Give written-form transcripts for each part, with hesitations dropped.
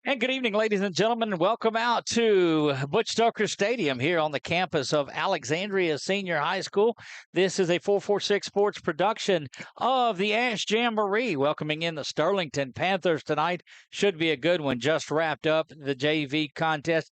And good evening, ladies and gentlemen, and welcome out to Butch Stoker Stadium here on the campus of Alexandria Senior High School. This is a 446 Sports production of the ASH Jamboree, welcoming in the Sterlington Panthers tonight. Should be a good one. Just wrapped up the JV contest.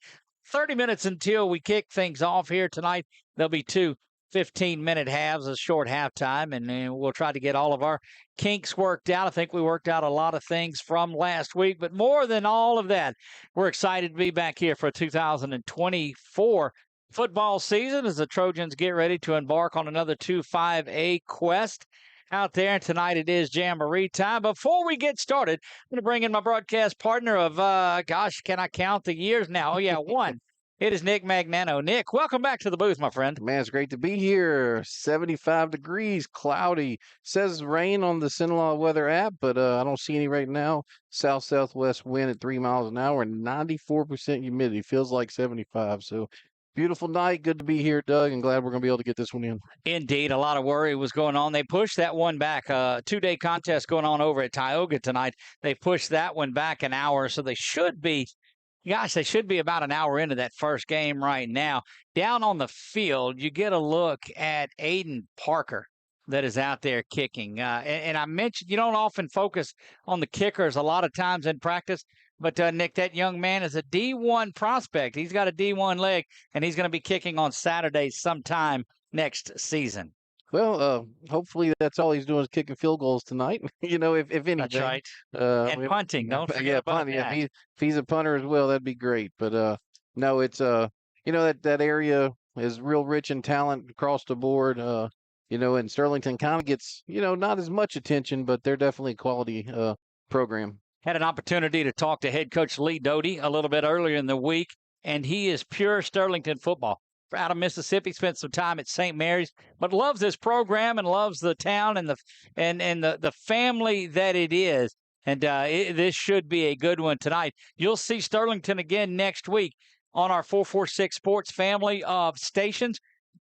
30 minutes until we kick things off here tonight. There'll be two 15-minute halves, a short halftime, and then we'll try to get all of our kinks worked out. I think we worked out a lot of things from last week, but more than all of that, we're excited to be back here for 2024 football season as the Trojans get ready to embark on another 2-5A quest out there. Tonight it is Jamboree time. Before we get started, I'm going to bring in my broadcast partner of, can I count the years now? Oh, yeah, one. It is Nick Magnano. Nick, welcome back to the booth, my friend. Man, it's great to be here. 75 degrees, cloudy. Says rain on the Sinaloa weather app, but I don't see any right now. South-southwest wind at 3 miles an hour and 94% humidity. Feels like 75. So beautiful night. Good to be here, Doug, and glad we're going to be able to get this one in. Indeed, a lot of worry was going on. They pushed that one back. Two-day contest going on over at Tioga tonight. They pushed that one back an hour, so they should be about an hour into that first game right now. Down on the field, you get a look at Aiden Parker that is out there kicking. And I mentioned you don't often focus on the kickers a lot of times in practice, but Nick, that young man is a D1 prospect. He's got a D1 leg, and he's going to be kicking on Saturday sometime next season. Well, hopefully that's all he's doing is kicking field goals tonight. If anything. That's right. And punting, don't forget about punting. that. If he's a punter as well, that'd be great. But no, it's that area is real rich in talent across the board. And Sterlington kind of gets not as much attention, but they're definitely a quality program. Had an opportunity to talk to head coach Lee Doty a little bit earlier in the week, and he is pure Sterlington football. Out of Mississippi, spent some time at St. Mary's, but loves this program and loves the town and the family that it is. And this should be a good one tonight. You'll see Sterlington again next week on our 446 Sports family of stations.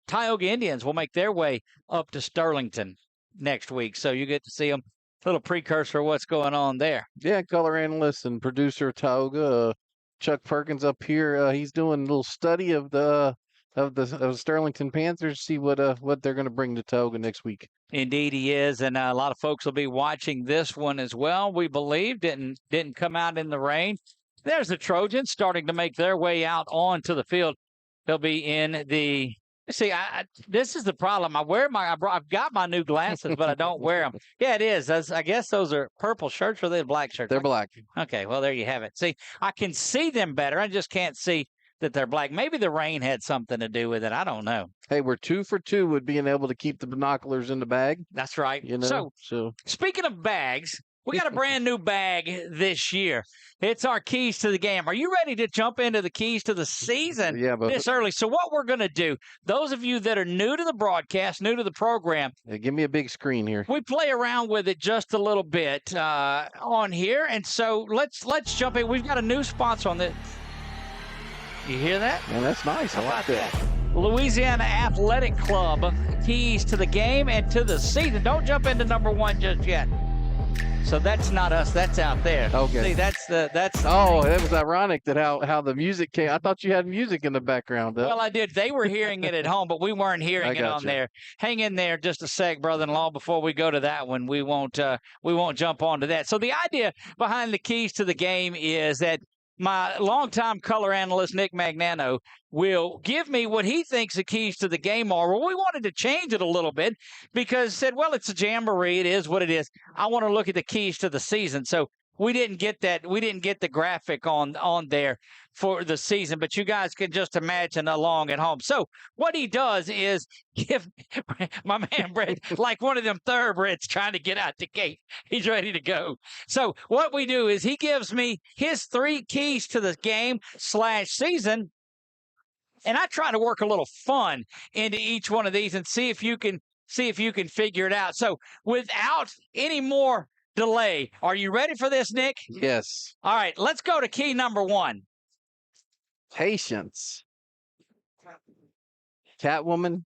Tioga Indians will make their way up to Sterlington next week, so you get to see them. A little precursor of what's going on there. Yeah, color analyst and producer of Tioga, Chuck Perkins up here. He's doing a little study of the Sterlington Panthers, see what they're going to bring to Tioga next week. Indeed, he is, and a lot of folks will be watching this one as well. We believe didn't come out in the rain. There's the Trojans starting to make their way out onto the field. They'll be in the. See, this is the problem. I've got my new glasses, but I don't wear them. Yeah, it is. I guess those are purple shirts, or are they black shirts? They're black. Okay, well there you have it. See, I can see them better. I just can't see that they're black. Maybe the rain had something to do with it. I don't know. Hey, we're 2 for 2 with being able to keep the binoculars in the bag. That's right. So speaking of bags, we got a brand new bag this year. It's our keys to the game. Are you ready to jump into the keys to the season this early? So what we're going to do, those of you that are new to the broadcast, new to the program. Give me a big screen here. We play around with it just a little bit on here. And so let's jump in. We've got a new sponsor on this. You hear that? Man, that's nice. I like that. Louisiana Athletic Club, keys to the game and to the season. Don't jump into number one just yet. So that's not us. That's out there. Okay. See, that's. Oh, that was ironic that how the music came. I thought you had music in the background. Well, I did. They were hearing it at home, but we weren't hearing it on there. Hang in there just a sec, brother-in-law. Before we go to that one, we won't jump onto that. So the idea behind the keys to the game is that my longtime color analyst, Nick Magnano, will give me what he thinks the keys to the game are. Well, we wanted to change it a little bit because said, well, it's a jamboree. It is what it is. I want to look at the keys to the season. So we didn't get that. We didn't get the graphic on there for the season, but you guys can just imagine along at home. So what he does is give my man Brett, like one of them thoroughbreds trying to get out the gate. He's ready to go. So what we do is he gives me his 3 keys to the game / season. And I try to work a little fun into each one of these and see if you can figure it out. So without any more delay, are you ready for this, Nick? Yes. All right, let's go to key number 1. Patience. Catwoman,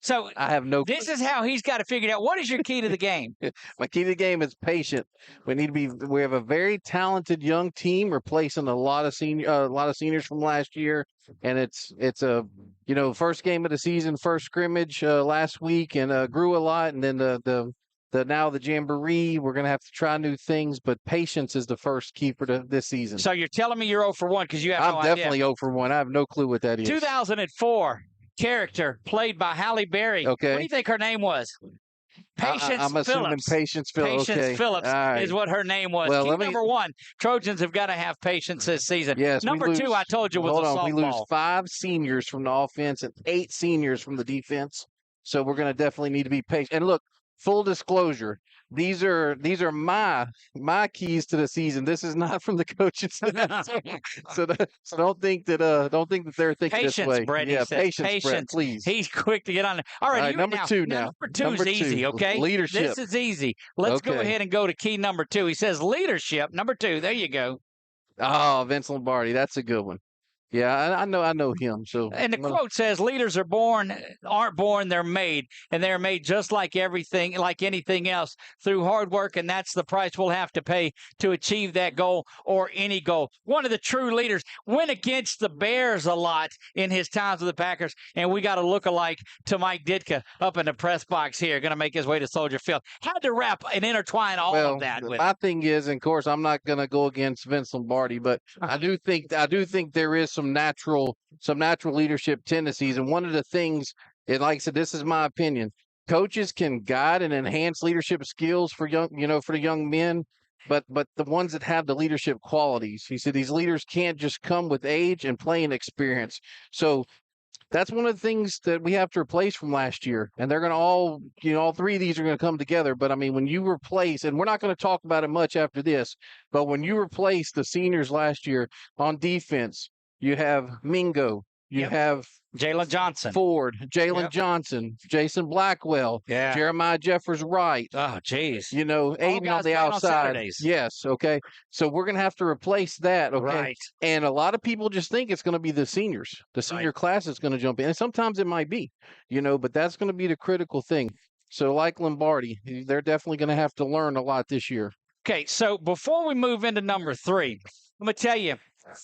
So I have no. This is how he's got to figure it out. What is your key to the game? My key to the game is patient. We have a very talented young team replacing a lot of seniors from last year, and it's a first game of the season, first scrimmage last week, and grew a lot, and then now the Jamboree. We're gonna have to try new things, but patience is the first key for this season. So you're telling me you're 0 for 1 because you have no idea. I'm definitely 0 for 1. I have no clue what that is. 2004 character played by Halle Berry. Okay. What do you think her name was? Patience I'm assuming Phillips. Patience Phillips. Patience Phillips is what her name was. Well, number 1, Trojans have got to have patience this season. Yes, number 2, I told you, was a softball. We lose 5 seniors from the offense and 8 seniors from the defense. So we're going to definitely need to be patient. And look, full disclosure, these are my keys to the season. This is not from the coaches. so don't think that they're thinking patience, this way. Brett, yeah, patience, Brett, please. He's quick to get on there. All right, number 2 now. Number 2 is easy, okay? Leadership. This is easy. Let's go ahead and go to key number 2. He says leadership. Number 2. There you go. Oh, Vince Lombardi. That's a good one. Yeah, I know him. So, and the quote says, "Leaders aren't born; they're made, and they're made just like anything else, through hard work, and that's the price we'll have to pay to achieve that goal or any goal." One of the true leaders went against the Bears a lot in his times with the Packers, and we got a look-alike to Mike Ditka up in the press box here, going to make his way to Soldier Field. Had to wrap and intertwine all of that. My thing is, and of course, I'm not going to go against Vince Lombardi, but I do think there is some natural leadership tendencies. And one of the things, and like I said, this is my opinion, coaches can guide and enhance leadership skills for the young men, but the ones that have the leadership qualities, he said, these leaders can't just come with age and playing experience. So that's one of the things that we have to replace from last year. And they're going to all 3 of these are going to come together. But I mean, when you replace, and we're not going to talk about it much after this, but when you replace the seniors last year on defense, you have Mingo. You have Jalen Johnson, Ford, Jalen Johnson, Jason Blackwell, Jeremiah Jeffers Wright. Oh, geez. Aiden on the outside. Yes. Okay. So we're going to have to replace that. Okay. Right. And a lot of people just think it's going to be the seniors. The senior class is going to jump in. And sometimes it might be, but that's going to be the critical thing. So like Lombardi, they're definitely going to have to learn a lot this year. Okay. So before we move into number 3, I'm going to tell you,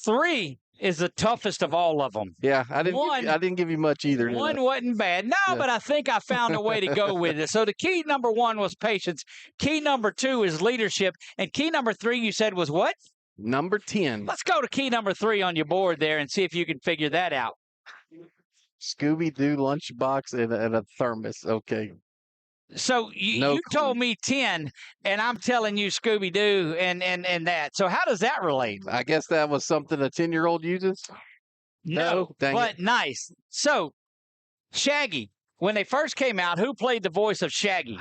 3 is the toughest of all of them. Yeah, I didn't give you much either. One wasn't bad. No, but I think I found a way to go with it. So the key number 1 was patience. Key number 2 is leadership. And key number 3, you said, was what? Number 10. Let's go to key number 3 on your board there and see if you can figure that out. Scooby-Doo lunchbox and a thermos. Okay. So you told me 10, and I'm telling you Scooby-Doo and that. So how does that relate? I guess that was something a 10-year-old uses? No, but nice. So, Shaggy, when they first came out, who played the voice of Shaggy?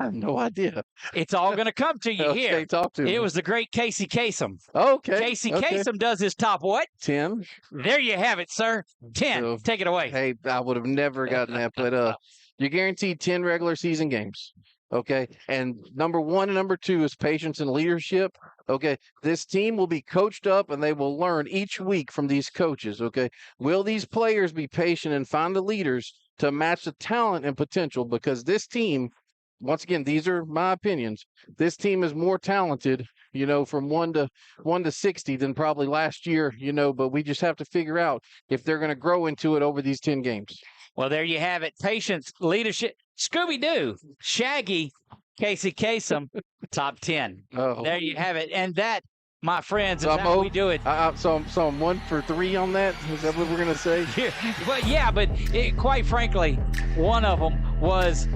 I have no idea. It's all going to come to you here. Talk to me. It was the great Casey Kasem. Okay. Casey Kasem does his top what? 10. There you have it, sir. 10. So, take it away. Hey, I would have never gotten that, but you're guaranteed 10 regular season games. Okay. And number 1 and number 2 is patience and leadership. Okay. This team will be coached up and they will learn each week from these coaches. Okay. Will these players be patient and find the leaders to match the talent and potential? Because this team, once again, these are my opinions. This team is more talented, from 1 to 60 than probably last year, but we just have to figure out if they're going to grow into it over these 10 games. Well, there you have it. Patience, leadership, Scooby-Doo, Shaggy, Casey Kasem, top 10. Oh. There you have it. And that, my friends, is how we do it. So I'm 1 for 3 on that? Is that what we're going to say? But quite frankly, one of them was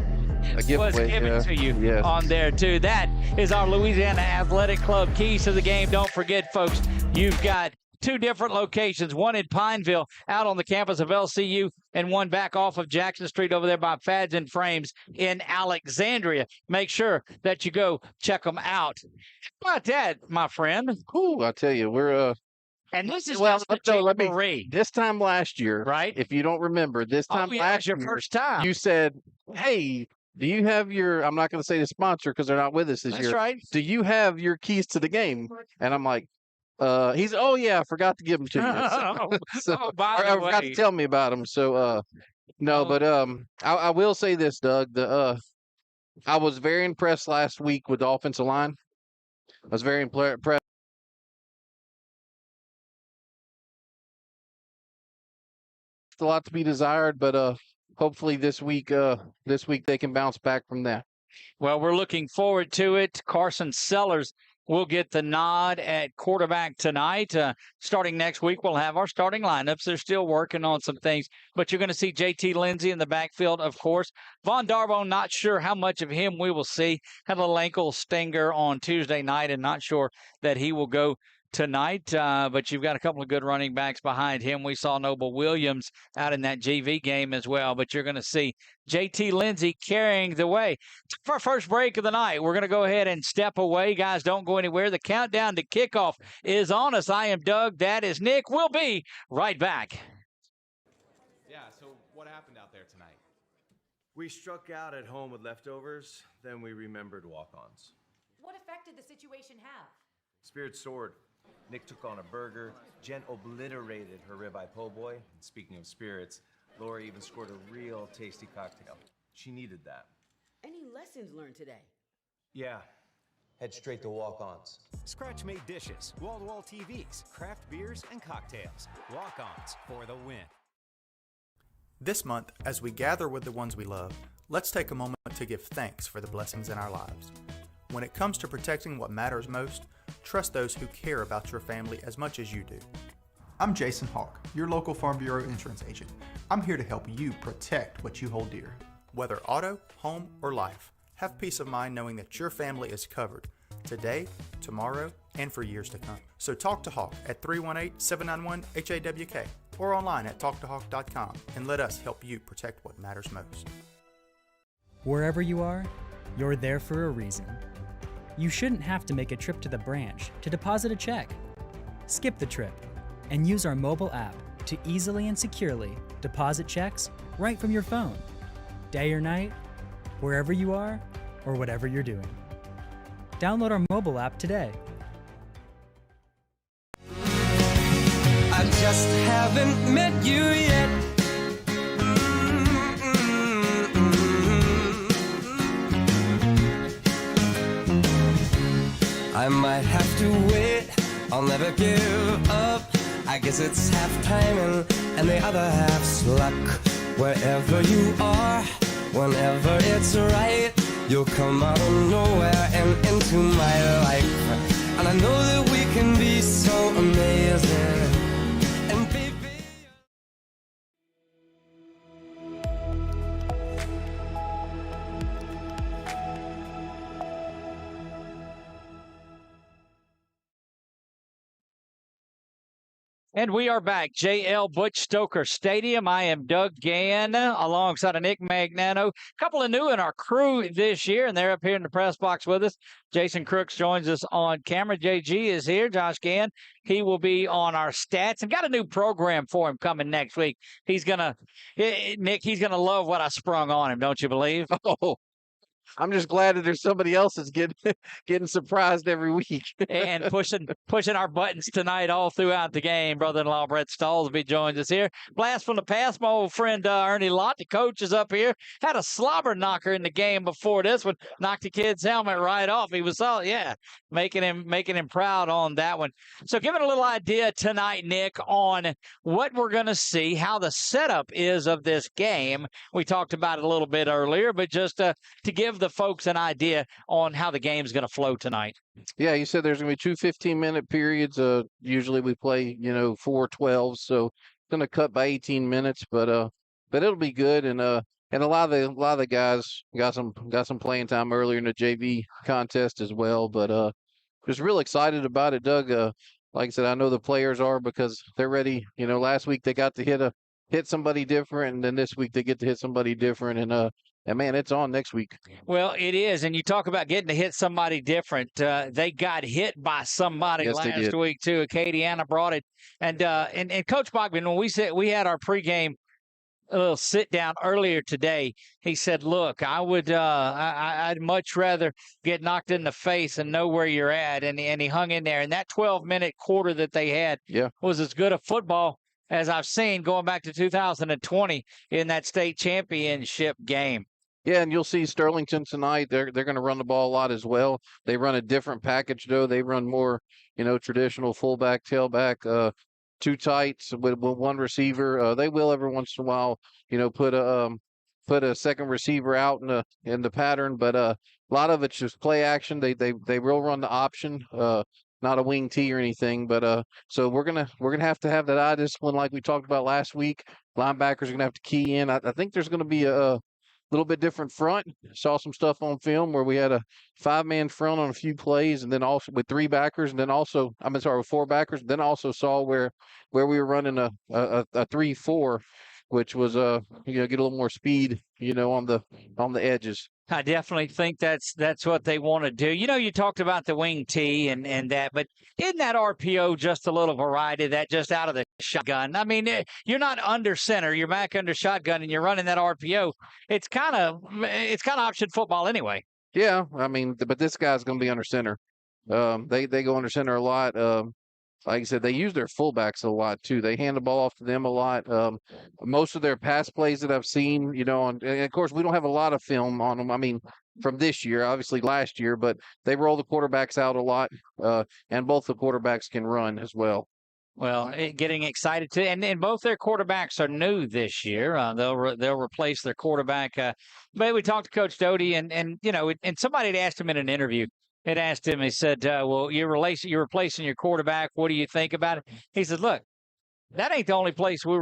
given to you on there, too. That is our Louisiana Athletic Club keys to the game. Don't forget, folks, you've got 2 different locations, one in Pineville out on the campus of LCU and one back off of Jackson Street over there by Fads and Frames in Alexandria. Make sure that you go check them out. How about that, my friend? Cool. I'll tell you, we're and this is just the Jamboree. This time last year, right? If you don't remember, this time last year, first time, you said, "Hey, do you have your?" I'm not going to say the sponsor because they're not with us this year. That's right. Do you have your keys to the game? And I'm like, I forgot to give them to you. By the way, I forgot to tell me about them. So, No, but I will say this, Doug. I was very impressed last week with the offensive line. I was very impressed. A lot to be desired, but hopefully this week they can bounce back from that. Well, we're looking forward to it. Carson Sellers will get the nod at quarterback tonight. Starting next week, we'll have our starting lineups. They're still working on some things, but you're going to see JT Lindsay in the backfield, of course. Von Darbo, not sure how much of him we will see. Had a little ankle stinger on Tuesday night and not sure that he will go tonight, but you've got a couple of good running backs behind him. We saw Noble Williams out in that JV game as well, but you're going to see JT Lindsay carrying the way. For our first break of the night, we're going to go ahead and step away. Guys, don't go anywhere. The countdown to kickoff is on us. I am Doug. That is Nick. We'll be right back. Yeah, so what happened out there tonight? We struck out at home with leftovers, then we remembered walk-ons. What effect did the situation have? Spirit soared. Nick took on a burger. Jen obliterated her ribeye po' boy. And speaking of spirits, Laura even scored a real tasty cocktail. She needed that. Any lessons learned today? Yeah. Head straight to walk-ons. Scratch-made dishes, wall-to-wall TVs, craft beers, and cocktails. Walk-ons for the win. This month, as we gather with the ones we love, let's take a moment to give thanks for the blessings in our lives. When it comes to protecting what matters most, trust those who care about your family as much as you do. I'm Jason Hawk, your local Farm Bureau insurance agent. I'm here to help you protect what you hold dear. Whether auto, home, or life, have peace of mind knowing that your family is covered today, tomorrow, and for years to come. So talk to Hawk at 318-791-HAWK or online at talktohawk.com and let us help you protect what matters most. Wherever you are, you're there for a reason. You shouldn't have to make a trip to the branch to deposit a check. Skip the trip and use our mobile app to easily and securely deposit checks right from your phone. Day or night, wherever you are, or whatever you're doing. Download our mobile app today. I just haven't met you yet. I might have to wait, I'll never give up. I guess it's half timing and the other half's luck. Wherever you are, whenever it's right, you'll come out of nowhere and into my life. And I know that we can be so amazing. And baby, And we are back. JL Butch Stoker Stadium. I am Doug Gann alongside of Nick Magnano. A couple of new in our crew this year, and they're up here in the press box with us. Jason Crooks joins us on camera. JG is here. Josh Gann, he will be on our stats and got a new program for him coming next week. Nick, he's going to love what I sprung on him, don't you believe? Oh, I'm just glad that there's somebody else that's getting surprised every week. And pushing our buttons tonight all throughout the game. Brother-in-law Brett Stallsby joins us here. Blast from the past, my old friend Ernie Lott, the coach, is up here. Had a slobber knocker in the game before this one. Knocked the kid's helmet right off. He was solid, yeah, making him proud on that one. So giving a little idea tonight, Nick, on what we're going to see, how the setup is of this game. We talked about it a little bit earlier, but just to give the folks an idea on how the game's going to flow tonight. Yeah, you said there's going to be two 15-minute periods. Usually we play, 4 12s, so it's going to cut by 18 minutes, but it'll be good. And a lot of the guys got some playing time earlier in the JV contest as well. But just real excited about it, Doug. Like I said, I know the players are because they're ready. Last week they got to hit somebody different, and then this week they get to hit somebody different. And man, it's on next week. Well, it is. And you talk about getting to hit somebody different. They got hit by somebody last week, too. Acadiana brought it. And Coach Bogman, when we had our pregame little sit down earlier today, he said, look, I'd much rather get knocked in the face and know where you're at. And he hung in there. And that 12-minute quarter that they had was as good a football as I've seen going back to 2020 in that state championship game. Yeah, and you'll see Sterlington tonight. They're going to run the ball a lot as well. They run a different package, though. They run more, traditional fullback, tailback, two tights with one receiver. They will every once in a while, put a second receiver out in the pattern, but a lot of it's just play action. They will run the option, not a wing T or anything. But so we're gonna have to have that eye discipline like we talked about last week. Linebackers are gonna have to key in. I think there's gonna be a little bit different front. Saw some stuff on film where we had a 5-man front on a few plays, and then also with 3 backers, and then also with 4 backers. Then also saw where we were running a 3-4, which was get a little more speed, on the edges. I definitely think that's what they want to do. You talked about the wing T and that, but isn't that RPO just a little variety of that, just out of the shotgun? I mean, you're not under center, you're back under shotgun, and you're running that RPO. It's kind of option football anyway. Yeah, I mean, but this guy's going to be under center. They go under center a lot. Like I said, they use their fullbacks a lot too. They hand the ball off to them a lot. Most of their pass plays that I've seen, and of course we don't have a lot of film on them. I mean, from this year, obviously last year, but they roll the quarterbacks out a lot, and both the quarterbacks can run as well. Well, getting excited too, and both their quarterbacks are new this year. They'll replace their quarterback. But we talked to Coach Doty, and somebody had asked him in an interview. It asked him, he said, well, you're replacing your quarterback. What do you think about it? He said, look, that ain't the only place we're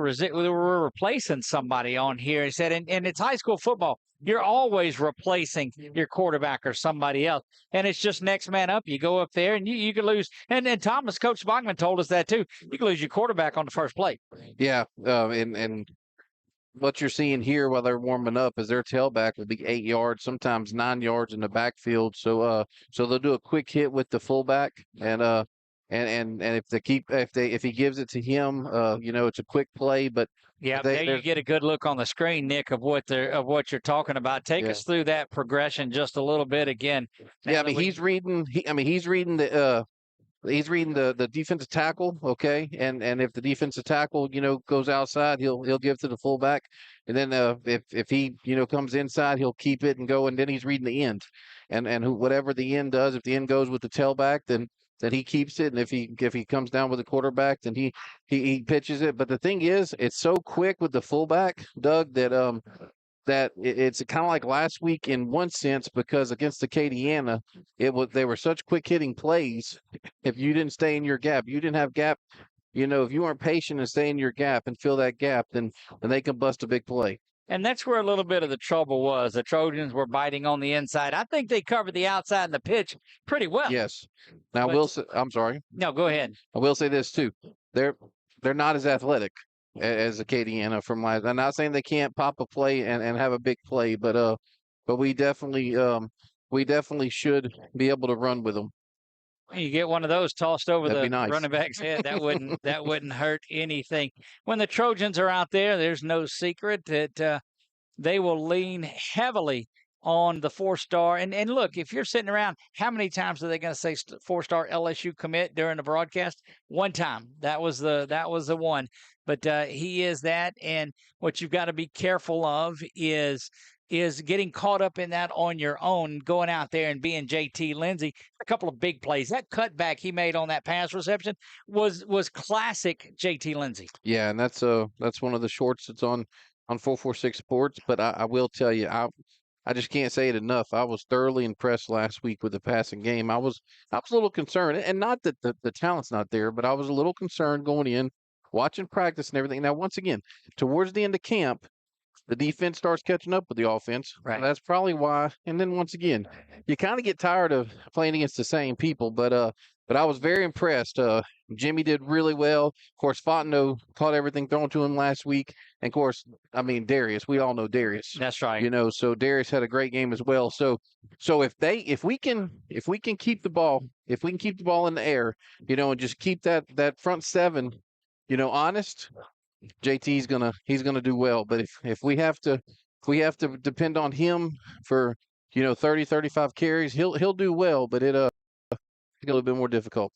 replacing somebody on here. He said, and it's high school football. You're always replacing your quarterback or somebody else. And it's just next man up. You go up there and you can lose. And Thomas, Coach Bachman told us that too. You can lose your quarterback on the first play. Yeah, and what you're seeing here while they're warming up is their tailback will be 8 yards, sometimes 9 yards in the backfield. So they'll do a quick hit with the fullback, and if he gives it to him, it's a quick play. But yeah, there you get a good look on the screen, Nick, of what you're talking about. Take us through that progression just a little bit again. Yeah, I mean he's reading the defensive tackle, okay, and if the defensive tackle goes outside, he'll give to the fullback, and then if he comes inside, he'll keep it and go, and then he's reading the end, and whatever the end does, if the end goes with the tailback, then he keeps it, and if he comes down with the quarterback, then he pitches it. But the thing is, it's so quick with the fullback, Doug, that it's kind of like last week in one sense, because against Acadiana, they were such quick hitting plays. If you didn't stay in your gap, you didn't have gap, if you weren't patient and stay in your gap and fill that gap, then they can bust a big play. And that's where a little bit of the trouble was. The Trojans were biting on the inside. I think they covered the outside and the pitch pretty well. Yes. Now, I'm sorry. No, go ahead. I will say this too. They're not as athletic as Acadiana from last. I'm not saying they can't pop a play and have a big play, but we definitely should be able to run with them. You get one of those tossed over That'd the be nice. running back's head. That wouldn't hurt anything. When the Trojans are out there's no secret that they will lean heavily on the 4-star. And look, if you're sitting around, how many times are they going to say 4-star LSU commit during the broadcast? One time. That was the one. But he is that. And what you've got to be careful of is getting caught up in that on your own, going out there and being JT Lindsey. A couple of big plays. That cutback he made on that pass reception was classic JT Lindsey. Yeah, and that's one of the shorts that's on 446 Sports. But I will tell you, I just can't say it enough. I was thoroughly impressed last week with the passing game. I was a little concerned, and not that the talent's not there, but I was a little concerned going in, watching practice and everything. Now, once again, towards the end of camp, the defense starts catching up with the offense. Right. That's probably why. And then once again, you kind of get tired of playing against the same people. But I was very impressed. Jimmy did really well. Of course, Fontenot caught everything thrown to him last week. And of course, I mean Darius. We all know Darius. That's right. So Darius had a great game as well. So if we can keep the ball, in the air, and just keep that front seven, honest, JT's gonna do well. But if we have to depend on him for 30, 35 carries, he'll do well, but it's a little bit more difficult.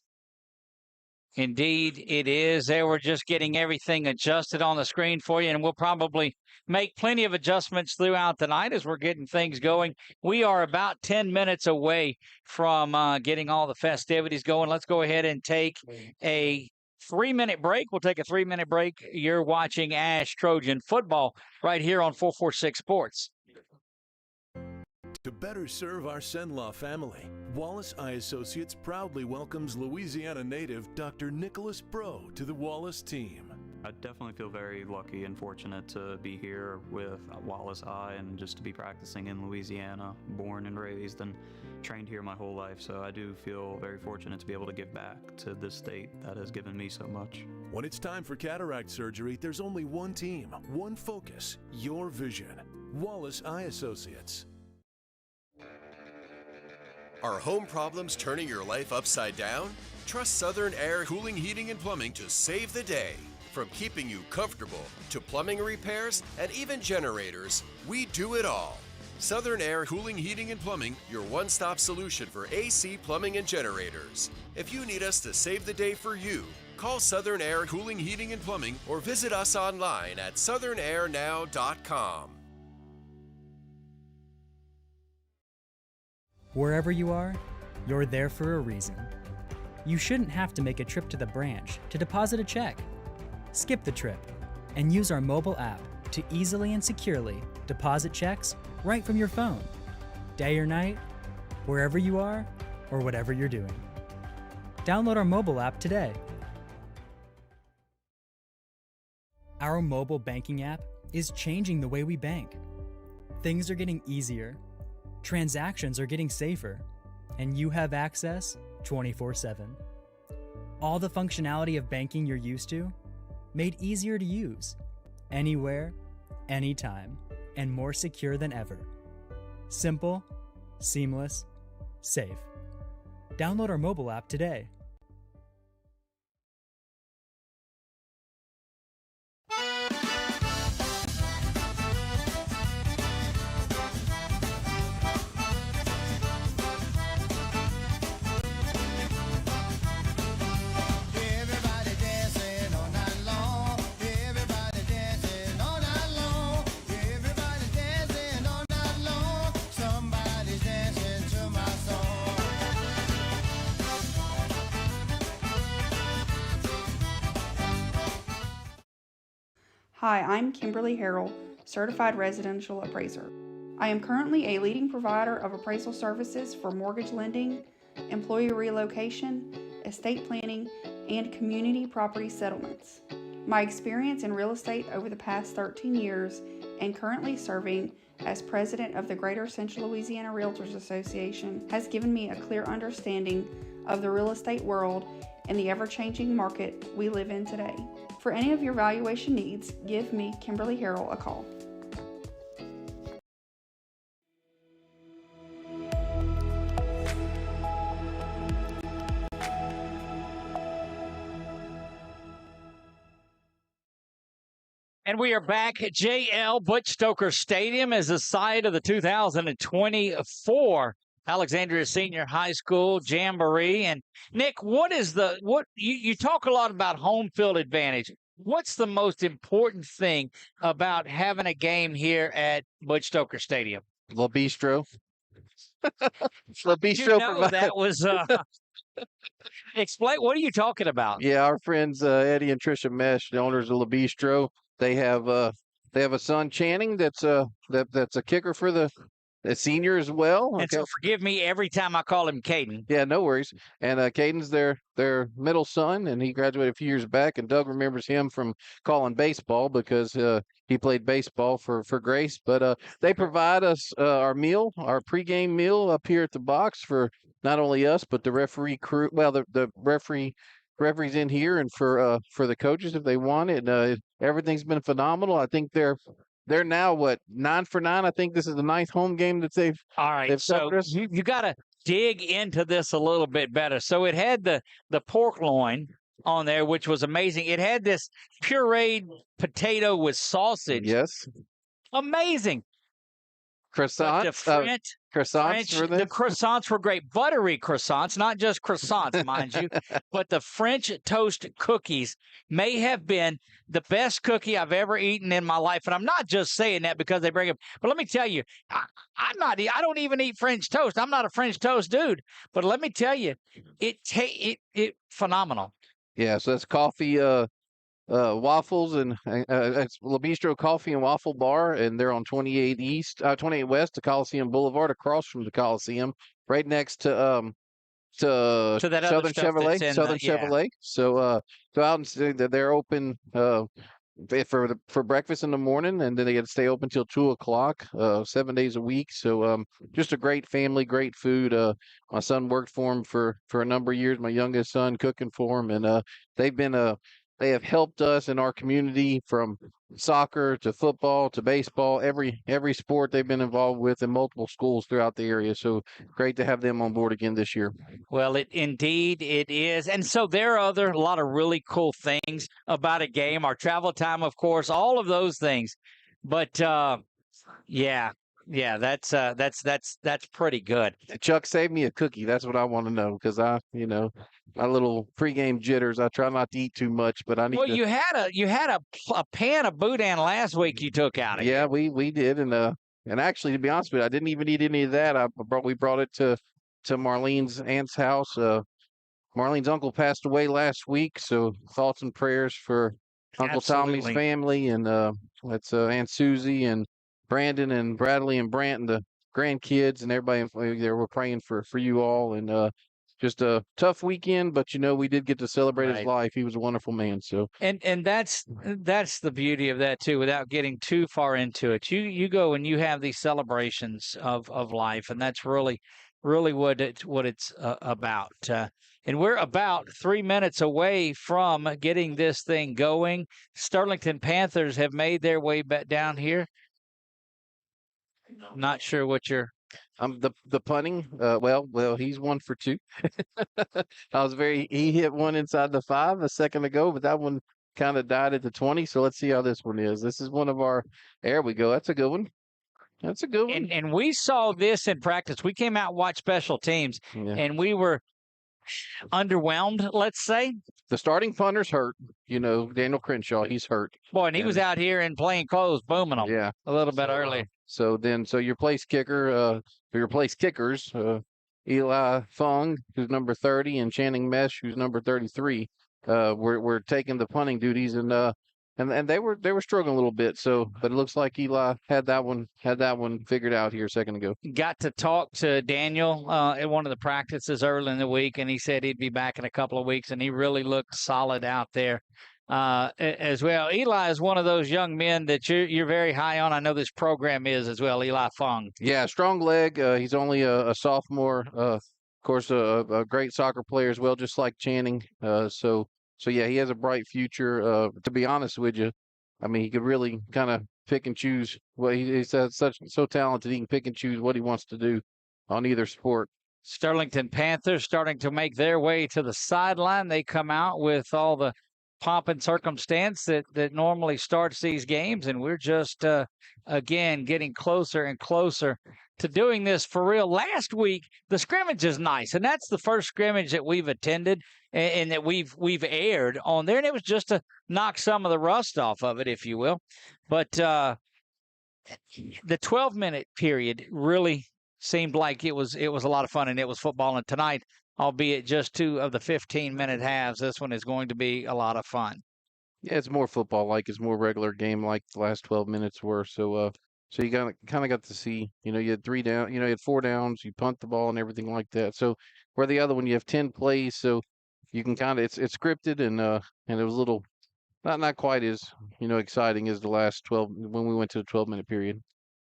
Indeed, it is. They were just getting everything adjusted on the screen for you, and we'll probably make plenty of adjustments throughout the night as we're getting things going. We are about 10 minutes away from getting all the festivities going. Let's go ahead and take a 3-minute break. We'll take a 3-minute break. You're watching ASH Trojan football right here on 446 Sports. To better serve our Senlaw family, Wallace Eye Associates proudly welcomes Louisiana native Dr. Nicholas Bro to the Wallace team. I definitely feel very lucky and fortunate to be here with Wallace Eye and just to be practicing in Louisiana, born and raised and trained here my whole life. So I do feel very fortunate to be able to give back to this state that has given me so much. When it's time for cataract surgery, there's only one team, one focus, your vision. Wallace Eye Associates. Are home problems turning your life upside down? Trust Southern Air Cooling, Heating, and Plumbing to save the day. From keeping you comfortable to plumbing repairs and even generators, we do it all. Southern Air Cooling, Heating, and Plumbing, your one-stop solution for AC, plumbing, and generators. If you need us to save the day for you, call Southern Air Cooling, Heating, and Plumbing or visit us online at southernairnow.com. Wherever you are, you're there for a reason. You shouldn't have to make a trip to the branch to deposit a check. Skip the trip and use our mobile app to easily and securely deposit checks right from your phone, day or night, wherever you are or whatever you're doing. Download our mobile app today. Our mobile banking app is changing the way we bank. Things are getting easier, transactions are getting safer, and you have access 24/7. All the functionality of banking you're used to, made easier to use, anywhere, anytime, and more secure than ever. Simple, seamless, safe. Download our mobile app today. Hi, I'm Kimberly Harrell, Certified Residential Appraiser. I am currently a leading provider of appraisal services for mortgage lending, employee relocation, estate planning, and community property settlements. My experience in real estate over the past 13 years and currently serving as president of the Greater Central Louisiana Realtors Association has given me a clear understanding of the real estate world and the ever-changing market we live in today. For any of your valuation needs, give me, Kimberly Harrell, a call. And we are back at JL Butch Stoker Stadium as the site of the 2024 Alexandria Senior High School Jamboree. And Nick, you talk a lot about home field advantage. What's the most important thing about having a game here at Butch Stoker Stadium? La Bistro. La Bistro. That was explain. What are you talking about? Yeah, our friends Eddie and Trisha Mesh, the owners of La Bistro, they have a son, Channing, that's a kicker for the senior as well. And so forgive me every time I call him Caden. Yeah, no worries. And Caden's their middle son, and he graduated a few years back. And Doug remembers him from calling baseball because he played baseball for Grace. But they provide us our pregame meal up here at the box for not only us but the referee crew. Well, the referees in here and for the coaches if they want it. Everything's been phenomenal. I think they're now, 9 for 9? I think this is the 9th home game that they've. All right, so you got to dig into this a little bit better. So it had the pork loin on there, which was amazing. It had this pureed potato with sausage. Yes. Amazing. croissants. Croissants were the croissants were great. Buttery croissants, not just croissants, mind you. But the French toast cookies may have been the best cookie I've ever eaten in my life. And I'm not just saying that because they bring them. But let me tell you, I don't even eat French toast. I'm not a French toast dude. But let me tell you, it phenomenal. Yeah, so that's coffee, waffles, and it's La Bistro Coffee and Waffle Bar, and they're on 28 West, the Coliseum Boulevard, across from the Coliseum, right next to that Southern Chevrolet. Chevrolet. So go out and see that they're open for breakfast in the morning, and then they get to stay open till 2:00, 7 days a week. So just a great family, great food. My son worked for him for a number of years. My youngest son cooking for him, and they have helped us in our community from soccer to football to baseball, every sport they've been involved with in multiple schools throughout the area. So great to have them on board again this year. Well, indeed it is. And so there are a lot of really cool things about a game, our travel time, of course, all of those things. But yeah, that's pretty good. Chuck, save me a cookie. That's what I want to know, because my little pregame jitters. I try not to eat too much, but I need. Well, you had a pan of boudin last week you took out of Yeah, here. we did, and actually, to be honest with you, I didn't even eat any of that. We brought it to Marlene's aunt's house. Marlene's uncle passed away last week, so thoughts and prayers for Uncle Tommy's Absolutely. family, and that's Aunt Susie and Brandon and Bradley and Brant and the grandkids and everybody there. We're praying for you all, and just a tough weekend, but we did get to celebrate his Right. life. He was a wonderful man. So And that's the beauty of that too, without getting too far into it. You go and you have these celebrations of life, and that's really what it's about. And we're about 3 minutes away from getting this thing going. Sterlington Panthers have made their way back down here. Not sure what you're. the punting. Well, he's 1 for 2. He hit one inside the 5 a second ago, but that one kind of died at the 20. So let's see how this one is. This is one of our. There we go. That's a good one. That's a good one. And we saw this in practice. We came out and watched special teams, and we were underwhelmed, let's say. The starting punter's hurt. Daniel Crenshaw, he's hurt. Boy, and he was out here in plain clothes booming them. Yeah, a little bit early. So your place kicker, your place kickers, Eli Fung, who's number 30, and Channing Mesh, who's number 33. We're taking the punting duties, and they were struggling a little bit. So, but it looks like Eli had that one figured out here a second ago. Got to talk to Daniel at one of the practices early in the week, and he said he'd be back in a couple of weeks, and he really looked solid out there as well. Eli is one of those young men that you're very high on. I know this program is as well. Eli Fung. Yeah, strong leg. He's only a sophomore. Of course, a great soccer player as well, just like Channing. So yeah, he has a bright future. To be honest with you, I mean, he could really kind of pick and choose. Well, he's so talented. He can pick and choose what he wants to do on either sport. Sterlington Panthers starting to make their way to the sideline. They come out with all the pomp and circumstance that normally starts these games, and we're just again getting closer and closer to doing this for real. Last week the scrimmage is nice, and that's the first scrimmage that we've attended and that we've aired on there, and it was just to knock some of the rust off of it, if you will. But the 12-minute period really seemed like it was a lot of fun, and it was football. And tonight, albeit just 2 of the 15-minute halves, this one is going to be a lot of fun. Yeah, it's more football-like. It's more regular game-like the last 12 minutes were. So you kind of got to see, you had 3 down, you had 4 downs, you punt the ball and everything like that. So where the other one, you have 10 plays, so you can kind of, it's scripted, and it was a little, not quite as, exciting as the last 12, when we went to the 12-minute period.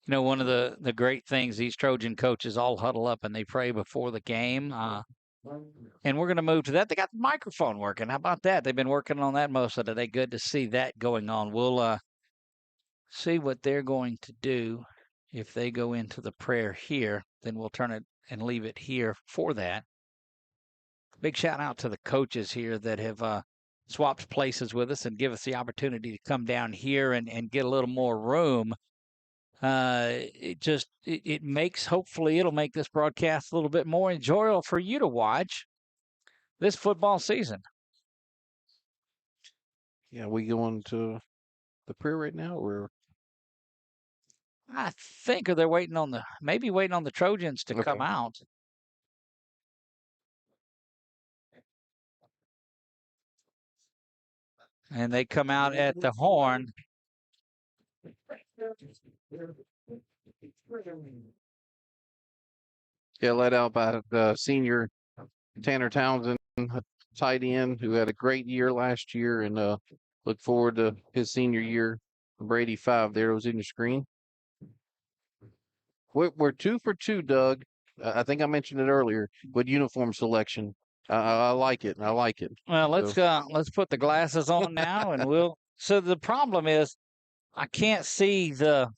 One of the great things, these Trojan coaches all huddle up and they pray before the game. And we're going to move to that. They got the microphone working. How about that? They've been working on that most of the day. Good to see that going on. We'll see what they're going to do. If they go into the prayer here, then we'll turn it and leave it here for that. Big shout out to the coaches here that have swapped places with us and give us the opportunity to come down here and get a little more room it makes, hopefully it'll make this broadcast a little bit more enjoyable for you to watch this football season. Yeah, we going to the prayer right now, or I think they're waiting on the Trojans to come out. And they come out at the horn. Yeah, led out by the senior Tanner Townsend, tight end, who had a great year last year, and look forward to his senior year. Brady 5 there was in your screen. We're 2 for 2, Doug. I think I mentioned it earlier with uniform selection. I like it. I like it. Well, let's put the glasses on now, and we'll. So the problem is, I can't see the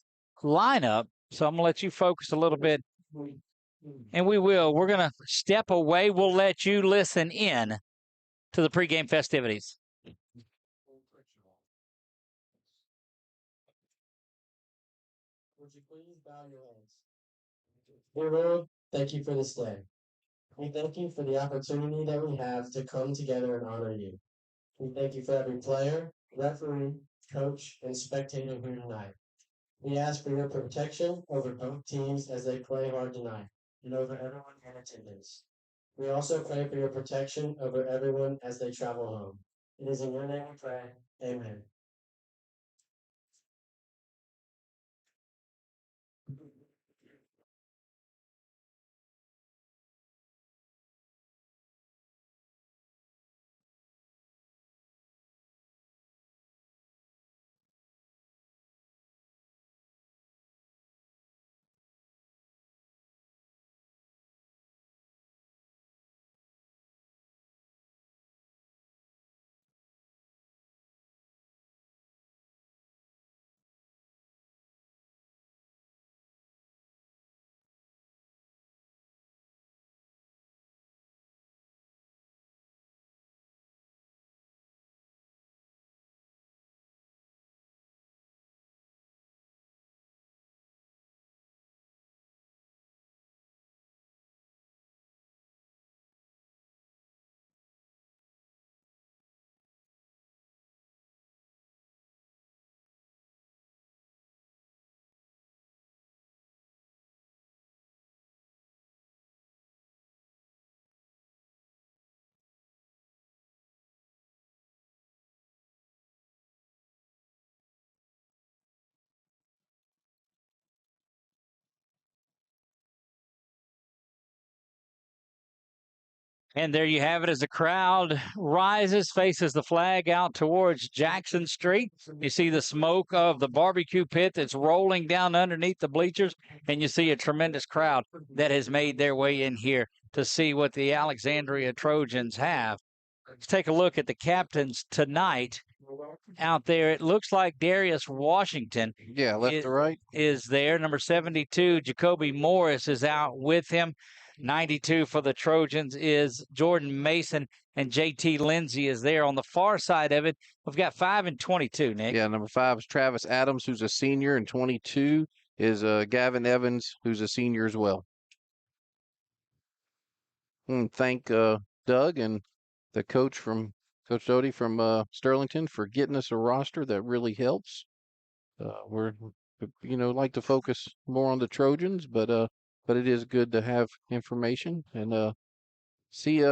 lineup, so I'm gonna let you focus a little bit, and we will. We're gonna step away. We'll let you listen in to the pregame festivities. Would you please bow your heads? Dear Lord, thank you for this day. We thank you for the opportunity that we have to come together and honor you. We thank you for every player, referee, coach, and spectator here tonight. We ask for your protection over both teams as they play hard tonight, and over everyone in attendance. We also pray for your protection over everyone as they travel home. It is in your name we pray. Amen. And there you have it as the crowd rises, faces the flag out towards Jackson Street. You see the smoke of the barbecue pit that's rolling down underneath the bleachers, and you see a tremendous crowd that has made their way in here to see what the Alexandria Trojans have. Let's take a look at the captains tonight out there. It looks like Darius Washington left to right is there. Number 72, Jacoby Morris, is out with him. 92 for the Trojans is Jordan Mason, and JT Lindsay is there. On the far side of it, we've got 5 and 22, Nick. Yeah, number 5 is Travis Adams, who's a senior, and 22 is Gavin Evans, who's a senior as well. And thank Doug and the Coach Doty from Sterlington for getting us a roster that really helps. We're like to focus more on the Trojans, but it is good to have information and see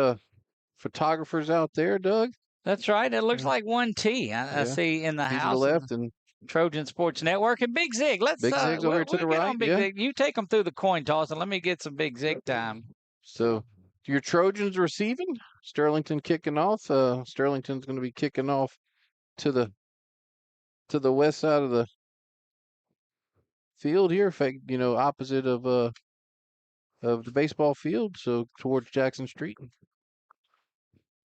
photographers out there, Doug. That's right. It looks like 1T. I see in the He's house. to the left and Trojan Sports Network and Big Zig. Big Zig's over to the right. Big Zig. You take them through the coin toss and let me get some Big Zig time. So your Trojans receiving, Sterlington kicking off. Sterlington's going to be kicking off to the west side of the field here, opposite of the baseball field, so towards Jackson Street.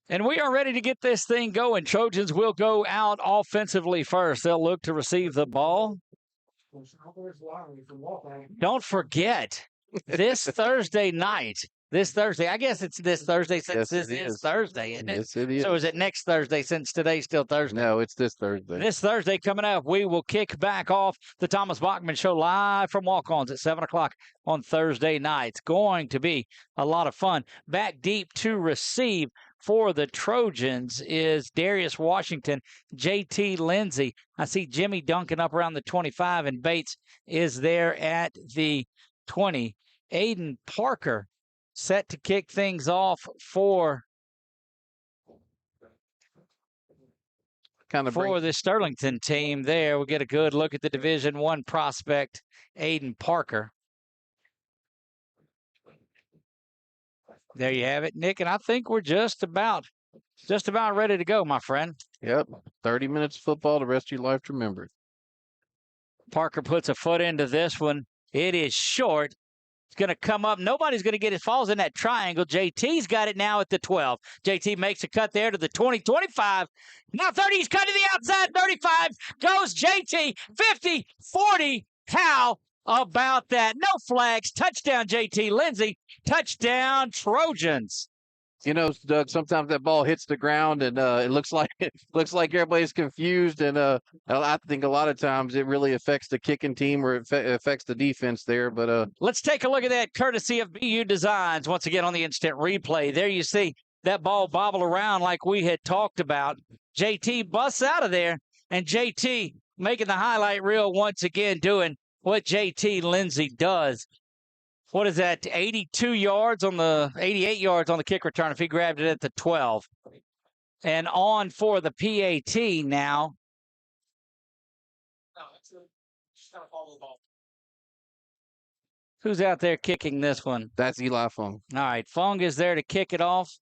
And we are ready to get this thing going. Trojans will go out offensively first. They'll look to receive the ball. Don't forget, this Thursday night, This Thursday. I guess it's this Thursday since Yes, this it is is. Thursday, isn't it? Yes, it is. So is it next Thursday since today's still Thursday? No, it's this Thursday. This Thursday coming up, we will kick back off the Thomas Bachman Show live from Walk-Ons at 7 o'clock on Thursday night. It's going to be a lot of fun. Back deep to receive for the Trojans is Darius Washington, JT Lindsay. I see Jimmy Duncan up around the 25, and Bates is there at the 20. Aiden Parker set to kick things off for the Sterlington team there. We'll get a good look at the Division I prospect, Aiden Parker. There you have it, Nick, and I think we're just about ready to go, my friend. Yep, 30 minutes of football, the rest of your life to remember it. Parker puts a foot into this one. It is short. It's going to come up. Nobody's going to get it. Falls in that triangle. JT's got it now at the 12. JT makes a cut there to the 20, 25. Now 30. He's cut to the outside. 35. Goes JT. 50, 40. How about that? No flags. Touchdown, JT Lindsay. Touchdown, Trojans. You know, Doug, sometimes that ball hits the ground and it looks like everybody's confused. And I think a lot of times it really affects the kicking team or it affects the defense there. But let's take a look at that courtesy of BU Designs once again on the instant replay. There you see that ball bobble around like we had talked about. JT busts out of there, and JT making the highlight reel once again, doing what JT Lindsay does. What is that, 88 yards on the kick return if he grabbed it at the 12. And on for the PAT now. Who's out there kicking this one? That's Eli Fung. All right, Fung is there to kick it off.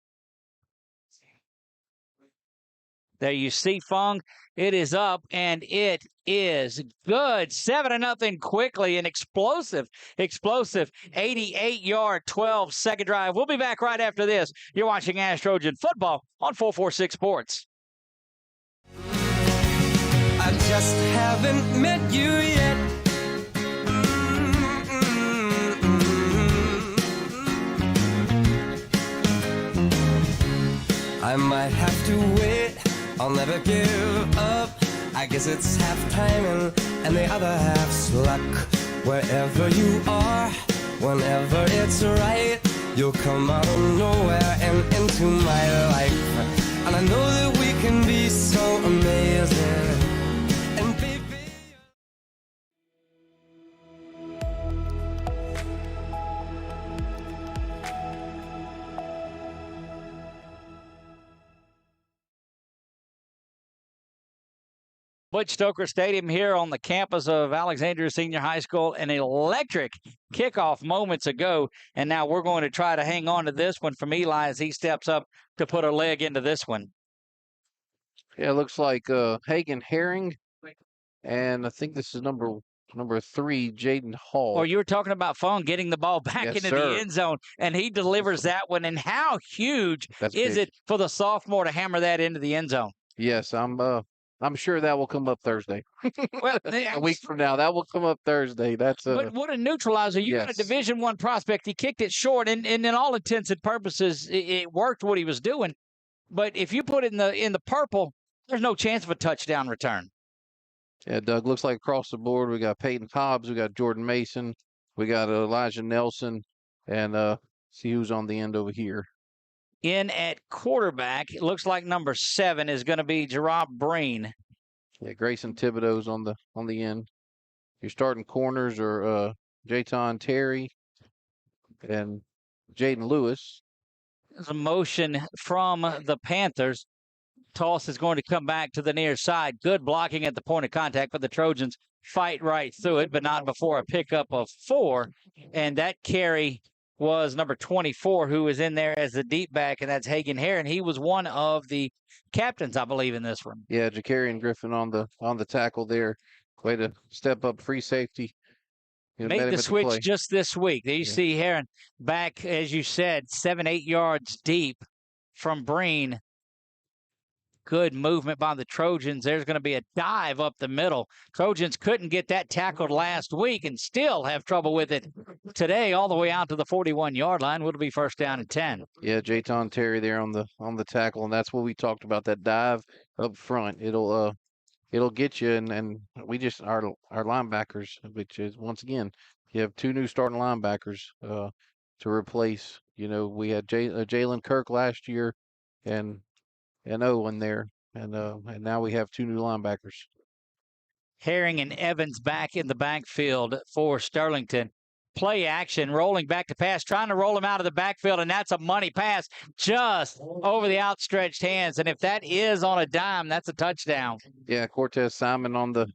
There you see Fung. It is up, and it is good. 7-0 quickly. An explosive 88-yard, 12-second drive. We'll be back right after this. You're watching ASH Trojan football on 446 Sports. I just haven't met you yet. I might have to wait. I'll never give up. I guess it's half timing and the other half's luck. Wherever you are, whenever it's right, you'll come out of nowhere and into my life. And I know that we can be so amazing. And baby, Butch Stoker Stadium here on the campus of Alexandria Senior High School. An electric kickoff moments ago, and now we're going to try to hang on to this one from Eli as he steps up to put a leg into this one. Yeah, it looks like Hagen Herring, and I think this is number 3, Jaden Hall. Oh, you were talking about Fung getting the ball back into the end zone, and he delivers that one. And how huge is it for the sophomore to hammer that into the end zone? Yes, I'm sure that will come up Thursday. Well, a week from now, that will come up Thursday. That's but what a neutralizer! You got a Division I prospect. He kicked it short, and in all intents and purposes, it worked what he was doing. But if you put it in the purple, there's no chance of a touchdown return. Yeah, Doug, looks like across the board we got Peyton Hobbs, we got Jordan Mason, we got Elijah Nelson, and see who's on the end over here. In at quarterback, it looks like number 7 is going to be Gerard Breen. Yeah, Grayson Thibodeau's on the end. Your starting corners are Jayton Terry and Jaden Lewis. There's a motion from the Panthers. Toss is going to come back to the near side. Good blocking at the point of contact, but the Trojans fight right through it, but not before a pickup of 4. And that carry was number 24, who is in there as the deep back, and that's Hagen Herring. He was one of the captains, I believe, in this one. Yeah, Jacarian Griffin on the tackle there. Way to step up free safety. Made the switch just this week. There you see Herring back, as you said, 7-8 yards deep from Breen. Good movement by the Trojans. There's going to be a dive up the middle. Trojans couldn't get that tackled last week and still have trouble with it today, all the way out to the 41-yard line. It'll be first down and 10. Yeah, Jayton Terry there on the tackle, and that's what we talked about, that dive up front. It'll get you, and we just our linebackers, which is once again, you have two new starting linebackers to replace. We had Jalen Kirk last year, and Owen there, and now we have two new linebackers. Herring and Evans back in the backfield for Sterlington. Play action, rolling back to pass, trying to roll him out of the backfield, and that's a money pass just over the outstretched hands. And if that is on a dime, that's a touchdown. Yeah, Cortez Simon on the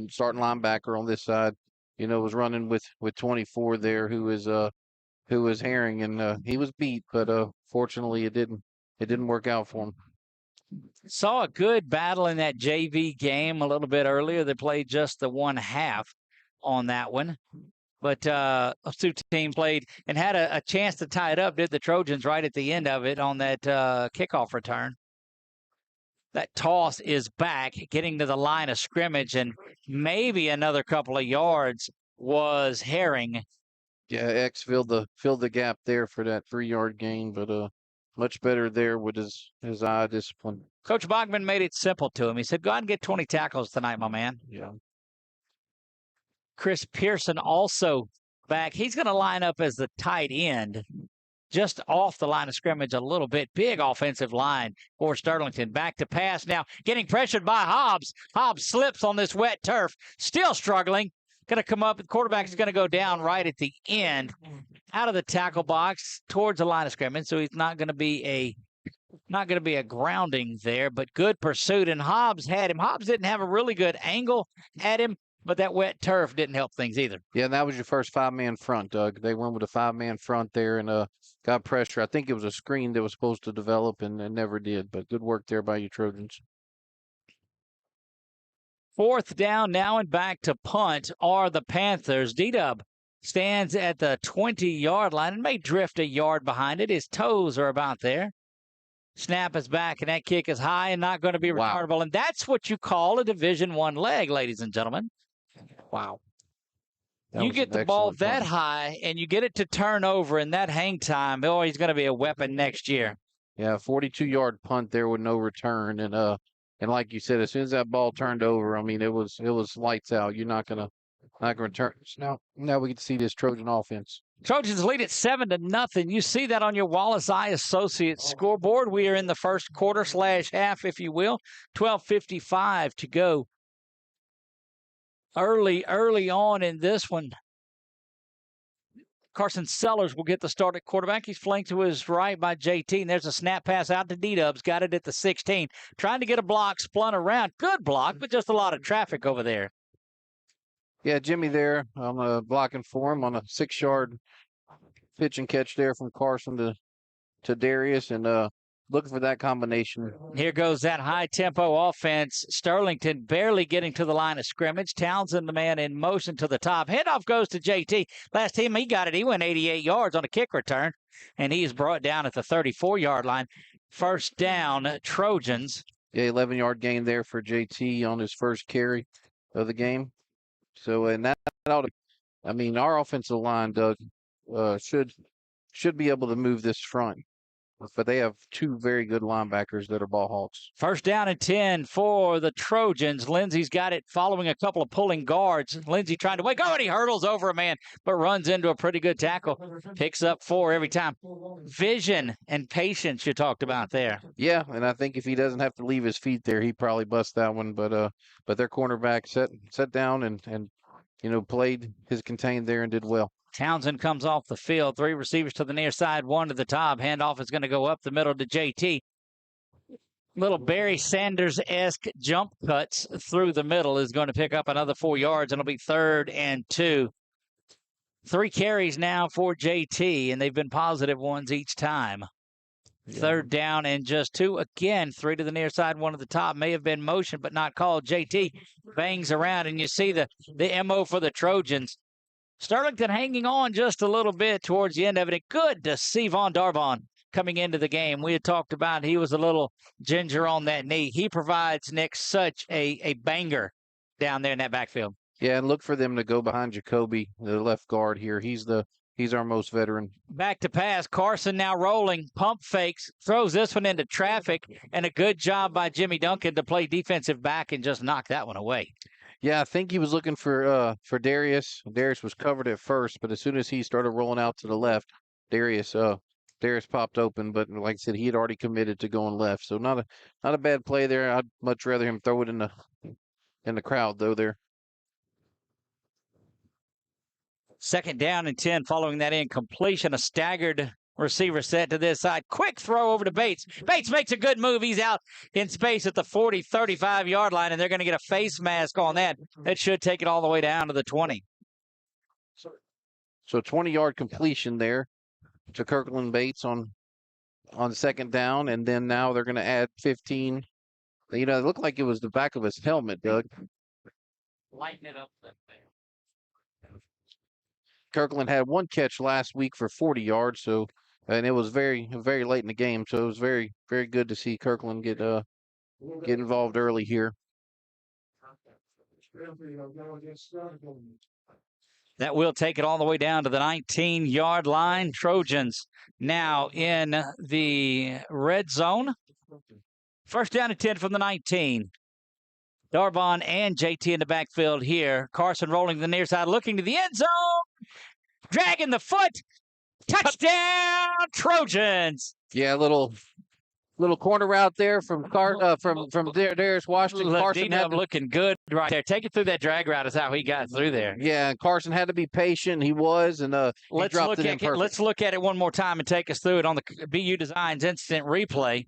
starting linebacker on this side, was running with 24 there, who was Herring, and he was beat, but fortunately it didn't work out for him. Saw a good battle in that JV game a little bit earlier. They played just the one half on that one. But those two teams played and had a chance to tie it up, did the Trojans right at the end of it on that kickoff return. That toss is back, getting to the line of scrimmage, and maybe another couple of yards was Herring. Yeah, X filled the gap there for that 3-yard gain, but much better there with his eye discipline. Coach Bogman made it simple to him. He said, go out and get 20 tackles tonight, my man. Yeah. Chris Pearson also back. He's going to line up as the tight end, just off the line of scrimmage a little bit. Big offensive line for Sterlington. Back to pass now, getting pressured by Hobbs. Hobbs slips on this wet turf, still struggling. Going to come up. The quarterback is going to go down right at the end, out of the tackle box towards the line of scrimmage. So he's not going to be a grounding there, but good pursuit. And Hobbs had him. Hobbs didn't have a really good angle at him, but that wet turf didn't help things either. Yeah, and that was your first 5-man front, Doug. They went with a 5-man front there and got pressure. I think it was a screen that was supposed to develop and never did, but good work there by you Trojans. Fourth down now and back to punt are the Panthers. D-Dub stands at the 20-yard line and may drift a yard behind it. His toes are about there. Snap is back, and that kick is high and not going to be retardable. Wow. And that's what you call a Division I leg, ladies and gentlemen. Wow. You get the ball that high, and you get it to turn over in that hang time. Oh, he's going to be a weapon next year. Yeah, 42-yard punt there with no return. And like you said, as soon as that ball turned over, I mean, it was lights out. You're not gonna turn. Now we get to see this Trojan offense. Trojans lead at 7-0. You see that on your Wallace Eye Associates scoreboard. We are in the first quarter / half, if you will. 12:55 to go. Early on in this one. Carson Sellers will get the start at quarterback. He's flanked to his right by JT, and there's a snap pass out to D-Dubs. Got it at the 16. Trying to get a block, spun around. Good block, but just a lot of traffic over there. Yeah, Jimmy there blocking for him on a 6-yard pitch and catch there from Carson to Darius, and looking for that combination. Here goes that high-tempo offense. Sterlington barely getting to the line of scrimmage. Townsend, the man in motion to the top. Handoff goes to JT. Last time he got it, he went 88 yards on a kick return, and he is brought down at the 34-yard line. First down, Trojans. Yeah, 11-yard gain there for JT on his first carry of the game. So, and that ought to, I mean, our offensive line, Doug, should be able to move this front. But they have two very good linebackers that are ball hawks. First down and 10 for the Trojans. Lindsey's got it following a couple of pulling guards. Lindsey trying to wake. Oh, and he hurdles over a man, but runs into a pretty good tackle. Picks up 4 every time. Vision and patience you talked about there. Yeah, and I think if he doesn't have to leave his feet there, he probably busts that one. But their cornerback sat down and played his contained there and did well. Townsend comes off the field. 3 receivers to the near side, 1 to the top. Handoff is going to go up the middle to JT. Little Barry Sanders-esque jump cuts through the middle is going to pick up another 4 yards, and it'll be 3rd and 2. 3 carries now for JT, and they've been positive ones each time. Yeah. 3rd down and just 2. Again, 3 to the near side, 1 to the top. May have been motion, but not called. JT bangs around, and you see the MO for the Trojans. Sterlington hanging on just a little bit towards the end of it. Good to see Von Darbon coming into the game. We had talked about he was a little ginger on that knee. He provides Nick such a banger down there in that backfield. Yeah, and look for them to go behind Jacoby, the left guard here. He's our most veteran. Back to pass. Carson now rolling. Pump fakes. Throws this one into traffic. And a good job by Jimmy Duncan to play defensive back and just knock that one away. Yeah, I think he was looking for Darius. Darius was covered at first, but as soon as he started rolling out to the left, Darius popped open. But like I said, he had already committed to going left. So not a bad play there. I'd much rather him throw it in the crowd though there. 2nd down and 10 following that incompletion. A staggered receiver set to this side. Quick throw over to Bates. Bates makes a good move. He's out in space at the 40, 35-yard line, and they're going to get a face mask on that. That should take it all the way down to the 20. So 20-yard completion there to Kirkland Bates on 2nd down, and then now they're going to add 15. You know, it looked like it was the back of his helmet, Doug. Lighten it up there. Kirkland had one catch last week for 40 yards, and it was very, very late in the game. So it was very, very good to see Kirkland get involved early here. That will take it all the way down to the 19-yard line. Trojans now in the red zone. 1st down and 10 from the 19. Darbon and JT in the backfield here. Carson rolling the near side, looking to the end zone. Dragging the foot. Touchdown, Trojans. Yeah, little corner route there from Darius Washington. Carson looking good right there. Take it through that drag route is how he got through there. Yeah, and Carson had to be patient. He was, and he dropped it in perfect. Let's look at it one more time and take us through it on the BU Designs instant replay.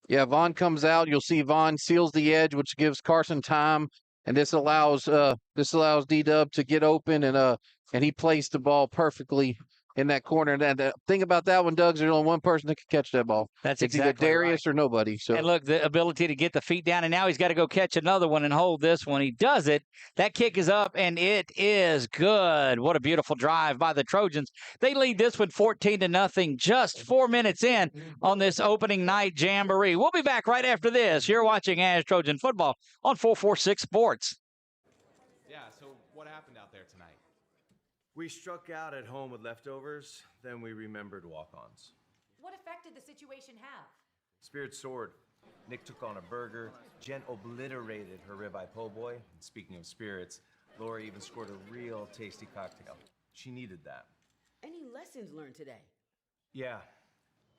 Yeah, Vaughn comes out. You'll see Vaughn seals the edge, which gives Carson time, and this allows D-Dub to get open, and he placed the ball perfectly in that corner. And the thing about that one, Doug, there's only one person that can catch that ball. That's it's exactly either Darius or nobody. So and look, the ability to get the feet down, and now he's got to go catch another one and hold this one. He does it. That kick is up, and it is good. What a beautiful drive by the Trojans. They lead this one 14-0, just 4 minutes in on this opening night jamboree. We'll be back right after this. You're watching ASH Trojan football on 446 Sports. Yeah, so what happened out there tonight? We struck out at home with leftovers, then we remembered walk-ons. What effect did the situation have? Spirit soared. Nick took on a burger. Jen obliterated her ribeye po' boy. And speaking of spirits, Laura even scored a real tasty cocktail. She needed that. Any lessons learned today? Yeah.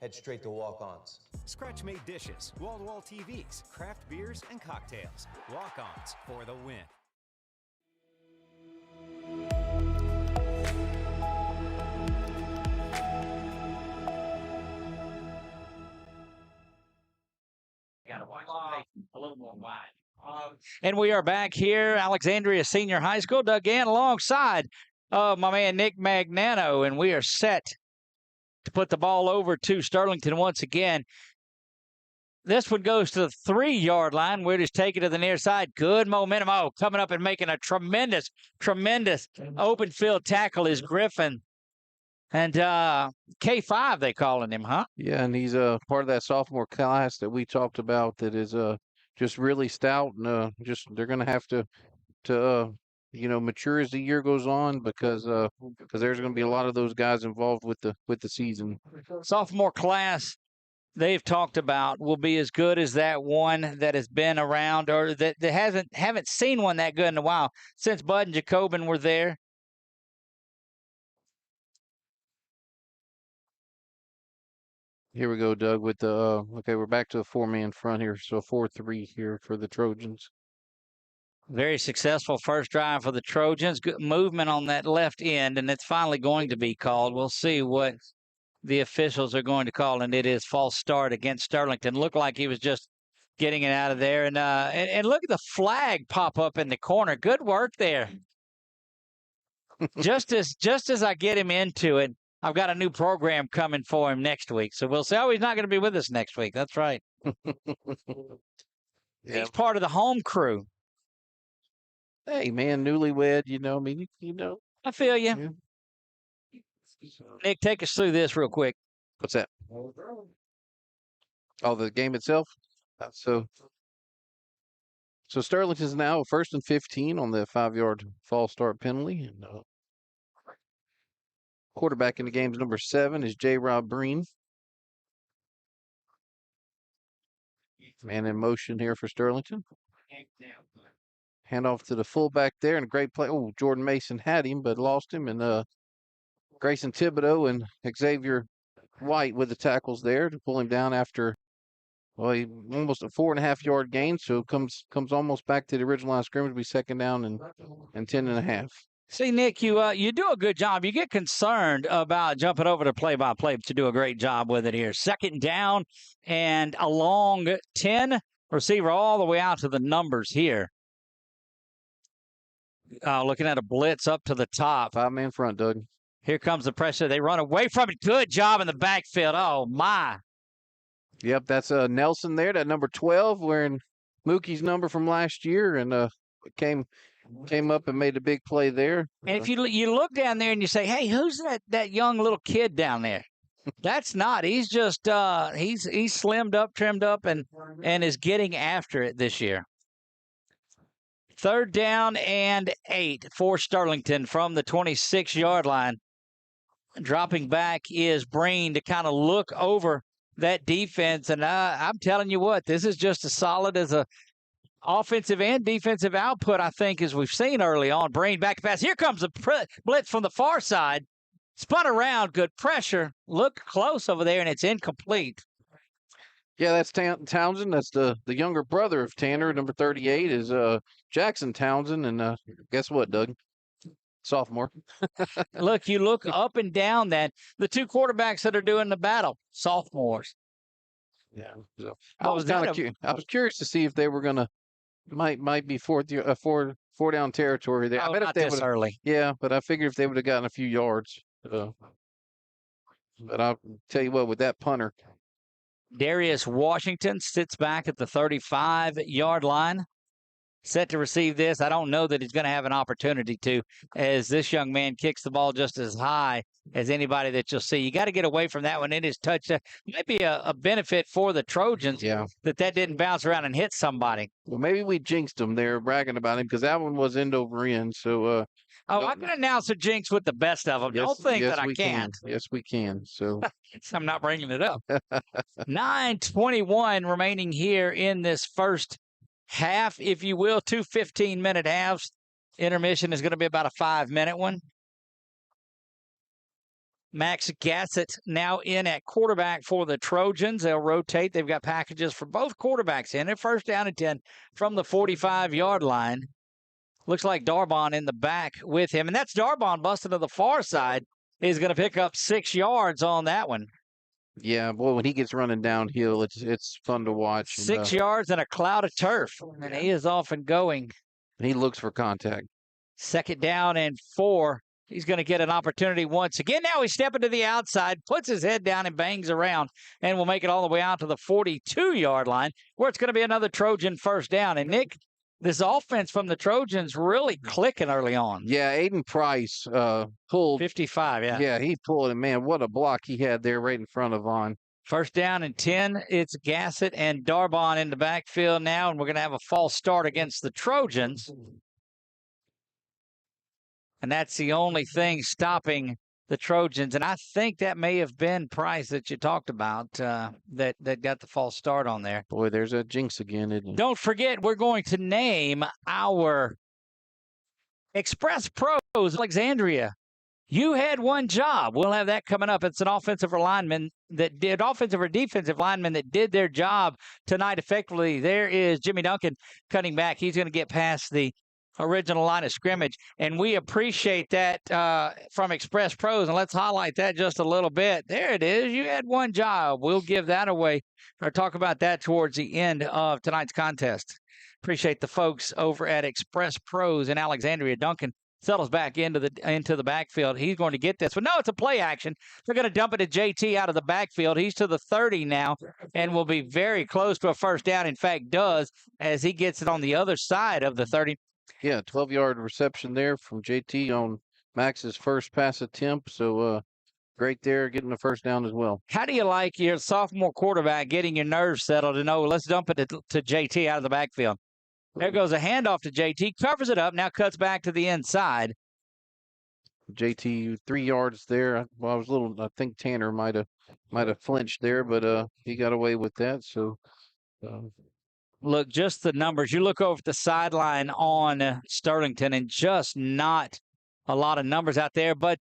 Head straight to walk-ons. Scratch-made dishes, wall-to-wall TVs, craft beers, and cocktails. Walk-ons for the win. A little more wide. And we are back here, Alexandria Senior High School. Doug Gann alongside my man Nick Magnano, and we are set to put the ball over to Sterlington once again. This one goes to the 3-yard line. We're just taking it to the near side. Good momentum. Oh, coming up and making a tremendous open field tackle is Griffin. And K5, they calling him, huh? Yeah, and he's part of that sophomore class that we talked about that is just really stout, and they're going to have to mature as the year goes on because there's going to be a lot of those guys involved with the season. Sophomore class they've talked about will be as good as that one that has been around or that haven't seen one that good in a while since Bud and Jacobin were there. Here we go, Doug, with the okay, we're back to a 4-man front here, so 4-3 here for the Trojans. Very successful first drive for the Trojans. Good movement on that left end, and it's finally going to be called. We'll see what the officials are going to call, and it is false start against Sterlington. Looked like he was just getting it out of there, and look at the flag pop up in the corner. Good work there. just as I get him into it, I've got a new program coming for him next week. So we'll say, he's not going to be with us next week. That's right. He's part of the home crew. Hey, man, newlywed, I feel you. Yeah. Nick, take us through this real quick. What's that? Oh, the game itself? So Sterlington's now 1st and 15 on the 5-yard false start penalty. And quarterback in the game's number 7 is J. Rob Breen. Man in motion here for Sterlington. Handoff to the fullback there, and a great play. Oh, Jordan Mason had him, but lost him. And Grayson Thibodeau and Xavier White with the tackles there to pull him down after, well, almost a 4.5-yard gain. So it comes almost back to the original line of scrimmage. Be 2nd down and 10.5. See, Nick, you do a good job. You get concerned about jumping over to play-by-play, but you do a great job with it here. 2nd down and a long 10 receiver all the way out to the numbers here. Looking at a blitz up to the top. 5-man front, Doug. Here comes the pressure. They run away from it. Good job in the backfield. Oh, my. Yep, that's Nelson there, that number 12, wearing Mookie's number from last year, and came up and made a big play there. And if you look down there and you say, hey, who's that young little kid down there? That's not. He's just he's slimmed up, trimmed up, and is getting after it this year. 3rd down and 8 for Sterlington from the 26-yard line. Dropping back is Breen to kind of look over that defense. And I'm telling you what, this is just as solid as a offensive and defensive output, I think, as we've seen early on. Breen back pass. Here comes the blitz from the far side. Spun around, good pressure. Look close over there, and it's incomplete. Yeah, that's Townsend. That's the younger brother of Tanner. Number 38 is Jackson Townsend. And guess what, Doug? Sophomore. Look, you look up and down that. The 2 quarterbacks that are doing the battle, sophomores. Yeah. So I was curious to see if they were going to might be four down territory there. Oh, I bet not if they this early. Yeah, but I figured if they would have gotten a few yards. But I'll tell you what, with that punter. Darius Washington sits back at the 35-yard line, set to receive this. I don't know that he's going to have an opportunity to, as this young man kicks the ball just as high as anybody that you'll see. You got to get away from that one. It is touchdown. Might be a benefit for the Trojans that didn't bounce around and hit somebody. Well, maybe we jinxed them. They were bragging about him because that one was end over end. So, I can announce a jinx with the best of them. Yes, Don't think that I we can't. Yes, we can. So I'm not bringing it up. 9:21 remaining here in this first half, if you will. 2 15-minute halves. Intermission is going to be about a 5-minute one. Max Gassett now in at quarterback for the Trojans. They'll rotate. They've got packages for both quarterbacks in. They're 1st down and 10 from the 45-yard line. Looks like Darbon in the back with him. And that's Darbon busting to the far side. He's going to pick up 6 yards on that one. Yeah, boy, when he gets running downhill, it's fun to watch. 6 yards and a cloud of turf. And he is off and going. He looks for contact. 2nd down and 4. He's going to get an opportunity once again. Now he's stepping to the outside, puts his head down and bangs around, and will make it all the way out to the 42-yard line, where it's going to be another Trojan 1st down. And, Nick, this offense from the Trojans really clicking early on. Yeah, Aiden Price pulled. 55, yeah. Yeah, he pulled it. Man, what a block he had there right in front of Vaughn. 1st down and 10. It's Gassett and Darbon in the backfield now, and we're going to have a false start against the Trojans. And that's the only thing stopping the Trojans. And I think that may have been Price that you talked about that got the false start on there. Boy, there's a jinx again, isn't it? Don't forget, we're going to name our Express Pros Alexandria. You had one job. We'll have that coming up. It's an offensive or defensive lineman that did their job tonight effectively. There is Jimmy Duncan cutting back. He's going to get past the original line of scrimmage, and we appreciate that from Express Pros, and let's highlight that just a little bit. There it is. You had one job. We'll give that away or talk about that towards the end of tonight's contest. Appreciate the folks over at Express Pros in Alexandria. Duncan settles back into the backfield. He's going to get this. But no, it's a play action. They're going to dump it to JT out of the backfield. He's to the 30 now and will be very close to a 1st down. In fact, does, as he gets it on the other side of the 30. Yeah, 12-yard reception there from JT on Max's first pass attempt. So great there, getting the first down as well. How do you like your sophomore quarterback getting your nerves settled to know, let's dump it to JT out of the backfield? There goes a handoff to JT, covers it up, now cuts back to the inside. JT 3 yards there. Well, I think Tanner might have flinched there, but he got away with that. So look, just the numbers. You look over the sideline on Sterlington, and just not a lot of numbers out there. But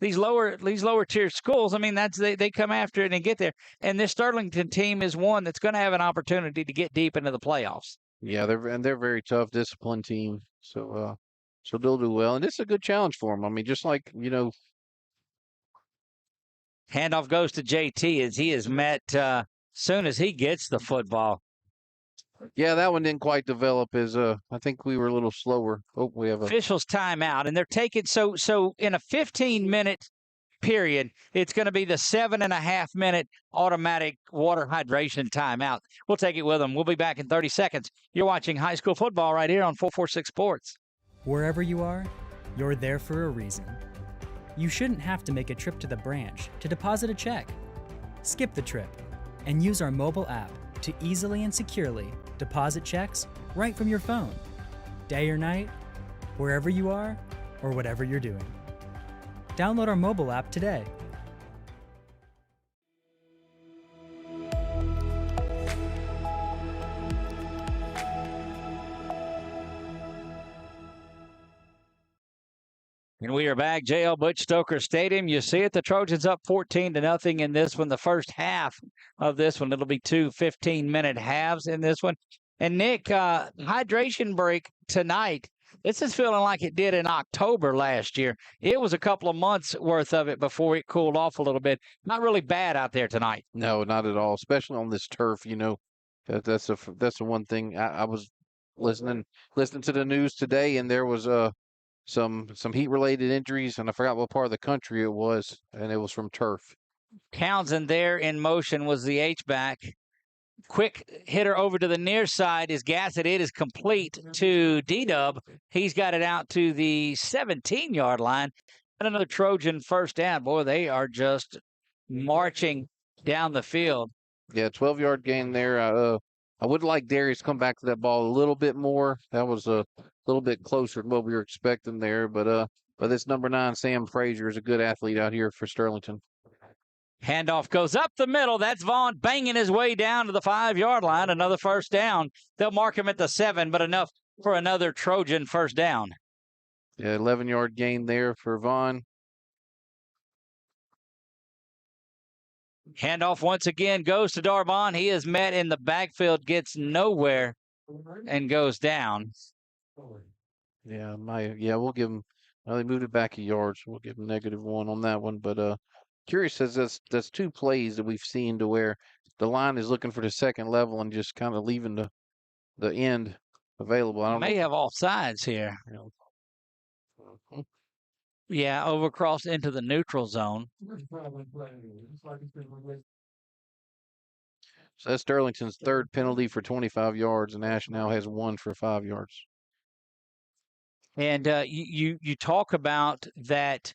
these lower tier schools, I mean, they come after it and get there. And this Sterlington team is one that's going to have an opportunity to get deep into the playoffs. Yeah, they're very tough, disciplined team. So they'll do well, and this is a good challenge for them. I mean, just like handoff goes to JT as he is met soon as he gets the football. Yeah, that one didn't quite develop as I think we were a little slower. Oh, we have officials timeout, and they're taking so in a 15-minute period, it's going to be the 7.5-minute automatic water hydration timeout. We'll take it with them. We'll be back in 30 seconds. You're watching high school football right here on 446 Sports. Wherever you are, you're there for a reason. You shouldn't have to make a trip to the branch to deposit a check. Skip the trip and use our mobile app to easily and securely deposit checks right from your phone. Day or night, wherever you are, or whatever you're doing. Download our mobile app today. And we are back, JL Butch Stoker Stadium. You see it, the Trojans up 14-0 in this one. The first half of this one, it'll be two 15-minute halves in this one. And Nick, hydration break tonight. This is feeling like it did in October last year. It was a couple of months worth of it before it cooled off a little bit. Not really bad out there tonight. No, not at all, especially on this turf. That's the one thing. I was listening to the news today, and there was some heat-related injuries, and I forgot what part of the country it was, and it was from turf. Townsend there in motion was the H-back. Quick hitter over to the near side is Gassett. It is complete to D-Dub. He's got it out to the 17-yard line. And another Trojan first down. Boy, they are just marching down the field. Yeah, 12-yard gain there. I would like Darius to come back to that ball a little bit more. That was a little bit closer than what we were expecting there. But this number 9, Sam Frazier, is a good athlete out here for Sterlington. Handoff goes up the middle. That's Vaughn banging his way down to the 5-yard line. Another first down. They'll mark him at the 7, but enough for another Trojan first down. Yeah, 11-yard gain there for Vaughn. Handoff once again goes to Darbon. He is met in the backfield, gets nowhere, and goes down. Yeah, we'll give him. Well, they moved it back a yard, so we'll give him -1 on that one. But curious, says that's 2 plays that we've seen to where the line is looking for the second level and just kind of leaving the end available. I don't may have offsides here. Yeah, overcrossed into the neutral zone. So that's Sterlington's 3rd penalty for 25 yards, and Ash now has 1 for 5 yards. And you talk about that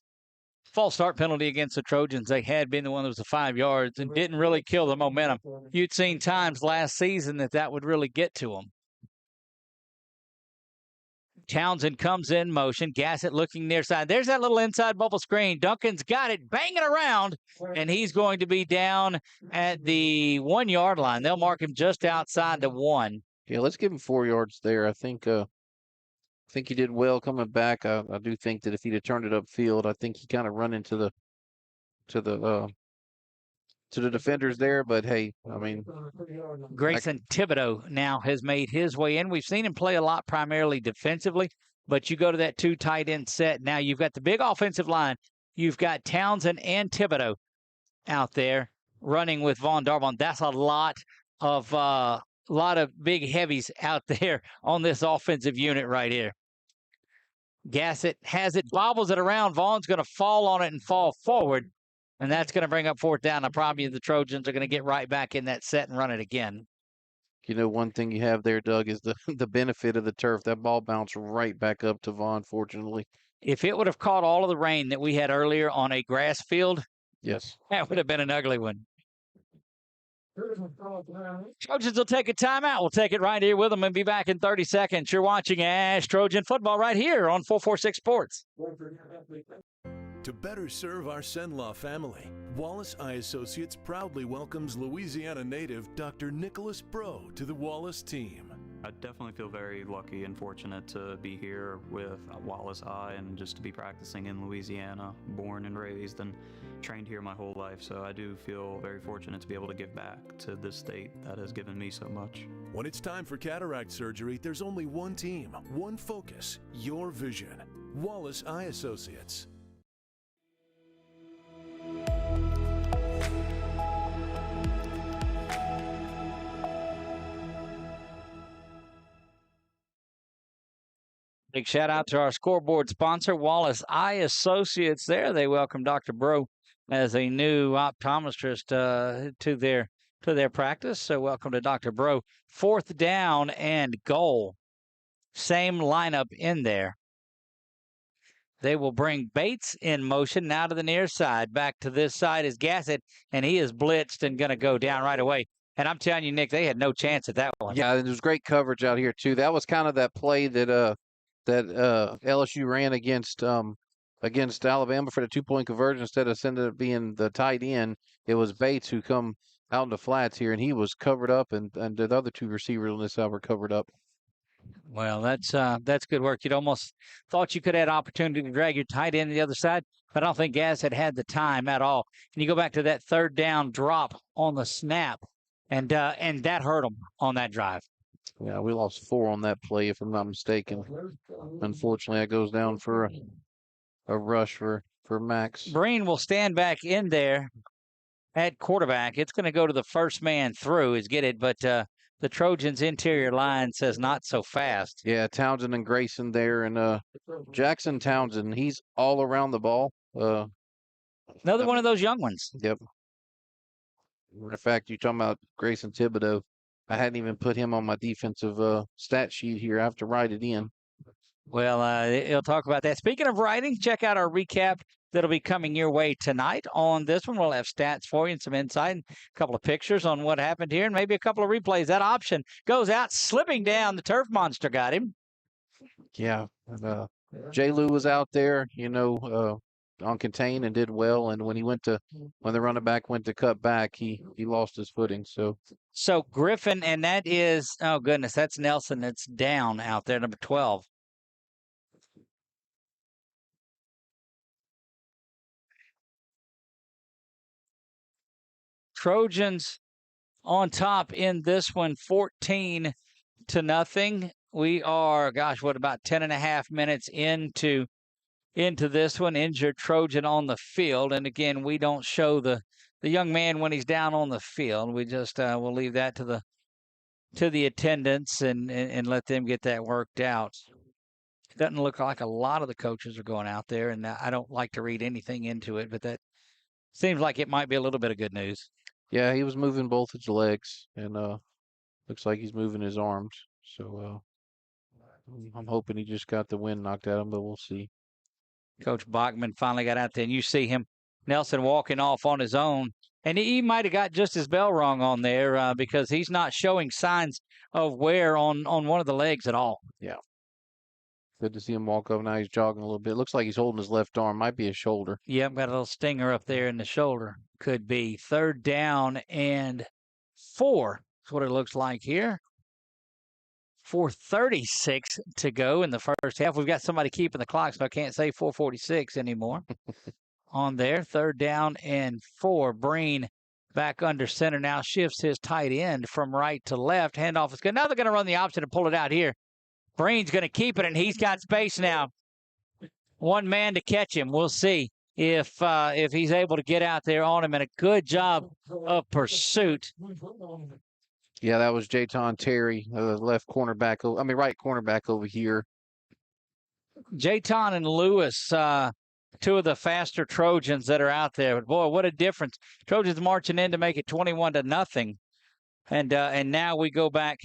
false start penalty against the Trojans. They had been the one that was the 5 yards and didn't really kill the momentum. You'd seen times last season that would really get to them. Townsend comes in motion. Gassett looking near side. There's that little inside bubble screen. Duncan's got it banging around, and he's going to be down at the 1-yard line. They'll mark him just outside the 1. Yeah, let's give him 4 yards there. I think he did well coming back. I do think that if he'd have turned it upfield, I think he kind of run into the defenders there. But hey, I mean, Grayson Thibodeau now has made his way in. We've seen him play a lot primarily defensively, but you go to that 2 tight end set. Now you've got the big offensive line. You've got Townsend and Thibodeau out there running with Vaughn Darbon. That's a lot of big heavies out there on this offensive unit right here. Gassett has it, bobbles it around. Vaughn's going to fall on it and fall forward, and that's going to bring up 4th down. Now, probably the Trojans are going to get right back in that set and run it again. One thing you have there, Doug, is the benefit of the turf. That ball bounced right back up to Vaughn, fortunately. If it would have caught all of the rain that we had earlier on a grass field, Yes. That would have been an ugly one. Trojans will take a timeout. We'll take it right here with them and be back in 30 seconds. You're watching ASH Trojan football right here on 446 Sports. To better serve our Senlaw family, Wallace Eye Associates proudly welcomes Louisiana native Dr. Nicholas Bro to the Wallace team. I definitely feel very lucky and fortunate to be here with Wallace Eye and just to be practicing in Louisiana, born and raised and trained here my whole life. So I do feel very fortunate to be able to give back to this state that has given me so much. When it's time for cataract surgery, there's only one team, one focus, your vision. Wallace Eye Associates. Big shout out to our scoreboard sponsor, Wallace Eye Associates. There, they welcome Dr. Bro as a new optometrist to their practice. So, welcome to Dr. Bro. 4th down and goal. Same lineup in there. They will bring Bates in motion now to the near side. Back to this side is Gassett, and he is blitzed and going to go down right away. And I'm telling you, Nick, they had no chance at that one. Yeah, there was great coverage out here too. That was kind of that play that LSU ran against Alabama for the 2-point conversion. Instead of sending it being the tight end, it was Bates who come out in the flats here, and he was covered up, and the other two receivers on this side were covered up. Well, that's good work. You'd almost thought you could have had opportunity to drag your tight end to the other side, but I don't think Gassett had the time at all. And you go back to that 3rd down drop on the snap, and that hurt them on that drive. Yeah, we lost 4 on that play, if I'm not mistaken. Unfortunately, that goes down for a rush for Max. Breen will stand back in there at quarterback. It's going to go to the first man through is get it, but the Trojans' interior line says not so fast. Yeah, Townsend and Grayson there, and Jackson Townsend, he's all around the ball. Another one of those young ones. Yep. In fact, you're talking about Grayson Thibodeau. I hadn't even put him on my defensive stat sheet here. I have to write it in. Well, he'll talk about that. Speaking of writing, check out our recap that'll be coming your way tonight on this one. We'll have stats for you and some insight and a couple of pictures on what happened here and maybe a couple of replays. That option goes out, slipping down. The turf monster got him. Yeah. J. Lou was out there, on contain and did well. And when the running back went to cut back, he lost his footing. So Griffin, and that is, oh goodness, that's Nelson. That's down out there, number 12. Trojans on top in this one, 14-0. We are, about 10.5 minutes into this one. Injured Trojan on the field. And again, we don't show the young man when he's down on the field. We just we'll leave that to the attendants and let them get that worked out. It doesn't look like a lot of the coaches are going out there, and I don't like to read anything into it, but that seems like it might be a little bit of good news. Yeah, he was moving both his legs, and looks like he's moving his arms. So I'm hoping he just got the wind knocked out of him, but we'll see. Coach Bachman finally got out there, and you see him, Nelson, walking off on his own. And he might have got just his bell rung on there because he's not showing signs of wear on one of the legs at all. Yeah. Good to see him walk up. Now he's jogging a little bit. Looks like he's holding his left arm. Might be his shoulder. Yep, got a little stinger up there in the shoulder. Could be 3rd down and 4. That's what it looks like here. 4:36 to go in the first half. We've got somebody keeping the clock, so I can't say 4:46 anymore. On there, 3rd down and 4. Breen back under center now, shifts his tight end from right to left. Handoff is good. Now they're going to run the option and pull it out here. Breen's going to keep it, and he's got space now. One man to catch him. We'll see if he's able to get out there on him, and a good job of pursuit. Yeah, that was Jayton Terry, right cornerback over here. Jayton and Lewis, 2 of the faster Trojans that are out there. But boy, what a difference! Trojans marching in to make it 21-0, and now we go back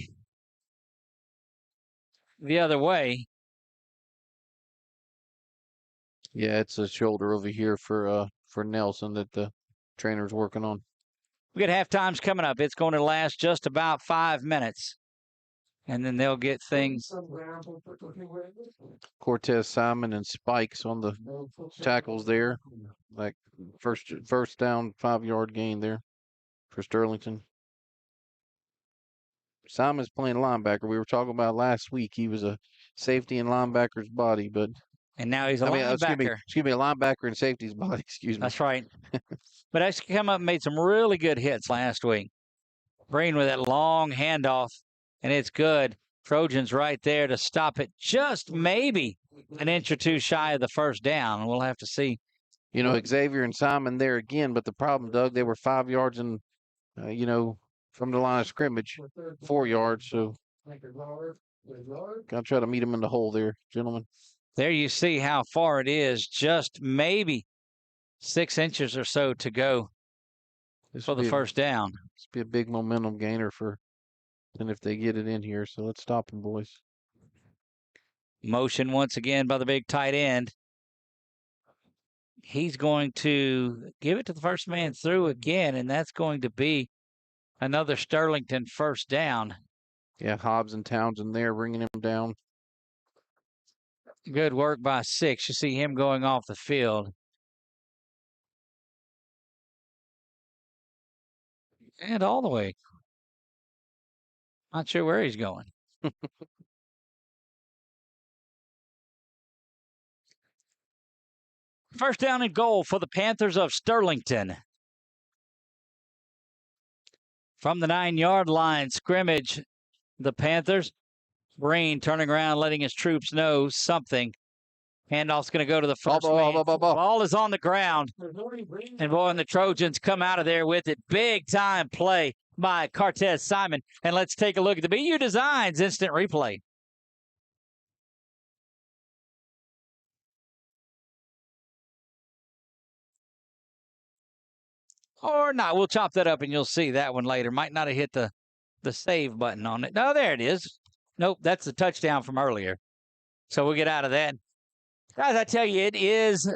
the other way. Yeah, it's a shoulder over here for Nelson that the trainer's working on. We got half times coming up. It's going to last just about 5 minutes. And then they'll get things. Cortez Simon and Spikes on the tackles there. Like first down, 5-yard gain there for Sterlington. Simon's playing linebacker. We were talking about last week. He was a safety in linebacker's body, but and now he's a linebacker. Excuse me, a linebacker in safety's body. Excuse me. That's right. But actually come up and made some really good hits last week. Breen with that long handoff, and it's good. Trojans right there to stop it, just maybe an inch or two shy of the first down. We'll have to see. You know, Xavier and Simon there again, but the problem, Doug, they were 5 yards and, from the line of scrimmage, 4 yards. So, got to try to meet them in the hole there, gentlemen. There you see how far it is. Just maybe 6 inches or so to go for the first down. This will be a big momentum gainer and if they get it in here. So let's stop them, boys. Motion once again by the big tight end. He's going to give it to the first man through again, and that's going to be another Sterlington first down. Yeah, Hobbs and Townsend there bringing him down. Good work by 6. You see him going off the field. And all the way. Not sure where he's going. First down and goal for the Panthers of Sterlington. From the 9-yard line, scrimmage, the Panthers. Breen turning around, letting his troops know something. Handoff's going to go to the first man. Ball is on the ground. And boy, and the Trojans come out of there with it. Big time play by Cortez Simon. And let's take a look at the BU Designs instant replay. Or not. We'll chop that up and you'll see that one later. Might not have hit the save button on it. No, there it is. Nope, that's the touchdown from earlier. So we'll get out of that. Guys, I tell you, it is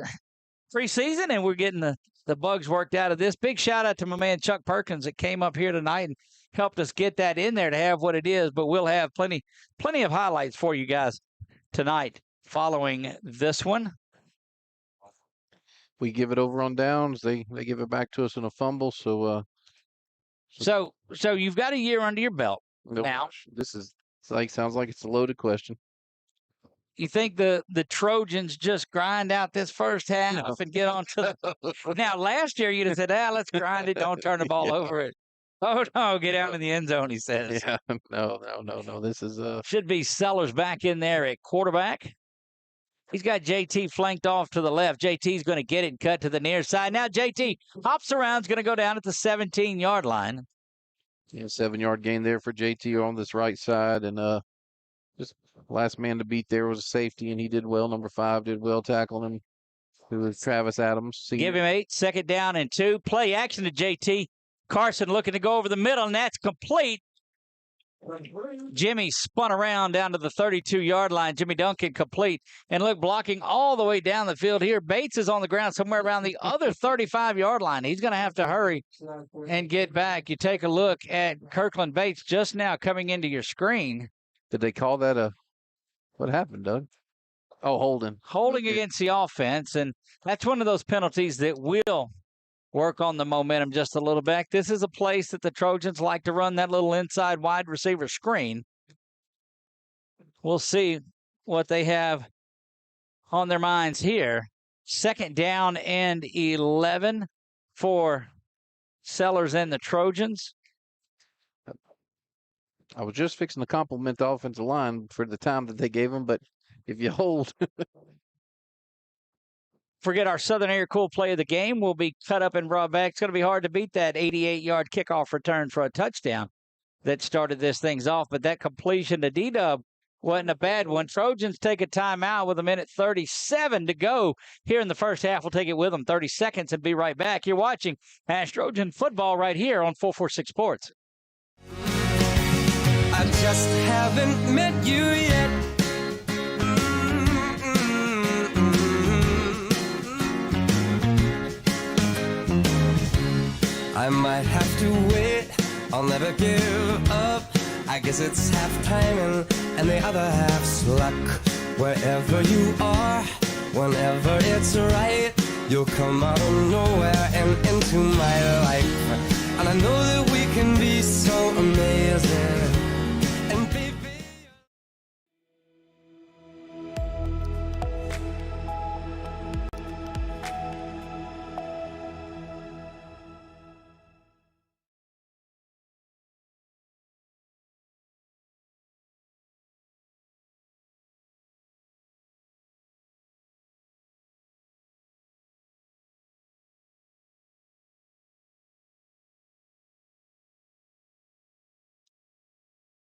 preseason, and we're getting the bugs worked out of this. Big shout-out to my man Chuck Perkins that came up here tonight and helped us get that in there to have what it is. But we'll have plenty of highlights for you guys tonight following this one. We give it over on downs. They give it back to us in a fumble. So you've got a year under your belt now. This is sounds like it's a loaded question. You think the Trojans just grind out this first half and get on to the... Now, last year you'd have said, let's grind it, don't turn the ball over it. Oh, no, get out in the end zone, he says. Yeah, no. This is... Should be Sellers back in there at quarterback. He's got JT flanked off to the left. JT's going to get it and cut to the near side. Now JT hops around, is going to go down at the 17-yard line. Yeah, 7-yard gain there for JT on this right side. And just last man to beat there was a safety, and he did well. Number 5 did well tackling him. It was Travis Adams. Give him 8, second down and 2. Play action to JT. Carson looking to go over the middle, and that's complete. Jimmy spun around down to the 32-yard line. Jimmy Duncan complete. And look, blocking all the way down the field here. Bates is on the ground somewhere around the other 35-yard line. He's going to have to hurry and get back. You take a look at Kirkland Bates just now coming into your screen. Did they call that what happened, Doug? Oh, holding. Holding against the offense. And that's one of those penalties that will work on the momentum just a little bit. This is a place that the Trojans like to run that little inside wide receiver screen. We'll see what they have on their minds here. Second down and 11 for Sellers and the Trojans. I was just fixing to compliment the offensive line for the time that they gave them, but if you hold... Forget our Southern Air Cool play of the game. Will be cut up and brought back. It's going to be hard to beat that 88-yard kickoff return for a touchdown that started this things off. But that completion to D-Dub wasn't a bad one. Trojans take a timeout with 1:37 to go here in the first half. We'll take it with them 30 seconds and be right back. You're watching ASH Trojan football right here on 446 Sports. I just haven't met you yet. I might have to wait, I'll never give up. I guess it's half timing and the other half's luck. Wherever you are, whenever it's right, you'll come out of nowhere and into my life. And I know that we can be so amazing. And baby,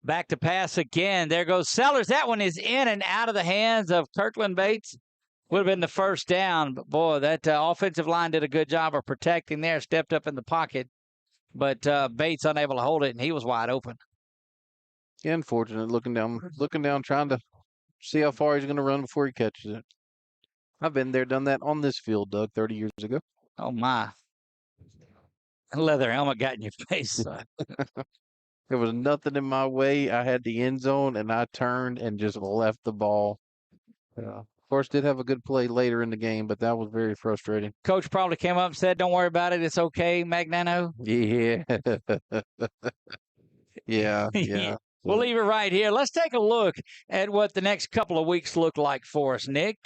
Back to pass again. There goes Sellers. That one is in and out of the hands of Kirkland Bates. Would have been the first down. But, boy, that offensive line did a good job of protecting there. Stepped up in the pocket. But Bates unable to hold it, and he was wide open. Yeah, unfortunate. Looking down, trying to see how far he's going to run before he catches it. I've been there, done that on this field, Doug, 30 years ago. Oh, my. A leather helmet got in your face. There was nothing in my way. I had the end zone, and I turned and just left the ball. Of course, did have a good play later in the game, but that was very frustrating. Coach probably came up and said, "Don't worry about it. It's okay, Magnano." Yeah. Yeah. We'll leave it right here. Let's take a look at what the next couple of weeks look like for us, Nick.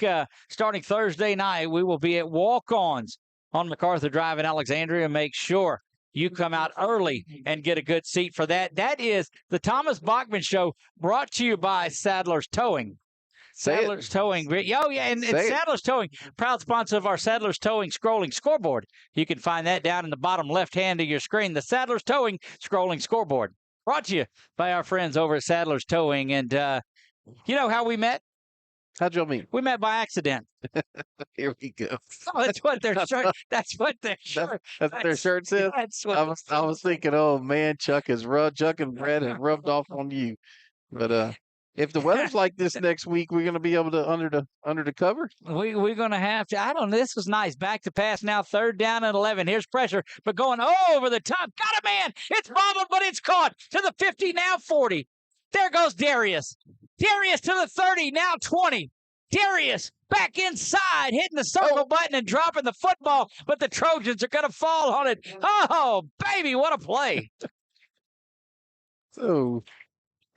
Starting Thursday night, we will be at Walk-Ons on MacArthur Drive in Alexandria. Make sure you come out early and get a good seat for that. That is the Thomas Bachman Show, brought to you by Sadler's Towing. Sadler's Towing. Oh, yeah, and Sadler's Towing, proud sponsor of our Sadler's Towing scrolling scoreboard. You can find that down in the bottom left hand of your screen, the Sadler's Towing scrolling scoreboard. Brought to you by our friends over at Sadler's Towing. And you know how we met? How'd y'all meet? We met by accident. Here we go. Oh, that's what their shirt. That's what their shirt. That's what their shirt says. That's what I was thinking, oh man, Chuck and Brad has rubbed off on you. But if the weather's like this next week, we're gonna be able to under the cover. We're gonna have to. I don't know. This was nice. Back to pass now. 3rd down and 11. Here's pressure, but going over the top. Got a man. It's bobbled, but it's caught to the 50. Now 40. There goes Darius. Darius to the 30. Now 20. Darius back inside, hitting the circle button and dropping the football, but the Trojans are going to fall on it. Oh, baby, what a play. So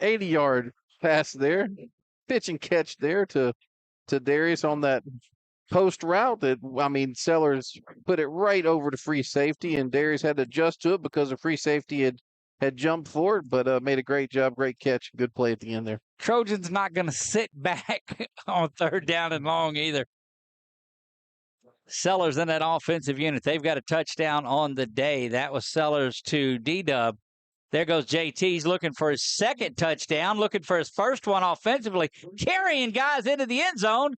80-yard pass there. Pitch and catch there to Darius on that post route that, I mean, Sellers put it right over to free safety, and Darius had to adjust to it because the free safety had jumped forward, but made a great job, great catch, good play at the end there. Trojans not going to sit back on 3rd down and long either. Sellers in that offensive unit. They've got a touchdown on the day. That was Sellers to D-Dub. There goes JT. He's looking for his 2nd touchdown, looking for his first one offensively, carrying guys into the end zone.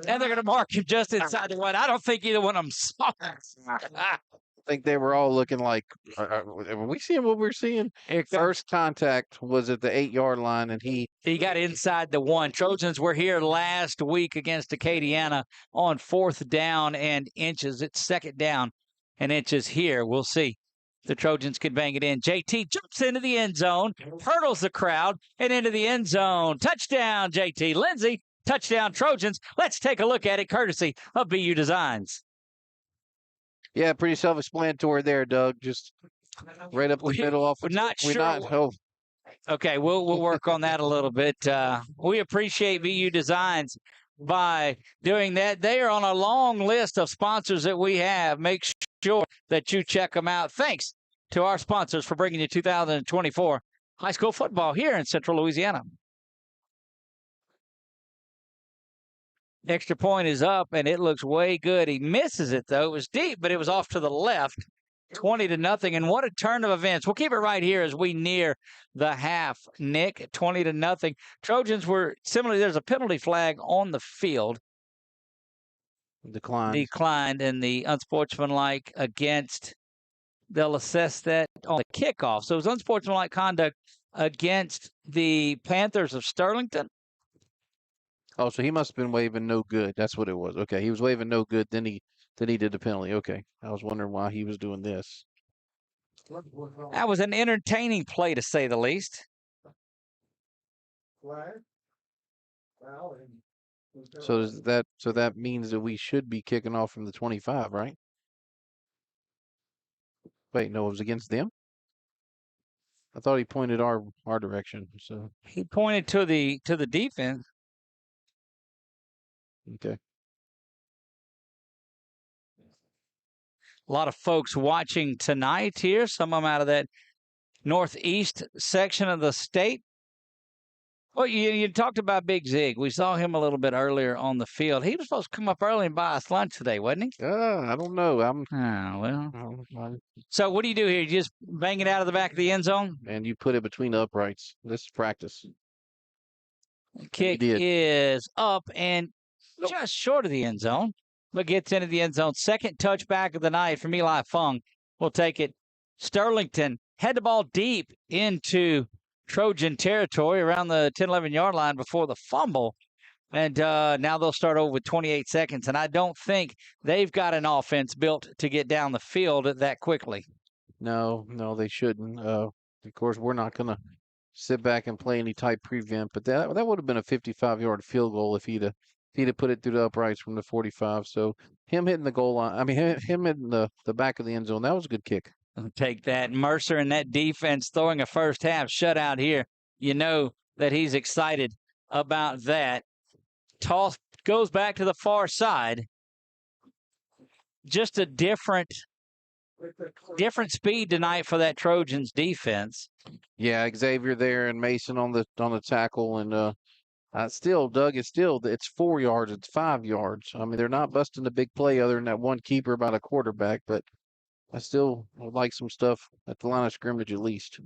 And they're going to mark him just inside the one. I don't think either one of them saw it. I think they were all looking like, are we seeing what we're seeing? First contact was at the 8-yard line, and he got inside the 1. Trojans were here last week against Acadiana on 4th down and inches. It's 2nd down and inches here. We'll see. The Trojans can bang it in. JT jumps into the end zone, hurdles the crowd, and into the end zone. Touchdown, JT. Lindsay, touchdown, Trojans. Let's take a look at it, courtesy of BU Designs. Yeah, pretty self-explanatory there, Doug. Just right up the middle off. We're not sure. Okay, we'll work on that a little bit. We appreciate BU Designs by doing that. They are on a long list of sponsors that we have. Make sure that you check them out. Thanks to our sponsors for bringing you 2024 high school football here in Central Louisiana. Extra point is up, and it looks way good. He misses it, though. It was deep, but it was off to the left. 20-0, and what a turn of events. We'll keep it right here as we near the half. Nick, 20-0. Trojans were similarly. There's a penalty flag on the field. Declined, and the unsportsmanlike against. They'll assess that on the kickoff. So it was unsportsmanlike conduct against the Panthers of Sterlington. Oh, so he must have been waving no good. That's what it was. Okay, he was waving no good. Then he Then he did the penalty. Okay. I was wondering why he was doing this. That was an entertaining play, to say the least. So that means that we should be kicking off from the 25, right? Wait, no, it was against them? I thought he pointed our direction. So he pointed to the defense. Okay. A lot of folks watching tonight here. Some of them out of that northeast section of the state. Well, you talked about Big Zig. We saw him a little bit earlier on the field. He was supposed to come up early and buy us lunch today, wasn't he? I don't know. So what do you do here? You just bang it out of the back of the end zone? And you put it between the uprights. This is practice. Kick is up and just short of the end zone, but gets into the end zone. Second touchback of the night from Eli Fung. We'll take it. Sterlington had the ball deep into Trojan territory around the 10, 11-yard line before the fumble. And now they'll start over with 28 seconds. And I don't think they've got an offense built to get down the field that quickly. No, they shouldn't. Of course, we're not going to sit back and play any type prevent, but that would have been a 55-yard field goal if he'd have put it through the uprights from the 45. So him hitting the goal line, him hitting the back of the end zone, that was a good kick. Take that. Mercer and that defense throwing a first half shutout here. You know that he's excited about that. Toss goes back to the far side. Just a different speed tonight for that Trojans defense. Yeah, Xavier there and Mason on the tackle, and it's 4 yards, it's 5 yards. I mean, they're not busting the big play other than that one keeper about a quarterback, but I still would like some stuff at the line of scrimmage at least.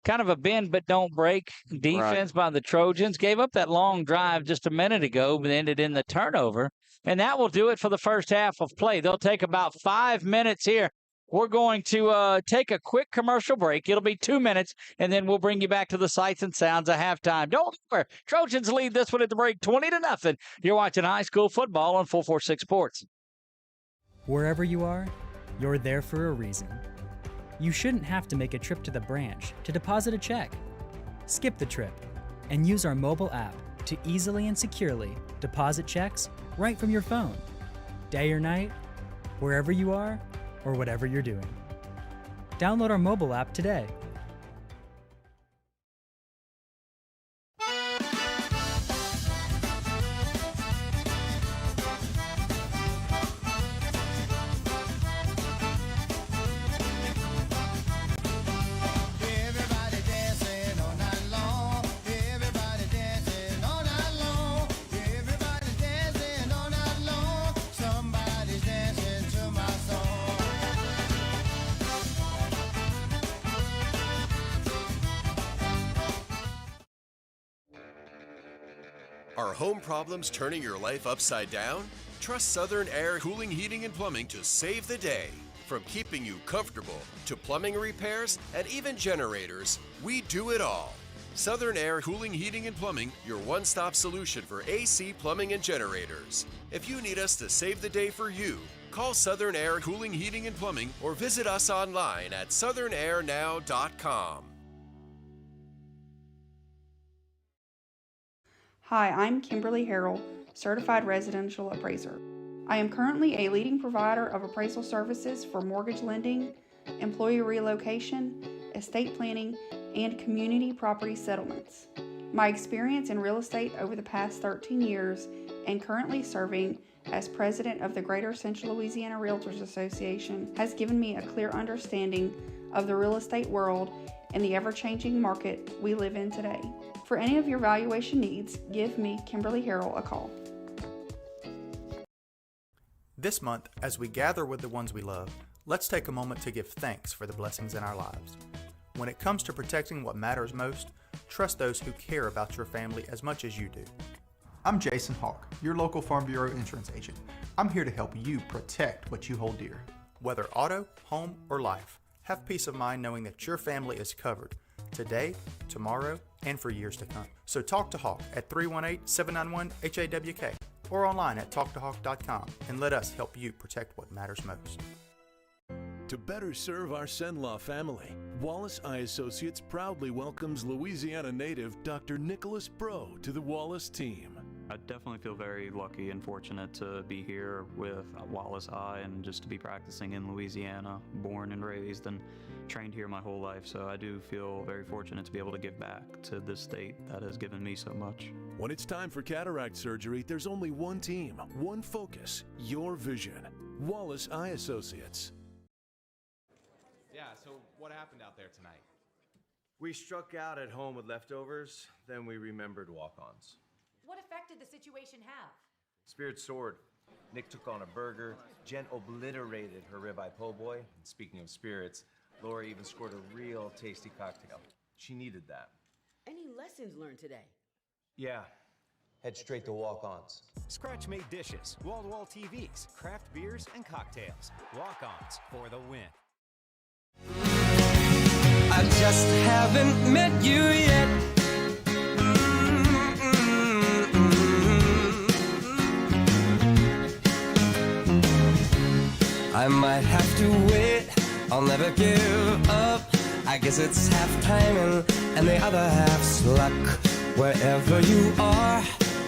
Kind of a bend but don't break defense by the Trojans. Gave up that long drive just a minute ago, but ended in the turnover. And that will do it for the first half of play. They'll take about 5 minutes here. We're going to take a quick commercial break. It'll be 2 minutes, and then we'll bring you back to the sights and sounds of halftime. Don't worry, Trojans lead this one at the break 20-0. You're watching high school football on 446 Sports. Wherever you are, you're there for a reason. You shouldn't have to make a trip to the branch to deposit a check. Skip the trip and use our mobile app to easily and securely deposit checks right from your phone. Day or night, wherever you are, or whatever you're doing. Download our mobile app today. Are home problems turning your life upside down? Trust Southern Air Cooling, Heating, and Plumbing to save the day. From keeping you comfortable to plumbing repairs and even generators, we do it all. Southern Air Cooling, Heating, and Plumbing, your one-stop solution for AC, plumbing, and generators. If you need us to save the day for you, call Southern Air Cooling, Heating, and Plumbing or visit us online at southernairnow.com. Hi, I'm Kimberly Harrell, Certified Residential Appraiser. I am currently a leading provider of appraisal services for mortgage lending, employee relocation, estate planning, and community property settlements. My experience in real estate over the past 13 years and currently serving as president of the Greater Central Louisiana Realtors Association has given me a clear understanding of the real estate world and the ever-changing market we live in today. For any of your valuation needs, give me, Kimberly Harrell, a call. This month, as we gather with the ones we love, let's take a moment to give thanks for the blessings in our lives. When it comes to protecting what matters most, trust those who care about your family as much as you do. I'm Jason Hawk, your local Farm Bureau insurance agent. I'm here to help you protect what you hold dear. Whether auto, home, or life, have peace of mind knowing that your family is covered today, tomorrow, and for years to come. So talk to Hawk at 318-791-HAWK. or online at talktohawk.com and let us help you protect what matters most. To better serve our Cenla family, Wallace Eye Associates proudly welcomes Louisiana native Dr. Nicholas Bro to the Wallace team. I definitely feel very lucky and fortunate to be here with Wallace Eye and just to be practicing in Louisiana, born and raised and trained here my whole life. So I do feel very fortunate to be able to give back to this state that has given me so much. When it's time for cataract surgery, there's only one team, one focus, your vision. Wallace Eye Associates. Yeah, so what happened out there tonight? We struck out at home with leftovers, then we remembered walk-ons. What effect did the situation have? Spirit soared. Nick took on a burger. Jen obliterated her ribeye po' boy. And speaking of spirits, Laura even scored a real tasty cocktail. She needed that. Any lessons learned today? Yeah. Head straight to walk-ons. Scratch-made dishes, wall-to-wall TVs, craft beers, and cocktails. Walk-ons for the win. I just haven't met you yet. I might have to wait, I'll never give up. I guess it's half timing and the other half's luck. Wherever you are,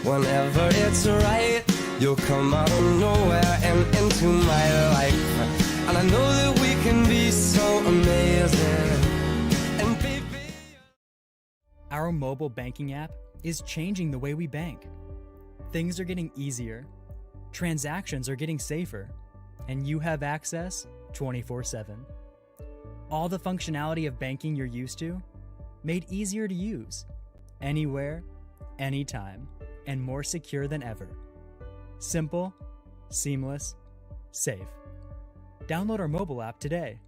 whenever it's right, you'll come out of nowhere and into my life. And I know that we can be so amazing. And baby, Our mobile banking app is changing the way we bank. Things are getting easier, transactions are getting safer, and you have access 24/7. All the functionality of banking you're used to, made easier to use, anywhere, anytime, and more secure than ever. Simple, seamless, safe. Download our mobile app today.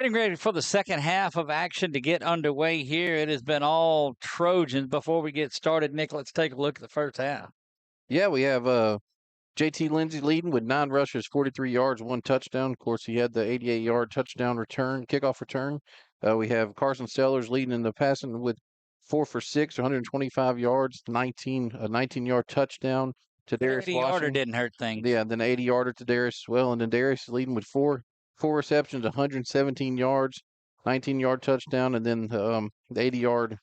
Getting ready for the second half of action to get underway here. It has been all Trojans. Before we get started, Nick, let's take a look at the first half. Yeah, we have JT Lindsey leading with 9 rushes, 43 yards, 1 touchdown. Of course, he had the 88-yard touchdown return, kickoff return. We have Carson Sellers leading in the passing with 4 for 6, 125 yards, 19-yard touchdown. Darius 80-yarder didn't hurt things. Yeah, then 80-yarder to Darius as well. And then Darius leading with four receptions, 117 yards, 19-yard touchdown. And then the 80-yard,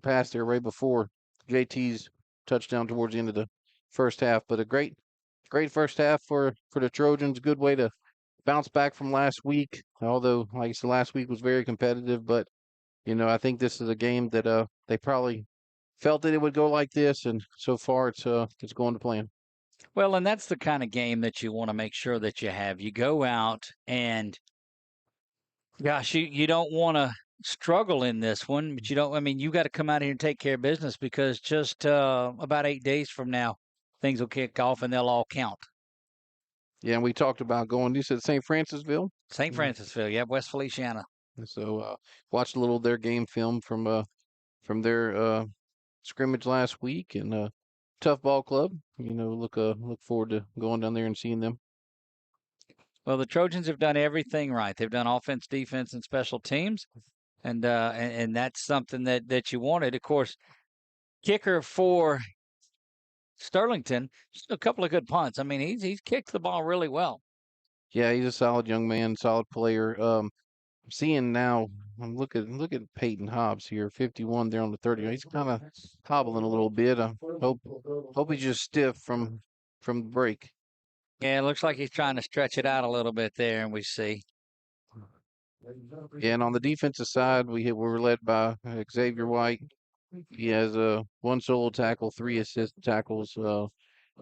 pass there right before JT's touchdown towards the end of the first half. But a great first half for the Trojans. Good way to bounce back from last week. Although, like I said, last week was very competitive. But, I think this is a game that they probably felt that it would go like this. And so far, it's going to plan. Well, and that's the kind of game that you want to make sure that you have. You go out and, gosh, you don't want to struggle in this one, but you got to come out here and take care of business because just about 8 days from now, things will kick off and they'll all count. Yeah, and we talked about going, you said St. Francisville? St. Francisville, yeah, West Feliciana. So watched a little of their game film from their scrimmage last week, and tough ball club. Look forward to going down there and seeing them. Well, the Trojans have done everything right. They've done offense, defense, and special teams, and that's something that you wanted. Of course, kicker for Sterlington, just a couple of good punts. I mean, he's kicked the ball really well. Yeah, he's a solid young man, solid player. I'm seeing now. Look at Peyton Hobbs here, 51 there on the 30. He's kind of hobbling a little bit. I hope he's just stiff from the break. Yeah, it looks like he's trying to stretch it out a little bit there, and we see. Yeah, and on the defensive side, we're led by Xavier White. He has 1 solo tackle, 3 assist tackles.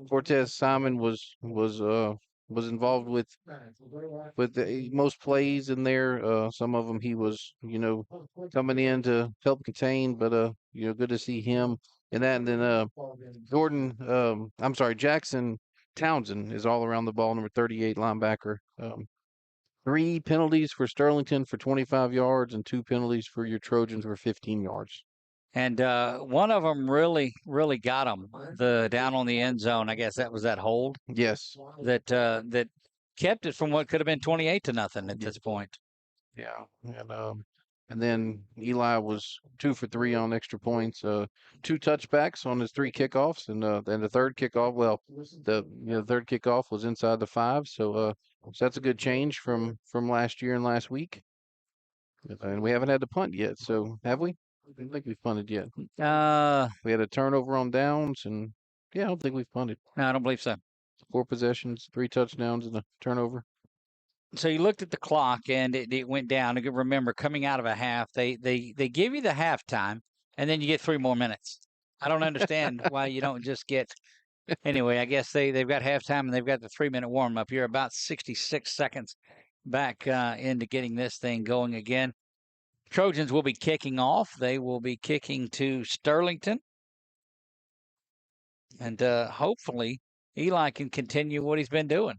Cortez Simon was involved with the most plays in there. Some of them he was, coming in to help contain, but good to see him in that. And then Jackson Townsend is all around the ball, number 38 linebacker. 3 penalties for Sterlington for 25 yards and 2 penalties for your Trojans for 15 yards. And one of them really, really got him. The down on the end zone. I guess that was that hold. Yes. That kept it from what could have been 28-0 at this point. Yeah. And then Eli was 2 for 3 on extra points. 2 touchbacks on his 3 kickoffs, and the third kickoff. Well, the third kickoff was inside the 5. So that's a good change from last year and last week. And we haven't had to punt yet. So have we? I don't think we've punted yet. We had a turnover on downs, and I don't think we've punted. No, I don't believe so. 4 possessions, 3 touchdowns, and a turnover. So you looked at the clock, and it went down. And remember, coming out of a half, they give you the halftime, and then you get 3 more minutes. I don't understand why you don't just get. Anyway, I guess they've got halftime, and they've got the 3-minute warm up. You're about 66 seconds back into getting this thing going again. Trojans will be kicking off. They will be kicking to Sterlington. And hopefully Eli can continue what he's been doing.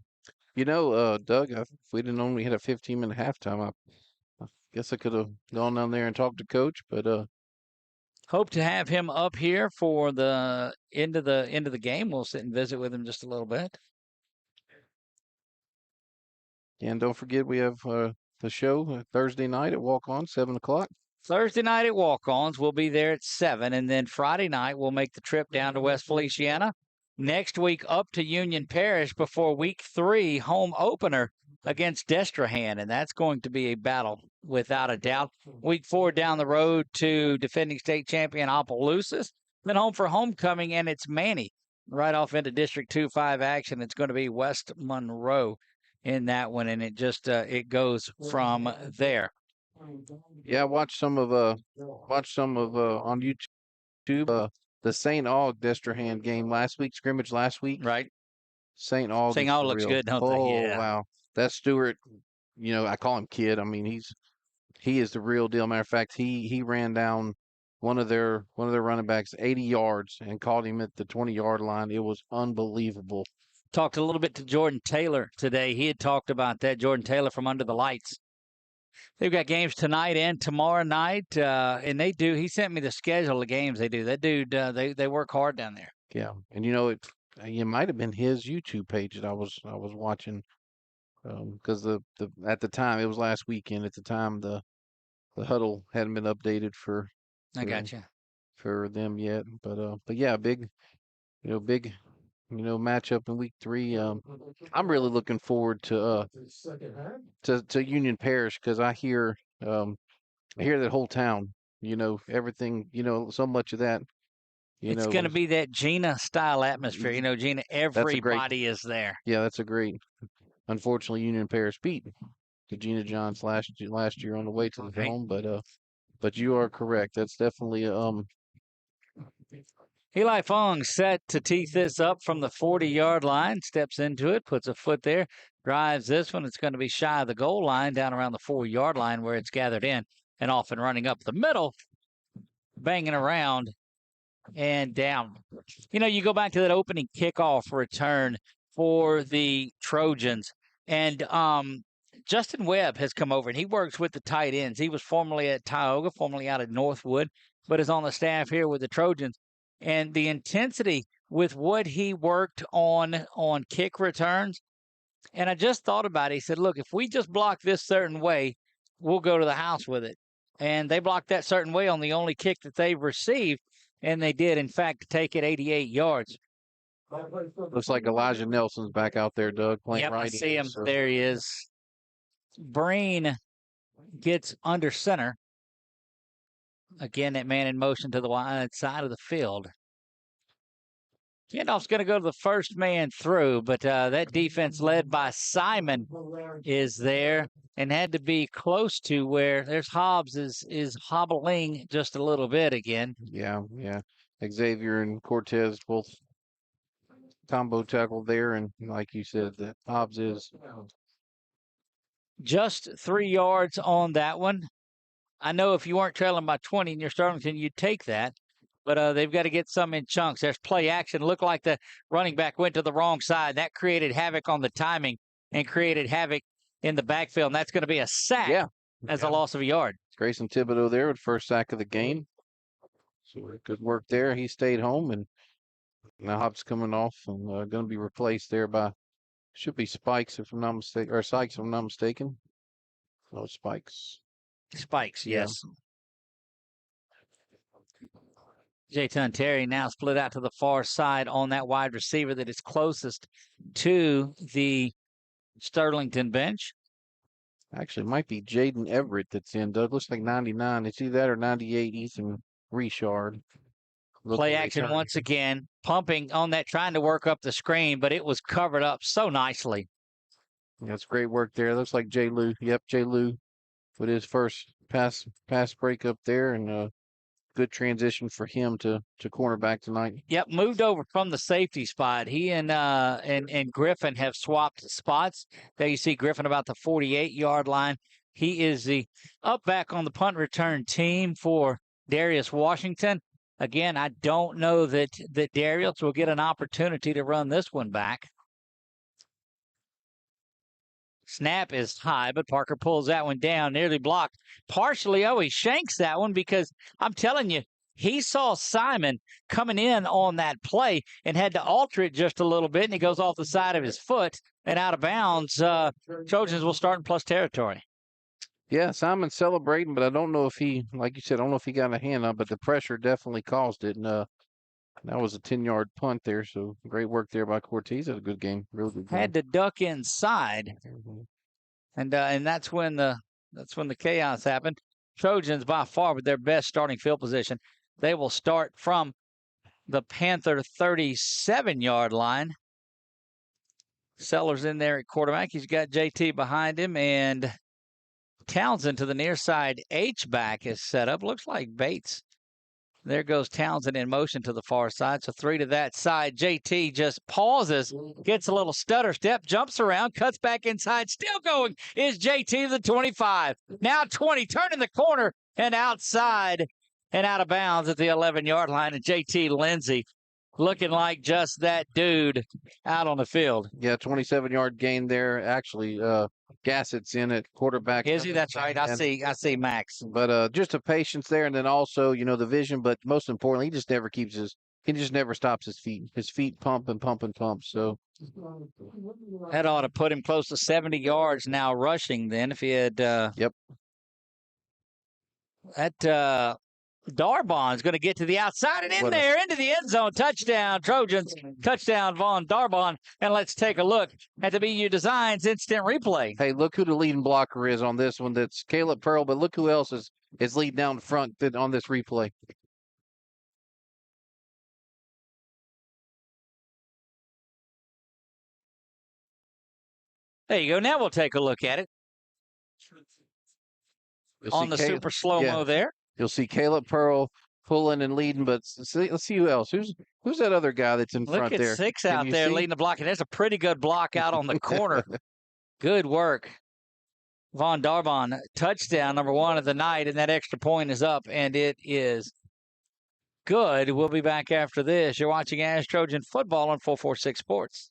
Doug, if we didn't only hit a 15-minute halftime, I guess I could have gone down there and talked to Coach, but hope to have him up here for the end of the game. We'll sit and visit with him just a little bit. And don't forget, we have the show Thursday night at Walk-On, 7 o'clock. Thursday night at Walk-Ons. We'll be there at 7. And then Friday night, we'll make the trip down to West Feliciana. Next week, up to Union Parish before week 3 home opener against Destrehan. And that's going to be a battle without a doubt. Week 4 down the road to defending state champion Opelousas. Then home for homecoming, and it's Manny. Right off into District 2-5 action. It's going to be West Monroe in that one, and it just it goes from there. Yeah, watch some of on YouTube the St. Aug Destrehan game scrimmage last week. Right. St. Aug. St. Aug looks good, don't they? Yeah. Wow. That Stewart, I call him Kid. I mean, he is the real deal. Matter of fact, he ran down one of their running backs 80 yards and caught him at the 20-yard line. It was unbelievable. Talked a little bit to Jordan Taylor today. He had talked about that. Jordan Taylor from Under the Lights. They've got games tonight and tomorrow night, and they do. He sent me the schedule of games they do. That dude, they work hard down there. Yeah, and it might have been his YouTube page that I was watching, because the at the time it was last weekend. At the time the huddle hadn't been updated for I got you. for them yet, but yeah, big matchup in week 3. I'm really looking forward to Union Parish, because I hear that whole town, everything, so much of that. It's going to be that Gina style atmosphere. Gina, everybody is there. Yeah, that's a great. Unfortunately, Union Parish beat the Gina Johns last year on the way to the dome, but you are correct. That's definitely Eli Fong set to tee this up from the 40-yard line, steps into it, puts a foot there, drives this one. It's going to be shy of the goal line, down around the 4-yard line where it's gathered in, and off and running up the middle, banging around and down. You go back to that opening kickoff return for the Trojans, and Justin Webb has come over, and he works with the tight ends. He was formerly at Tioga, formerly out at Northwood, but is on the staff here with the Trojans. And the intensity with what he worked on kick returns, and I just thought about it. He said, look, if we just block this certain way, we'll go to the house with it. And they blocked that certain way on the only kick that they've received, and they did, in fact, take it 88 yards. Looks like Elijah Nelson's back out there, Doug, playing right. I see him. So. There he is. Breen gets under center. Again, that man in motion to the wide side of the field. Handoff's going to go to the first man through, but that defense led by Simon is there and had to be close to where there's Hobbs is hobbling just a little bit again. Yeah. Xavier and Cortez both combo tackle there, and like you said, that Hobbs is just 3 yards on that one. I know if you weren't trailing by 20 and you're Sterlington, you'd take that. But they've got to get some in chunks. There's play action. Looked like the running back went to the wrong side. That created havoc on the timing and created havoc in the backfield. And that's going to be a sack as a loss of a yard. Grayson Thibodeau there with first sack of the game. So good work there. He stayed home, and now Hobbs coming off and going to be replaced there by, should be Spikes if I'm not mistaken, or Sykes if I'm not mistaken. No, Spikes. Spikes, yes. Jayton Terry now split out to the far side on that wide receiver that is closest to the Sterlington bench. Actually, it might be Jaden Everett that's in, Doug. Looks like 99. It's either that or 98, Ethan Richard. Play action once again, pumping on that, trying to work up the screen, but it was covered up so nicely. That's great work there. Looks like Jay Lou. Yep, Jay Lou with his first pass break up there, and good transition for him to cornerback tonight. Yep, moved over from the safety spot. He and Griffin have swapped spots. There you see Griffin about the 48-yard line. He is the up back on the punt return team for Darius Washington. Again, I don't know that Darius will get an opportunity to run this one back. Snap is high, but Parker pulls that one down, nearly blocked. Partially, he shanks that one because I'm telling you, he saw Simon coming in on that play and had to alter it just a little bit, and he goes off the side of his foot and out of bounds. Trojans will start in plus territory. Yeah, Simon's celebrating, but I don't know if he, like you said, I don't know if he got a hand on, but the pressure definitely caused it. And that was a 10-yard punt there, so great work there by Cortez. Had a good game, real good game. Had to duck inside, and that's when the chaos happened. Trojans by far with their best starting field position. They will start from the Panther 37-yard line. Sellers in there at quarterback. He's got JT behind him, and Townsend to the near side. H-back is set up. Looks like Bates. There goes Townsend in motion to the far side. So 3 to that side. JT just pauses, gets a little stutter step, jumps around, cuts back inside. Still going is JT to the 25. Now 20, turning the corner and outside and out of bounds at the 11-yard line. And JT Lindsey looking like just that dude out on the field. Yeah, 27-yard gain there. Actually, Gassett's in at quarterback. Is he? That's right. I see Max. But just a patience there, and then also, the vision. But most importantly, he just never stops his feet. His feet pump and pump and pump. So that ought to put him close to 70 yards now rushing. Then if he had, yep, that Darbon's going to get to the outside and into the end zone. Touchdown, Trojans. Touchdown, Von Darbon. And let's take a look at the BU Designs instant replay. Hey, look who the leading blocker is on this one. That's Caleb Pearl. But look who else is leading down front on this replay. There you go. Now we'll take a look at it. On the super slow-mo there. You'll see Caleb Pearl pulling and leading, but let's see who else. Who's that other guy that's in front there? Look at 6 out there leading the block, and there's a pretty good block out on the corner. Good work. Von Darbon, touchdown, number 1 of the night, and that extra point is up, and it is good. We'll be back after this. You're watching ASH Trojan football on 446 Sports.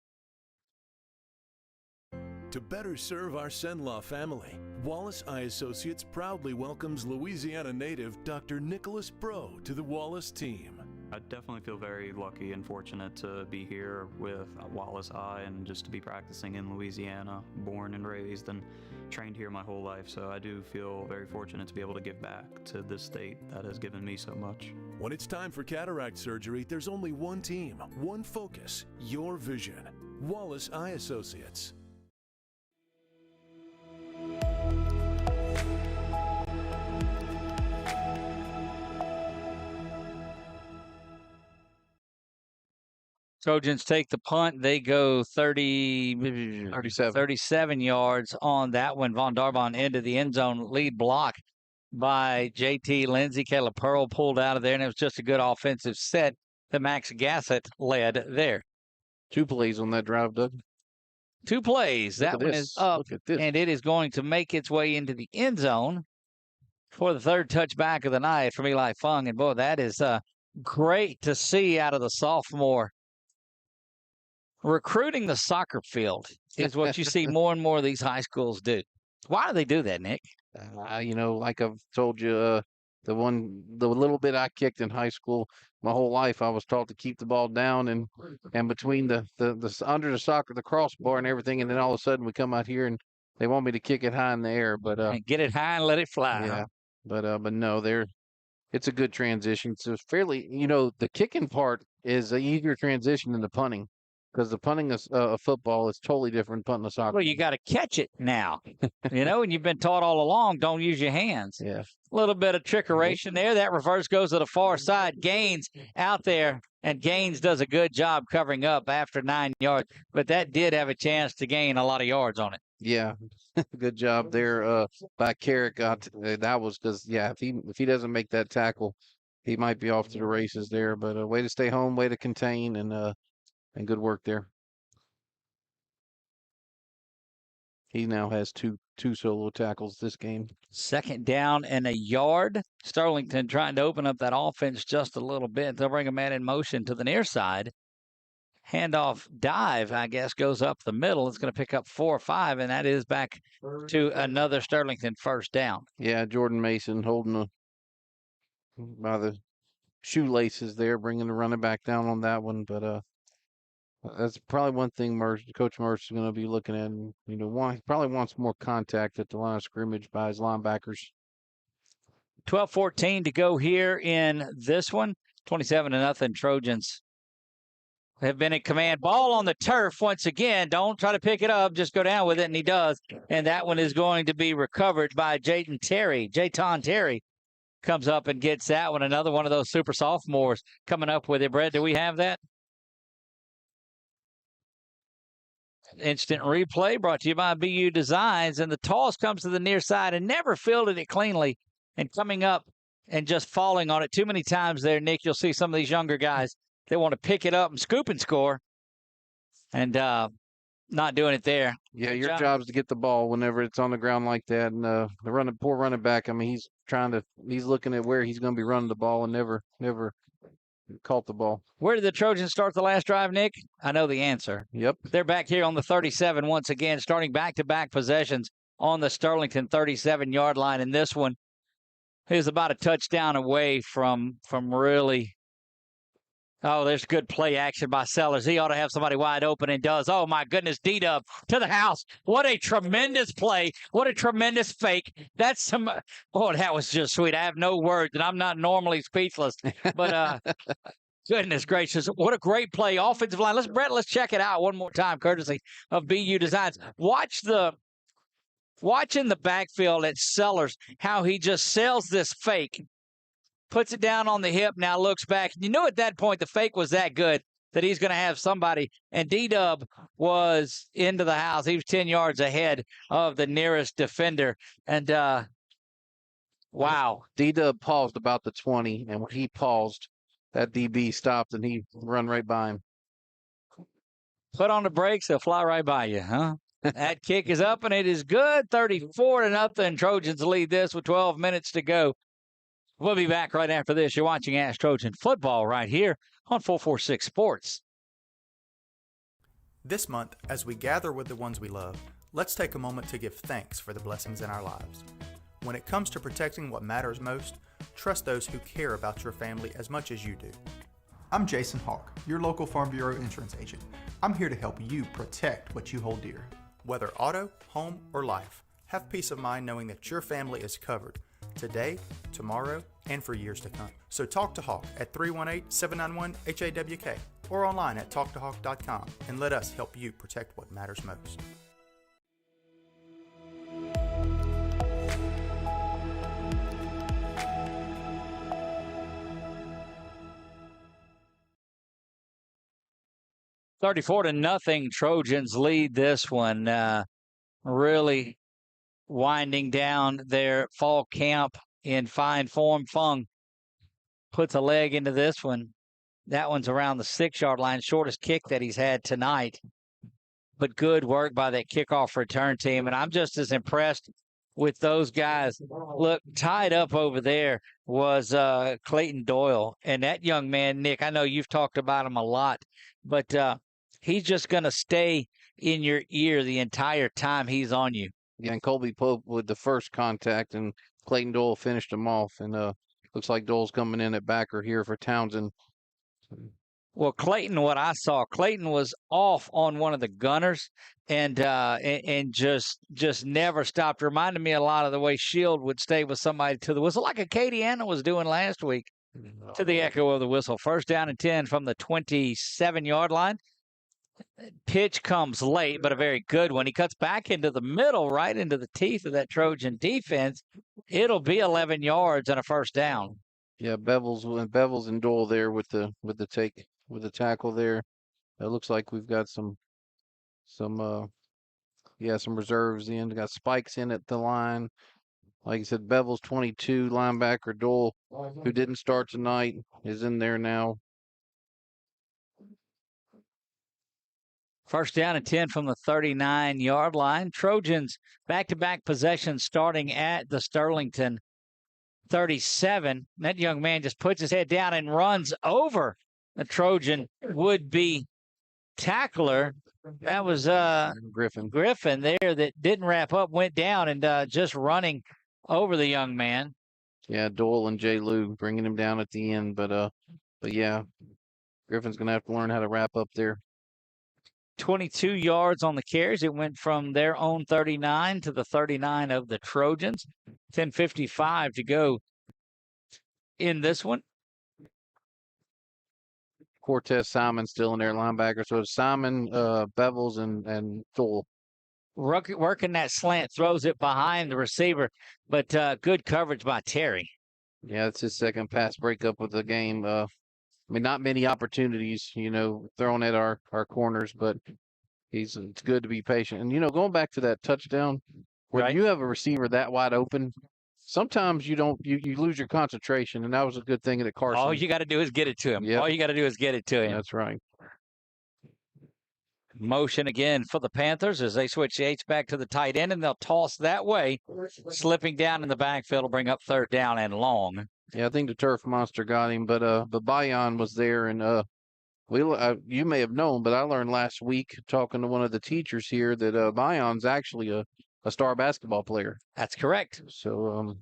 To better serve our Senlaw family, Wallace Eye Associates proudly welcomes Louisiana native Dr. Nicholas Bro to the Wallace team. I definitely feel very lucky and fortunate to be here with Wallace Eye and just to be practicing in Louisiana, born and raised and trained here my whole life. So I do feel very fortunate to be able to give back to this state that has given me so much. When it's time for cataract surgery, there's only one team, one focus, your vision. Wallace Eye Associates. Trojans take the punt. They go 37 yards on that one. Von Darbon into the end zone. Lead block by JT Lindsay. Caleb Pearl pulled out of there, and it was just a good offensive set that Max Gassett led there. 2 plays on that drive, Doug. 2 plays. That one is up, and it is going to make its way into the end zone for the 3rd touchback of the night from Eli Fung. And, boy, that is great to see out of the sophomore. Recruiting the soccer field is what you see more and more of these high schools do. Why do they do that, Nick? Like I've told you, the little bit I kicked in high school, my whole life I was taught to keep the ball down and between the under the soccer, the crossbar and everything, and then all of a sudden we come out here and they want me to kick it high in the air, but get it high and let it fly. Yeah, huh? but no, it's a good transition. It's a fairly, the kicking part is an easier transition than the punting. Because the punting of football is totally different than punting a soccer. Well, you got to catch it now, and you've been taught all along, don't use your hands. Yeah. A little bit of trickeration there. That reverse goes to the far side. Gaines out there, and Gaines does a good job covering up after 9 yards. But that did have a chance to gain a lot of yards on it. Yeah, good job there by Carrick. That was because, if he doesn't make that tackle, he might be off to the races there. But way to stay home, way to contain, and good work there. He now has two solo tackles this game. 2nd down and 1 yard. Sterlington trying to open up that offense just a little bit. They'll bring a man in motion to the near side. Handoff dive, I guess, goes up the middle. It's going to pick up 4 or 5, and that is back to another Sterlington 1st down. Yeah, Jordan Mason holding by the shoelaces there, bringing the running back down on that one. But that's probably one thing Coach Mertz is going to be looking at. He probably wants more contact at the line of scrimmage by his linebackers. 12-14 to go here in this one. 27-0 Trojans have been in command. Ball on the turf once again. Don't try to pick it up. Just go down with it, and he does. And that one is going to be recovered by Jayton Terry. Jayton Terry comes up and gets that one. Another one of those super sophomores coming up with it. Brett, do we have that? Instant replay brought to you by BU Designs, and the toss comes to the near side and never fielded it cleanly, and coming up and just falling on it too many times there, Nick. You'll see some of these younger guys, they want to pick it up and scoop and score, and not doing it there. Yeah, your job is to get the ball whenever it's on the ground like that. And the poor running back, he's looking at where he's going to be running the ball and never Caught the ball. Where did the Trojans start the last drive, Nick? I know the answer. Yep. They're back here on the 37 once again, starting back-to-back possessions on the Sterlington 37-yard line. And this one is about a touchdown away from really. Oh, there's good play action by Sellers. He ought to have somebody wide open and does. Oh, my goodness, D-Dub to the house. What a tremendous play. What a tremendous fake. That's some – oh, that was just sweet. I have no words, and I'm not normally speechless. But goodness gracious, what a great play. Offensive line. Let's check it out one more time, courtesy of BU Designs. Watch in the backfield at Sellers how he just sells this fake. Puts it down on the hip, now looks back. You knew at that point the fake was that good that he's going to have somebody. And D-Dub was into the house. He was 10 yards ahead of the nearest defender. And, wow. D-Dub paused about the 20, and when he paused, that DB stopped, and he run right by him. Put on the brakes, they'll fly right by you, huh? That kick is up, and it is good. 34-0. Trojans lead this with 12 minutes to go. We'll be back right after this. You're watching ASH Trojan football right here on 446 Sports. This month, as we gather with the ones we love, let's take a moment to give thanks for the blessings in our lives. When it comes to protecting what matters most, trust those who care about your family as much as you do. I'm Jason Hawk, your local Farm Bureau insurance agent. I'm here to help you protect what you hold dear. Whether auto, home, or life, have peace of mind knowing that your family is covered today, tomorrow, and for years to come. So talk to Hawk at 318-791-HAWK or online at talktohawk.com and let us help you protect what matters most. $34-0. Trojans lead this one. Really winding down their fall camp in fine form. Fung puts a leg into this one. That one's around the 6-yard line, shortest kick that he's had tonight. But good work by that kickoff return team. And I'm just as impressed with those guys. Look, tied up over there was Clayton Doyle. And that young man, Nick, I know you've talked about him a lot, but he's just going to stay in your ear the entire time he's on you. Yeah, and Colby Pope with the first contact, and Clayton Doyle finished him off. And looks like Doyle's coming in at backer here for Townsend. Well, Clayton, what I saw, Clayton was off on one of the gunners and just never stopped. Reminded me a lot of the way Shield would stay with somebody to the whistle, like a Katie Anna was doing last week, to the echo of the whistle. 1st down and 10 from the 27-yard line. Pitch comes late, but a very good one. He cuts back into the middle, right into the teeth of that Trojan defense. It'll be 11 yards and a 1st down. Yeah, Bevels and Doyle there with the tackle there. It looks like we've got some reserves in. We got Spikes in at the line. Like I said, Bevels 22, linebacker Doyle, who didn't start tonight, is in there now. 1st down and 10 from the 39-yard line. Trojans back-to-back possessions starting at the Sterlington 37. That young man just puts his head down and runs over the Trojan would-be tackler. That was Griffin there that didn't wrap up, went down and just running over the young man. Yeah, Doyle and Jay Lou bringing him down at the end, but yeah, Griffin's gonna have to learn how to wrap up there. 22 yards on the carries. It went from their own 39 to the 39 of the Trojans. 10:55 to go in this one. Cortez Simon still in there, linebacker. So it's Simon, Bevels, and Doyle. Working that slant, throws it behind the receiver, but good coverage by Terry. Yeah, it's his second pass breakup of the game. I mean, not many opportunities, thrown at our corners, but it's good to be patient. And, going back to that touchdown, when you have a receiver that wide open, sometimes you lose your concentration, and that was a good thing at Carson. All you got to do is get it to him. Yep. All you got to do is get it to him. That's right. Motion again for the Panthers as they switch the H-back to the tight end, and they'll toss that way. Slipping down in the backfield will bring up 3rd down and long. Yeah, I think the turf monster got him, but Bayan was there, and you may have known, but I learned last week talking to one of the teachers here that Bayan's actually a star basketball player. That's correct. So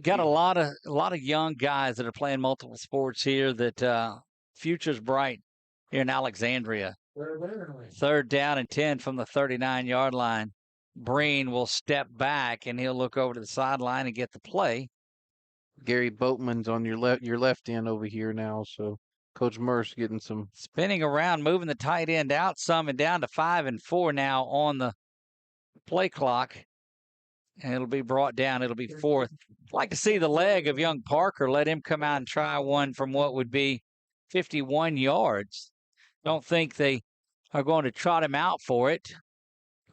got a lot of young guys that are playing multiple sports here. That future's bright here in Alexandria. Third down and 10 from the 39-yard line. Breen will step back and he'll look over to the sideline and get the play. Gary Boatman's on your left end over here now, so Coach Merce getting some spinning around, moving the tight end out some, and down to 5 and 4 now on the play clock. And it'll be brought down. It'll be fourth. I'd like to see the leg of young Parker. Let him come out and try one from what would be 51 yards. Don't think they are going to trot him out for it.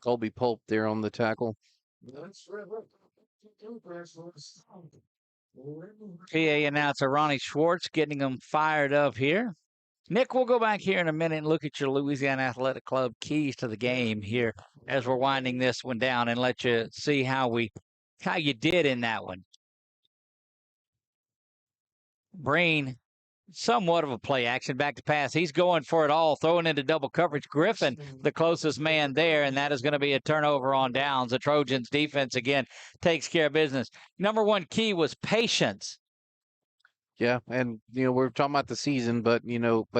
Colby Pope there on the tackle. PA announcer Ronnie Schwartz getting them fired up here. Nick, we'll go back here in a minute and look at your Louisiana Athletic Club keys to the game here as we're winding this one down and let you see how you did in that one. Breen, somewhat of a play action, back to pass. He's going for it all, throwing into double coverage. Griffin, the closest man there, and that is going to be a turnover on downs. The Trojans defense, again, takes care of business. Number one key was patience. Yeah, and we're talking about the season, but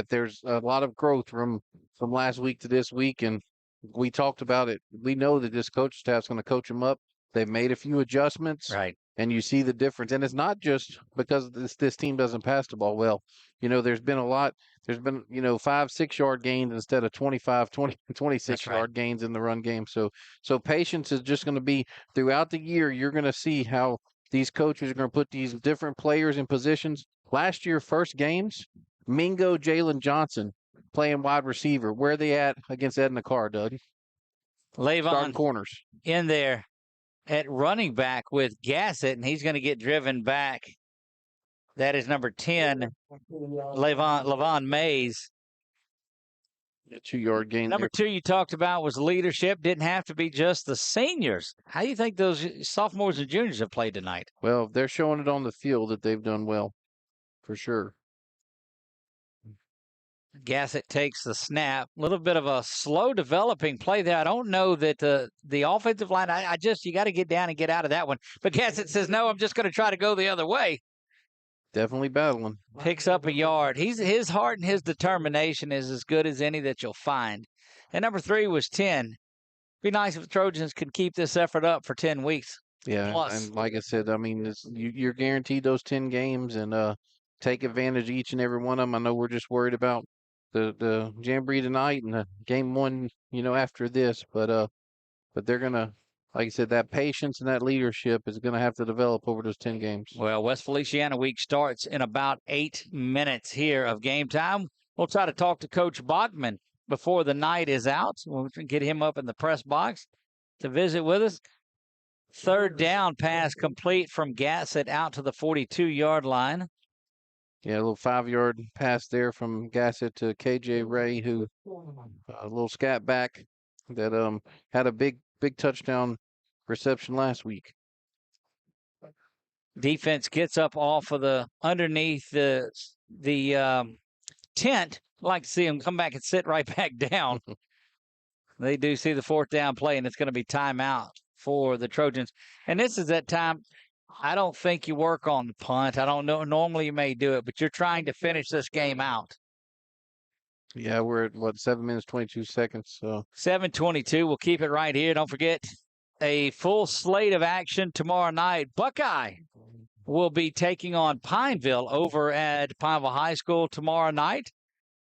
there's a lot of growth from last week to this week, and we talked about it. We know that this coach staff's going to coach them up. They've made a few adjustments, right? And you see the difference. And it's not just because this team doesn't pass the ball well. There's been 5-6 yard gains instead of 25, 20, 26 yard gains in the run game. So patience is just going to be throughout the year. You're going to see how these coaches are going to put these different players in positions. Last year, first games, Mingo, Jalen Johnson playing wide receiver. Where are they at against Edna Carr, Doug? Levon corners in there at running back with Gassett, and he's going to get driven back. That is number 10, Levon Mays. 2 yard gain. Number 2 you talked about was leadership. Didn't have to be just the seniors. How do you think those sophomores and juniors have played tonight? Well, they're showing it on the field that they've done well, for sure. Gassett takes the snap. A little bit of a slow developing play there. I don't know that the offensive line, you got to get down and get out of that one. But Gassett says, no, I'm just going to try to go the other way. Definitely battling. Picks up a yard. His heart and his determination is as good as any that you'll find. And number 3 was 10. Be nice if the Trojans could keep this effort up for 10 weeks. Yeah, plus. And like I said, you're guaranteed those 10 games, and take advantage of each and every one of them. I know we're just worried about the Jamboree tonight and the game 1, after this, but they're gonna, like I said, that patience and that leadership is gonna have to develop over those 10 games. Well, West Feliciana week starts in about 8 minutes here of game time. We'll try to talk to Coach Bachman before the night is out. We'll get him up in the press box to visit with us. Third down pass complete from Gassett out to the 42-yard line. Yeah, a little 5-yard pass there from Gassett to KJ Ray, who a little scat back that had a big touchdown reception last week. Defense gets up off of the underneath the tent. I'd like to see them come back and sit right back down. They do see the 4th down play, and it's going to be timeout for the Trojans. And this is that time. I don't think you work on the punt. I don't know. Normally you may do it, but you're trying to finish this game out. Yeah, we're at 7 minutes, 22 seconds. So 7:22. We'll keep it right here. Don't forget a full slate of action tomorrow night. Buckeye will be taking on Pineville over at Pineville High School tomorrow night.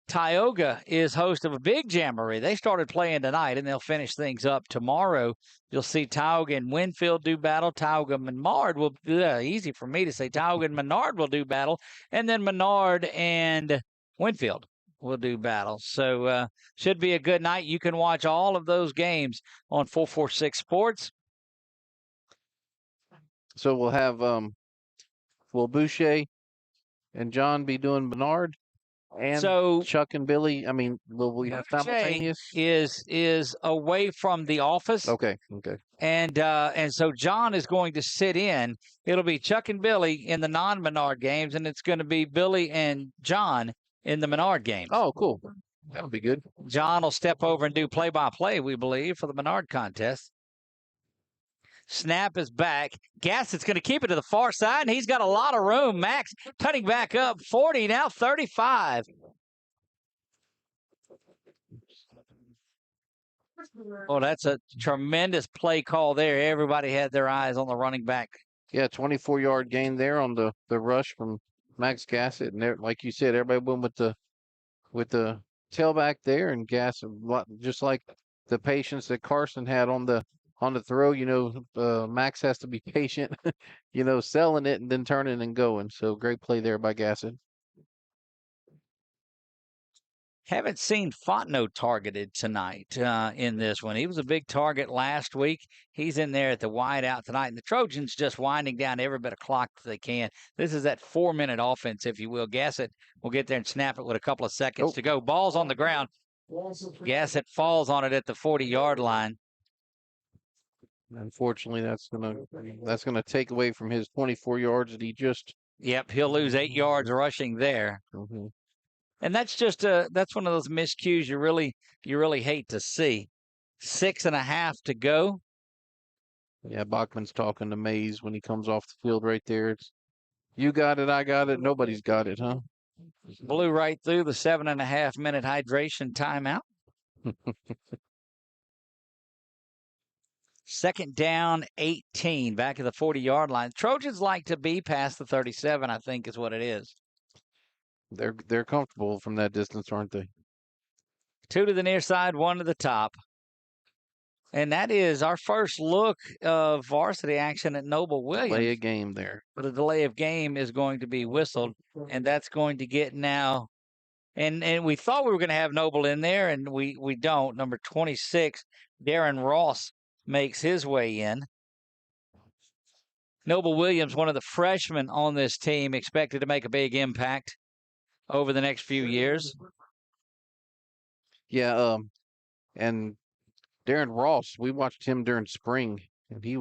Tioga is host of a big jamboree. They started playing tonight, and they'll finish things up tomorrow. You'll see Tioga and Winfield do battle. Tioga and Menard will be easy for me to say. Tioga and Menard will do battle, and then Menard and Winfield will do battle. So should be a good night. You can watch all of those games on 446 Sports. So we'll have will Boucher and John be doing Menard? And so Chuck and Billy, I mean, will we have simultaneous? Is away from the office. Okay. And so John is going to sit in. It'll be Chuck and Billy in the non-Menard games, and it's going to be Billy and John in the Menard games. Oh, cool. That'll be good. John will step over and do play-by-play, we believe, for the Menard contest. Snap is back. Gassett's going to keep it to the far side, and he's got a lot of room. Max cutting back up, 40, now 35. Well, that's a tremendous play call there. Everybody had their eyes on the running back. Yeah, 24-yard gain there on the rush from Max Gassett. And there, like you said, everybody went with the tailback there, and Gassett, just like the patience that Carson had on the throw, Max has to be patient, selling it and then turning and going. So great play there by Gassett. Haven't seen Fontenot targeted tonight in this one. He was a big target last week. He's in there at the wide out tonight. And the Trojans just winding down every bit of clock that they can. This is that 4-minute offense, if you will. Gassett will get there and snap it with a couple of seconds to go. Ball's on the ground. Gassett falls on it at the 40-yard line. Unfortunately, that's gonna take away from his 24 yards that he just. Yep, he'll lose 8 yards rushing there. Mm-hmm. And that's just that's one of those miscues you really hate to see. 6.5 to go. Yeah, Bachman's talking to Mays when he comes off the field right there. It's you got it, I got it, nobody's got it, huh? Blew right through the 7.5-minute hydration timeout. Second down, 18, back at the 40-yard line. Trojans like to be past the 37, I think is what it is. They're comfortable from that distance, aren't they? 2 to the near side, 1 to the top. And that is our first look of varsity action at Noble Williams. Delay of game there. But a delay of game is going to be whistled, and that's going to get now. And we thought we were going to have Noble in there, and we don't. Number 26, Darren Ross makes his way in. Noble Williams, one of the freshmen on this team, expected to make a big impact over the next few years. Yeah, and Darren Ross, we watched him during spring, and he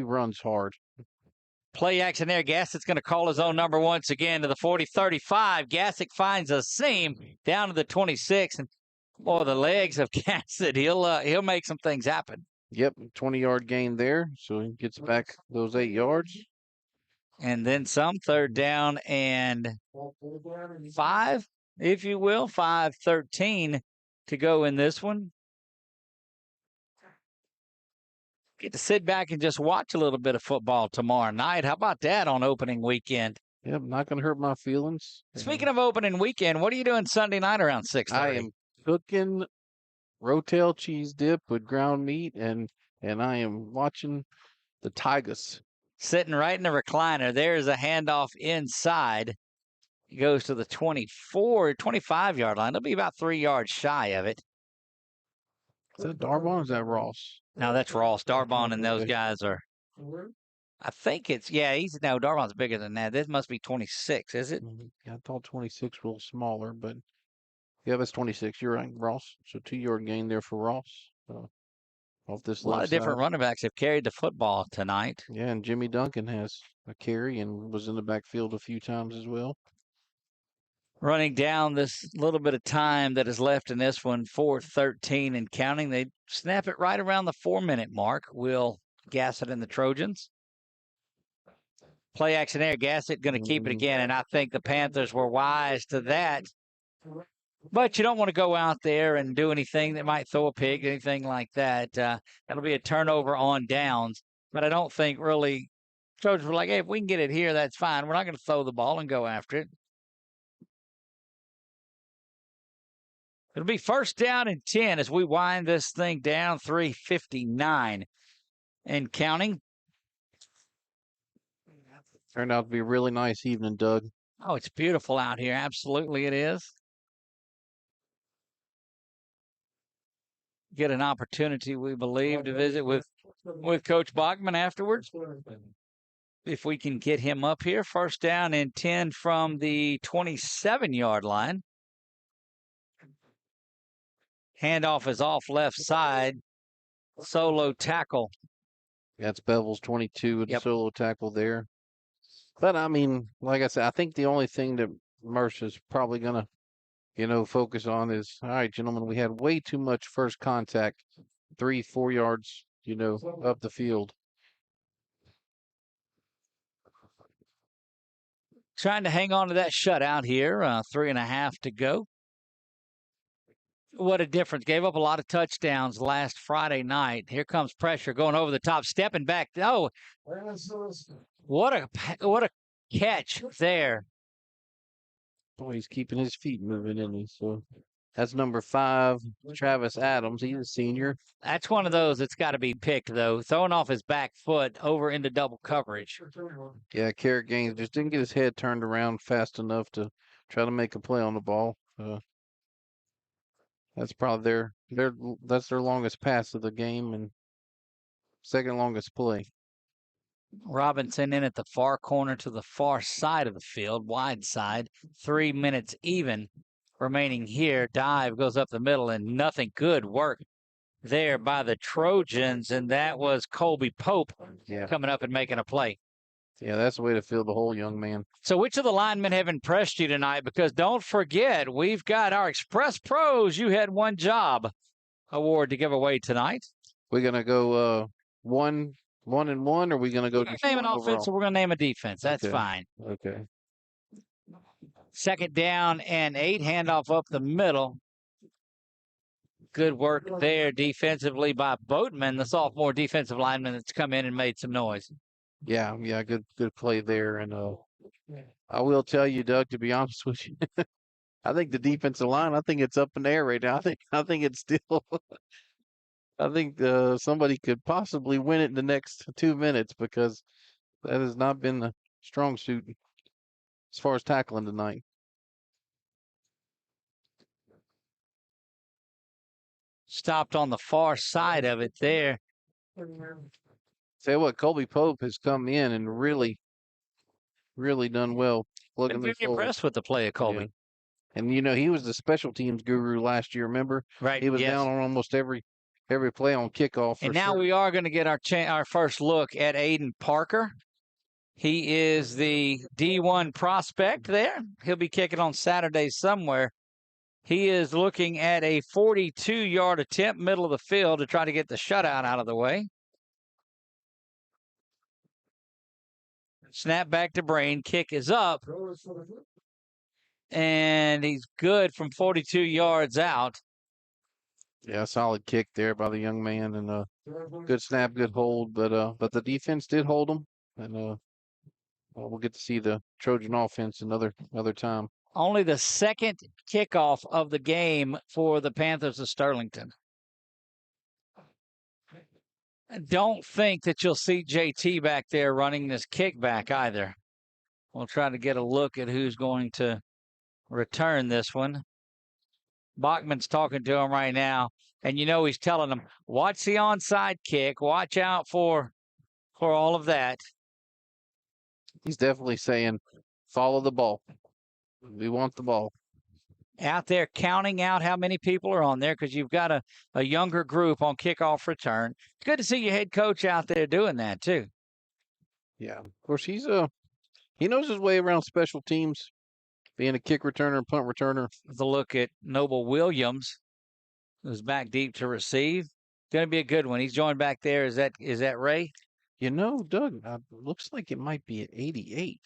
runs hard. Play action there. Gassett's going to call his own number once again to the 40-35. Gassett finds a seam down to the 26, and boy, the legs of Gassett, he'll make some things happen. Yep, 20-yard gain there, so he gets back those 8 yards. And then some. Third down and 5, if you will. 5:13 to go in this one. Get to sit back and just watch a little bit of football tomorrow night. How about that on opening weekend? Yep, not going to hurt my feelings. Speaking of opening weekend, what are you doing Sunday night around 6:30? I am cooking Rotel cheese dip with ground meat, and I am watching the Tigers. Sitting right in the recliner. There's a handoff inside. He goes to the 25-yard line. It'll be about 3 yards shy of it. Is that Darbon or is that Ross? No, that's Ross. Darbon and those guys are. I think Darbon's bigger than that. This must be 26, is it? Yeah, I thought 26 was a little smaller, but yeah, that's 26. You're right, Ross. So 2-yard gain there for Ross. Off this a lot of different running backs have carried the football tonight. Yeah, and Jimmy Duncan has a carry and was in the backfield a few times as well. Running down this little bit of time that is left in this one, 4:13 and counting. They snap it right around the 4-minute mark. Will Gassett and the Trojans. Play action there. Gassett going to keep it again, and I think the Panthers were wise to that. But you don't want to go out there and do anything that might throw a pig, anything like that. That'll be a turnover on downs. But I don't think really Trojans were like, hey, if we can get it here, that's fine. We're not going to throw the ball and go after it. It'll be first down and 10 as we wind this thing down, 3:59 and counting. Turned out to be a really nice evening, Doug. Oh, it's beautiful out here. Absolutely it is. Get an opportunity, we believe, to visit with Coach Bachman afterwards. if we can get him up here. First down and 10 from the 27-yard line. Handoff is off left side. Solo tackle. That's Bevel's 22 with the Yep. solo tackle there. But, I mean, like I said, I think the only thing that Mercer's probably going to, focus on is, all right, gentlemen, we had way too much first contact, 3-4 yards, up the field. Trying to hang on to that shutout here. 3.5 to go. What a difference. Gave up a lot of touchdowns last Friday night. Here comes pressure going over the top, stepping back. Oh, what a catch there. Boy, he's keeping his feet moving, isn't he? So that's number 5, Travis Adams. He's a senior. That's one of those that's got to be picked, though. Throwing off his back foot over into double coverage. Yeah, Carrot Gaines just didn't get his head turned around fast enough to try to make a play on the ball. That's probably that's their longest pass of the game and second longest play. Robinson in at the far corner to the far side of the field, wide side. 3 minutes even remaining here. Dive goes up the middle and nothing. Good work there by the Trojans, and that was Colby Pope coming up and making a play. Yeah, that's the way to field the hole, young man. So which of the linemen have impressed you tonight? Because don't forget, we've got our Express Pros You Had One Job award to give away tonight. We're going to go 1-1, or are we going to go name an offense, so we're going to name a defense. That's fine. Okay. Second down and 8, handoff up the middle. Good work there defensively by Boatman, the sophomore defensive lineman that's come in and made some noise. Yeah, good play there. And I will tell you, Doug, to be honest with you, I think the defensive line, I think it's up in the air right now. I think it's still I think somebody could possibly win it in the next 2 minutes because that has not been the strong suit as far as tackling tonight. Stopped on the far side of it there. Say what, Colby Pope has come in and really done well. Been very impressed with the play of Colby. Yeah. And he was the special teams guru last year. Remember? Right. He was down on almost every play on kickoff. And now we are going to get our first look at Aiden Parker. He is the D1 prospect there. He'll be kicking on Saturday somewhere. He is looking at a 42-yard attempt, middle of the field, to try to get the shutout out of the way. Snap back to Brain. Kick is up. And he's good from 42 yards out. Yeah, solid kick there by the young man, and good snap, good hold. But the defense did hold him, and we'll get to see the Trojan offense another time. Only the second kickoff of the game for the Panthers of Sterlington. I don't think that you'll see JT back there running this kickback either. We'll try to get a look at who's going to return this one. Bachman's talking to him right now, and he's telling him, watch the onside kick, watch out for all of that. He's definitely saying, follow the ball. We want the ball. Out there counting out how many people are on there because you've got a younger group on kickoff return. It's good to see your head coach out there doing that too. Yeah, of course he knows his way around special teams, being a kick returner and punt returner. The look at Noble Williams, who's back deep to receive. Going to be a good one. He's joined back there. Is that Ray? Doug, looks like it might be at 88.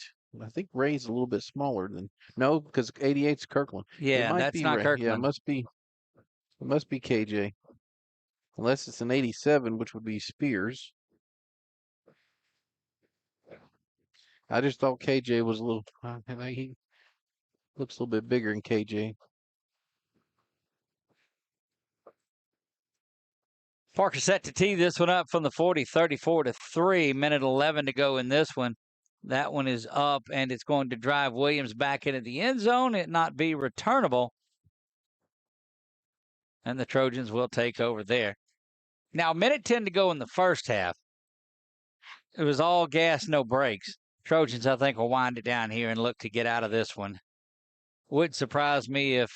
I think Ray's a little bit smaller than because 88's Kirkland. Yeah, that's not Ray. Kirkland. Yeah, it must be KJ. Unless it's an 87, which would be Spears. I just thought KJ was a little. He looks a little bit bigger than KJ. Parker set to tee this one up from the 40, 34-3. Minute 11 to go in this one. That one is up, and it's going to drive Williams back into the end zone. It not be returnable. And the Trojans will take over there. Now, minute 10 to go in the first half. It was all gas, no brakes. Trojans, I think, will wind it down here and look to get out of this one. Wouldn't surprise me if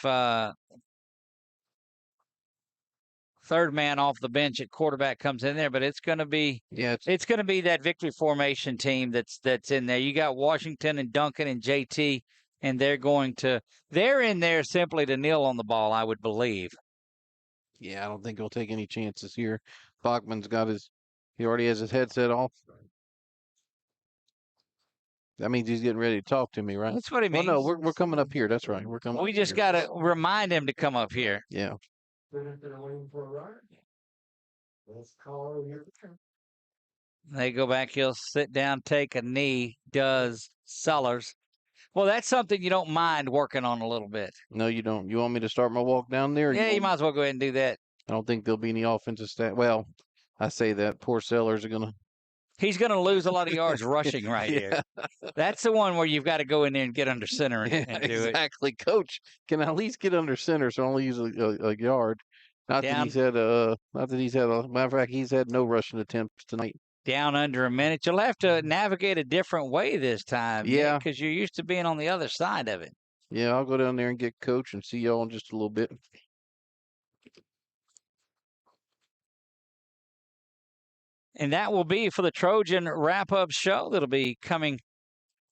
third man off the bench at quarterback comes in there, but it's going to be it's going to be that victory formation team that's in there. You got Washington and Duncan and JT, and they're in there simply to kneel on the ball, I would believe. Yeah, I don't think he'll take any chances here. Bachman's he already has his headset off. That means he's getting ready to talk to me, right? That's what he means. Well, no, we're coming up here. That's right. We're coming. We just got to remind him to come up here. Yeah. They go back. He'll sit down, take a knee. Does Sellers? Well, that's something you don't mind working on a little bit. No, you don't. You want me to start my walk down there? Yeah, you might as well go ahead and do that. I don't think there'll be any offensive stat. Well, I say that poor Sellers are gonna. He's going to lose a lot of yards rushing right here. That's the one where you've got to go in there and get under center and do it. Exactly. Coach can at least get under center, so only use a yard. Not that he's had a matter of fact, he's had no rushing attempts tonight. Down under a minute. You'll have to navigate a different way this time. Yeah. Because you're used to being on the other side of it. Yeah, I'll go down there and get Coach and see y'all in just a little bit. And that will be for the Trojan wrap-up show. That'll be coming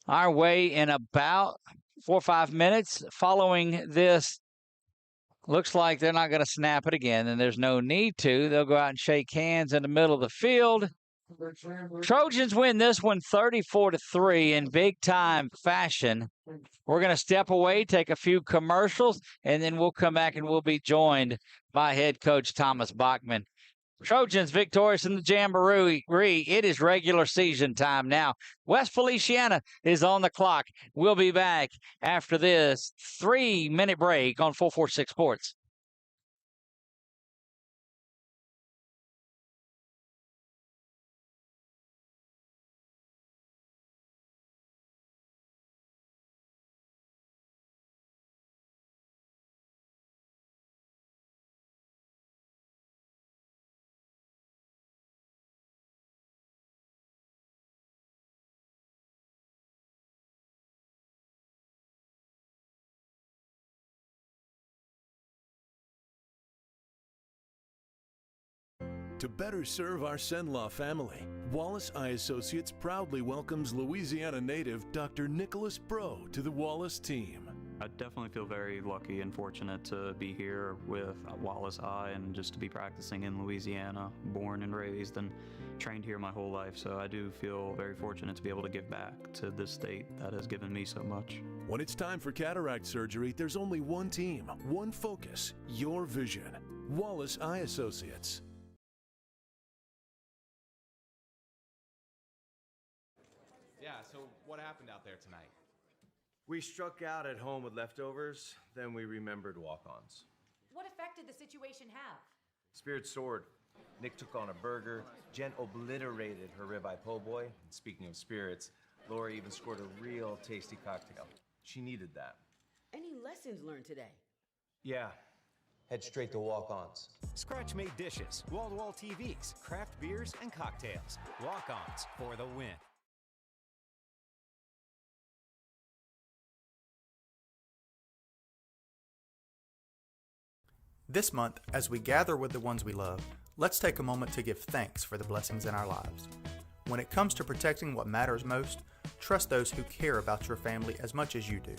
our way in about 4 or 5 minutes. Following this, looks like they're not going to snap it again, and there's no need to. They'll go out and shake hands in the middle of the field. Trojans win this one 34-3 in big-time fashion. We're going to step away, take a few commercials, and then we'll come back and we'll be joined by head coach Thomas Bachman. Trojans victorious in the Jamboree. It is regular season time now. West Feliciana is on the clock. We'll be back after this 3-minute break on 446 Sports. To better serve our Senlaw family, Wallace Eye Associates proudly welcomes Louisiana native Dr. Nicholas Bro to the Wallace team. I definitely feel very lucky and fortunate to be here with Wallace Eye and just to be practicing in Louisiana, born and raised and trained here my whole life. So I do feel very fortunate to be able to give back to this state that has given me so much. When it's time for cataract surgery, there's only one team, one focus, your vision. Wallace Eye Associates. Yeah, so what happened out there tonight? We struck out at home with leftovers, then we remembered walk-ons. What effect did the situation have? Spirit soared. Nick took on a burger. Jen obliterated her ribeye po' boy. And speaking of spirits, Laura even scored a real tasty cocktail. She needed that. Any lessons learned today? Yeah. Head straight to walk-ons. Scratch-made dishes, wall-to-wall TVs, craft beers, and cocktails. Walk-ons for the win. This month, as we gather with the ones we love, let's take a moment to give thanks for the blessings in our lives. When it comes to protecting what matters most, trust those who care about your family as much as you do.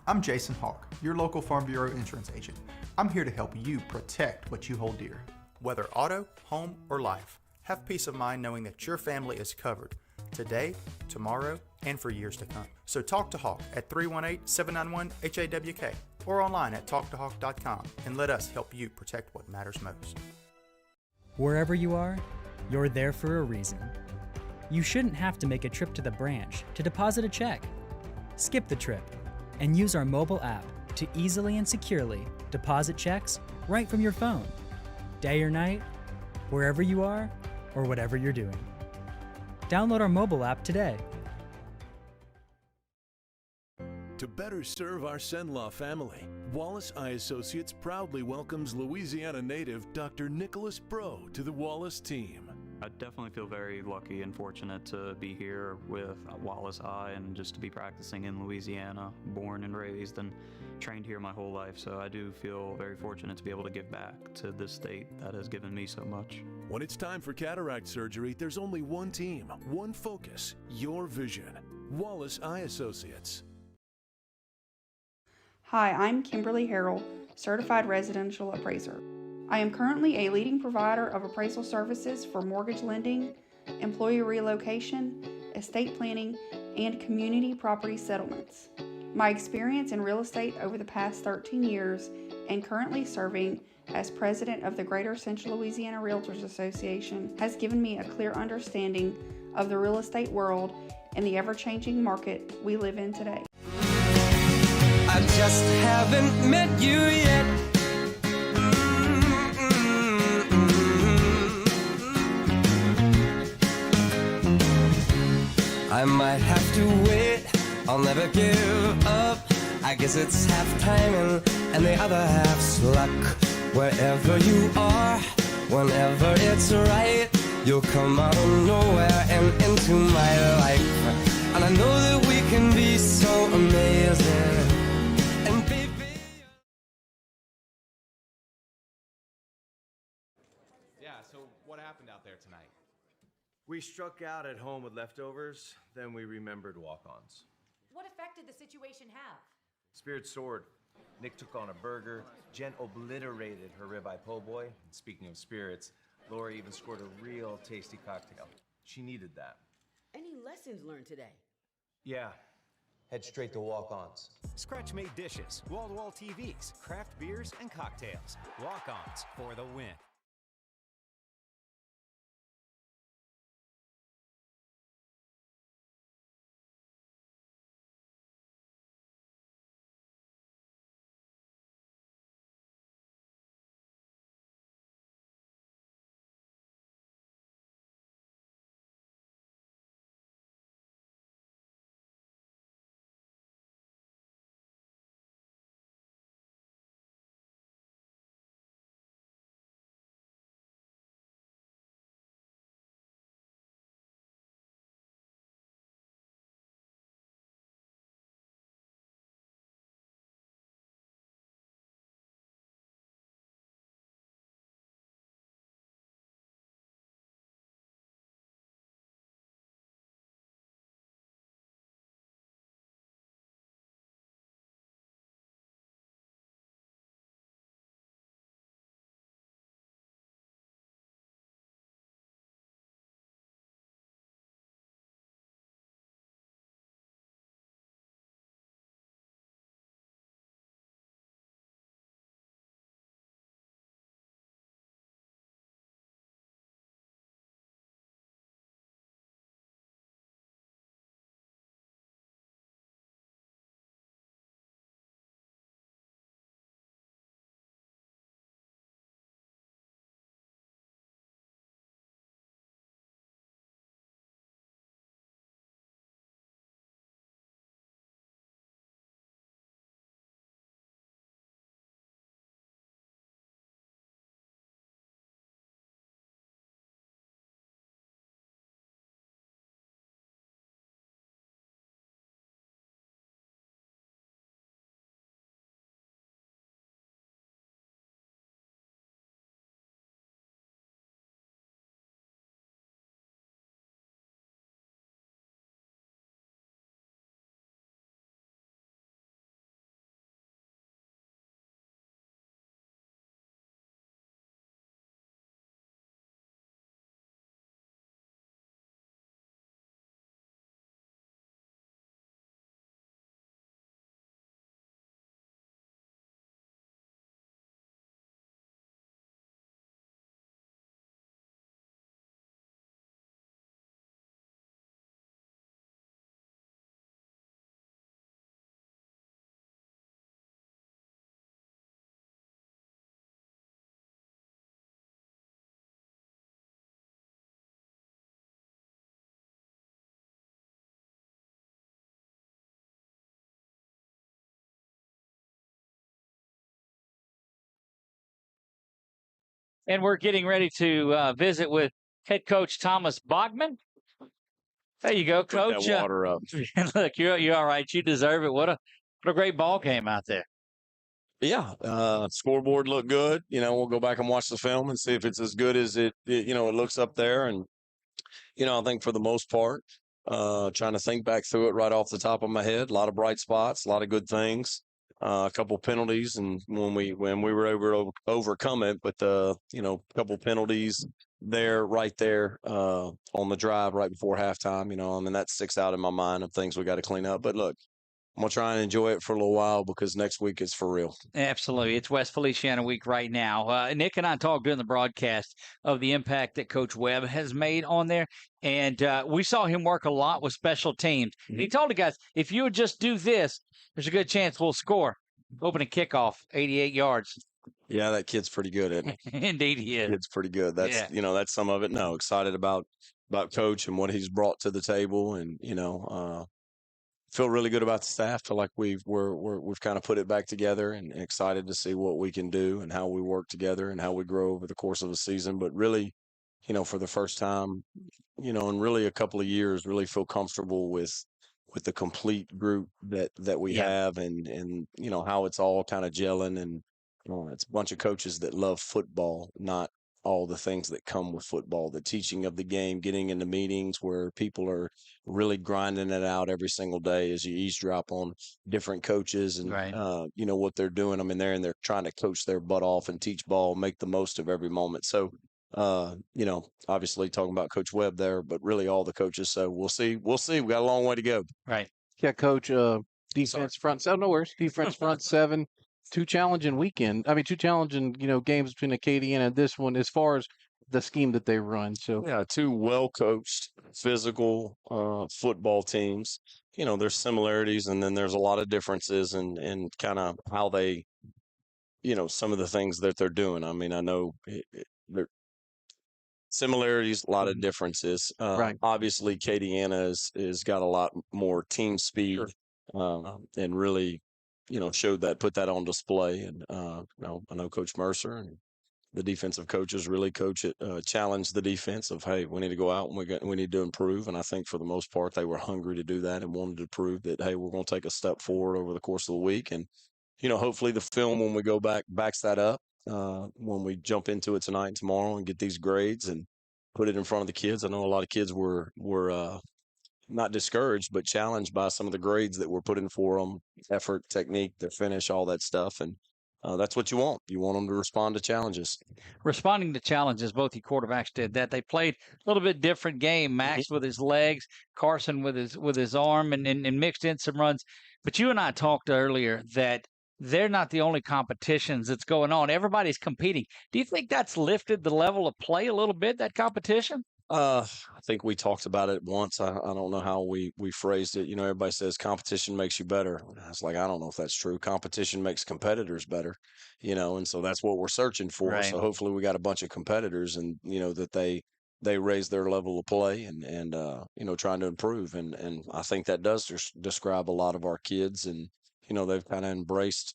I'm Jason Hawk, your local Farm Bureau insurance agent. I'm here to help you protect what you hold dear. Whether auto, home, or life, have peace of mind knowing that your family is covered today, tomorrow, and for years to come. So talk to Hawk at 318-791-HAWK or online at talktohawk.com and let us help you protect what matters most. Wherever you are, you're there for a reason. You shouldn't have to make a trip to the branch to deposit a check. Skip the trip and use our mobile app to easily and securely deposit checks right from your phone. Day or night, wherever you are, or whatever you're doing. Download our mobile app today. To better serve our Senlaw family, Wallace Eye Associates proudly welcomes Louisiana native Dr. Nicholas Bro to the Wallace team. I definitely feel very lucky and fortunate to be here with Wallace Eye and just to be practicing in Louisiana, born and raised and trained here my whole life. So I do feel very fortunate to be able to give back to this state that has given me so much. When it's time for cataract surgery, there's only one team, one focus, your vision. Wallace Eye Associates. Hi, I'm Kimberly Harrell, Certified Residential Appraiser. I am currently a leading provider of appraisal services for mortgage lending, employee relocation, estate planning, and community property settlements. My experience in real estate over the past 13 years and currently serving as president of the Greater Central Louisiana Realtors Association has given me a clear understanding of the real estate world and the ever-changing market we live in today. I just haven't met you yet. I might have to wait, I'll never give up. I guess it's half timing and the other half's luck. Wherever you are, whenever it's right, you'll come out of nowhere and into my life. And I know that we can be so amazing. And baby, Yeah, so what happened out there tonight? We struck out at home with leftovers, then we remembered walk-ons. What effect did the situation have? Spirit soared. Nick took on a burger. Jen obliterated her ribeye po' boy. And speaking of spirits, Lori even scored a real tasty cocktail. She needed that. Any lessons learned today? Yeah. Head straight to walk-ons. Scratch-made dishes, wall-to-wall TVs, craft beers, and cocktails. Walk-ons for the win. And we're getting ready to visit with head coach Thomas Bachman. There you go, Put Coach. that water up. Look, you're all right. You deserve it. What a great ball game out there. Yeah, scoreboard looked good. We'll go back and watch the film and see if it's as good as it looks up there. And I think for the most part, trying to think back through it right off the top of my head, a lot of bright spots, a lot of good things, a couple penalties, and when we were able to overcome it, but a couple penalties right there on the drive right before halftime. That sticks out in my mind of things we got to clean up. But look, I'm going to try and enjoy it for a little while because next week is for real. Absolutely. It's West Feliciana week right now. Nick and I talked during the broadcast of the impact that Coach Webb has made on there. And we saw him work a lot with special teams. Mm-hmm. He told the guys, if you would just do this, there's a good chance we'll score. Opening kickoff, 88 yards. Yeah, that kid's pretty good, isn't he? Indeed he is. It's pretty good. That's, that's some of it. No, excited about Coach and what he's brought to the table. And, feel really good about the staff. Feel like we've kind of put it back together and excited to see what we can do and how we work together and how we grow over the course of a season. But really, for the first time, in really a couple of years, really feel comfortable with the complete group that we have and how it's all kind of gelling. And it's a bunch of coaches that love football, not all the things that come with football, the teaching of the game, getting into meetings where people are really grinding it out every single day as you eavesdrop on different coaches and, what they're doing. I mean, they're trying to coach their butt off and teach ball, make the most of every moment. So, obviously talking about Coach Webb there, but really all the coaches. So we'll see. We got a long way to go. Right. Yeah, Coach, defense front seven, no worries. Defense front seven. Two challenging, games between Acadiana and this one as far as the scheme that they run. So yeah, two well-coached, physical football teams. There's similarities and then there's a lot of differences in kind of how they, some of the things that they're doing. I mean, I know there similarities, a lot of differences. Obviously, Acadiana is got a lot more team speed and really showed that, put that on display. And, I know Coach Mercer and the defensive coaches really challenged the defense of, hey, we need to go out and we need to improve. And I think for the most part, they were hungry to do that and wanted to prove that, hey, we're going to take a step forward over the course of the week. And, hopefully the film, when we go back, backs that up when we jump into it tonight and tomorrow and get these grades and put it in front of the kids. I know a lot of kids were not discouraged, but challenged by some of the grades that were put in for them, effort, technique, their finish, all that stuff. And that's what you want. You want them to respond to challenges. Responding to challenges, both your quarterbacks did that. They played a little bit different game. Max with his legs, Carson with his arm, and mixed in some runs. But you and I talked earlier that they're not the only competitions that's going on. Everybody's competing. Do you think that's lifted the level of play a little bit, that competition? I think we talked about it once. I don't know how we phrased it. Everybody says competition makes you better. I was like, I don't know if that's true. Competition makes competitors better, and so that's what we're searching for. Right. So hopefully we got a bunch of competitors and, that they raise their level of play and trying to improve. And I think that does describe a lot of our kids and, they've kind of embraced,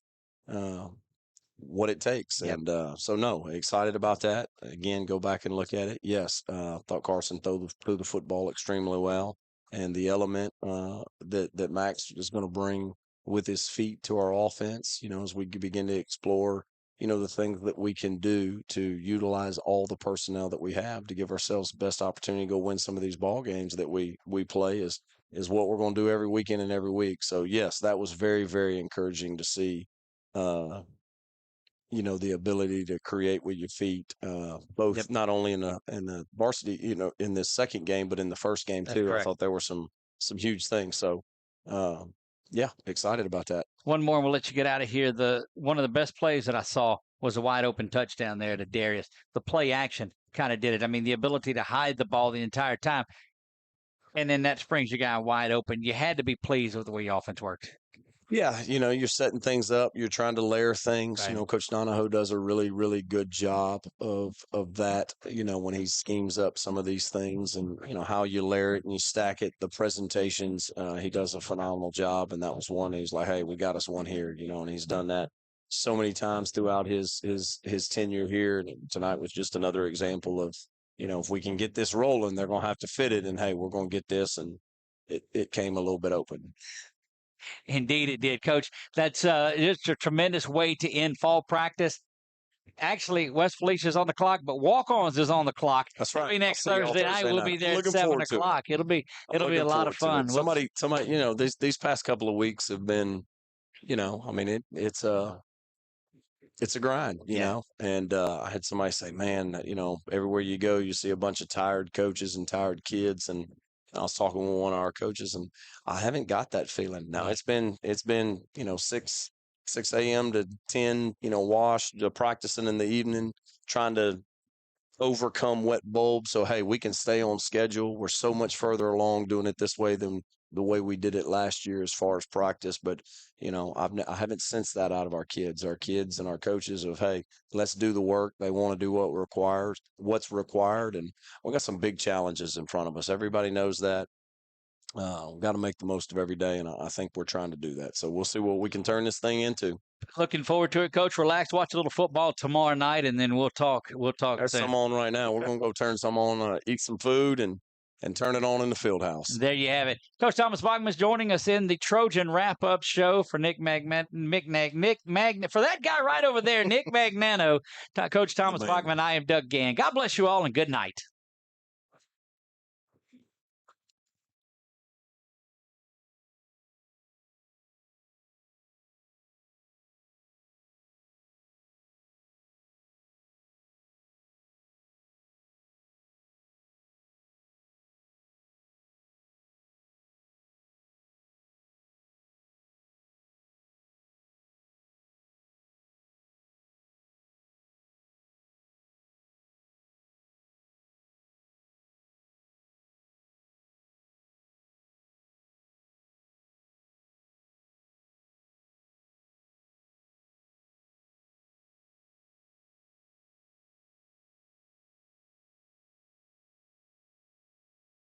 what it takes. Yep. And so no, excited about that. Again, go back and look at it. Yes, thought Carson threw the football extremely well, and the element that Max is going to bring with his feet to our offense, as we begin to explore, the things that we can do to utilize all the personnel that we have to give ourselves the best opportunity to go win some of these ball games that we play is what we're going to do every weekend and every week. So yes, that was very, very encouraging to see. The ability to create with your feet, both not only in the varsity, in this second game, but in the first game too. I thought there were some huge things. So, excited about that. One more, and we'll let you get out of here. One of the best plays that I saw was a wide open touchdown there to Darius. The play action kind of did it. I mean, the ability to hide the ball the entire time, and then that springs your guy wide open. You had to be pleased with the way your offense worked. Yeah, you're setting things up. You're trying to layer things. Right. Coach Donahoe does a really, really good job of that, when he schemes up some of these things and, how you layer it and you stack it, the presentations, he does a phenomenal job. And that was one. He's like, hey, we got us one here, and he's done that so many times throughout his tenure here. And tonight was just another example of, if we can get this rolling, they're going to have to fit it. And hey, we're going to get this. And it came a little bit open. Indeed, it did, Coach. That's just a tremendous way to end fall practice. Actually, West Felicia's on the clock, but Walk-Ons is on the clock. That's right. It'll be next Thursday night. We'll be there at 7 o'clock. It'll be a lot of fun. Somebody, these past couple of weeks have been, I mean, it's a grind, you know. And I had somebody say, man, everywhere you go, you see a bunch of tired coaches and tired kids. And I was talking with one of our coaches, and I haven't got that feeling. Now it's been 6 a.m. to 10, wash, practicing in the evening, trying to overcome wet bulbs. So, hey, we can stay on schedule. We're so much further along doing it this way than the way we did it last year as far as practice. But, I haven't sensed that out of our kids and our coaches of, hey, let's do the work. They want to do what's required. And we got some big challenges in front of us. Everybody knows that. We've got to make the most of every day, and I think we're trying to do that. So we'll see what we can turn this thing into. Looking forward to it, Coach. Relax, watch a little football tomorrow night, and then we'll talk. There's some on right now. We're going to go turn some on, eat some food, and turn it on in the field house. There you have it. Coach Thomas Bachman is joining us in the Trojan wrap-up show for Nick Magnan. For that guy right over there, Nick Magnano, Coach Thomas Bachman, I am Doug Gann. God bless you all, and good night.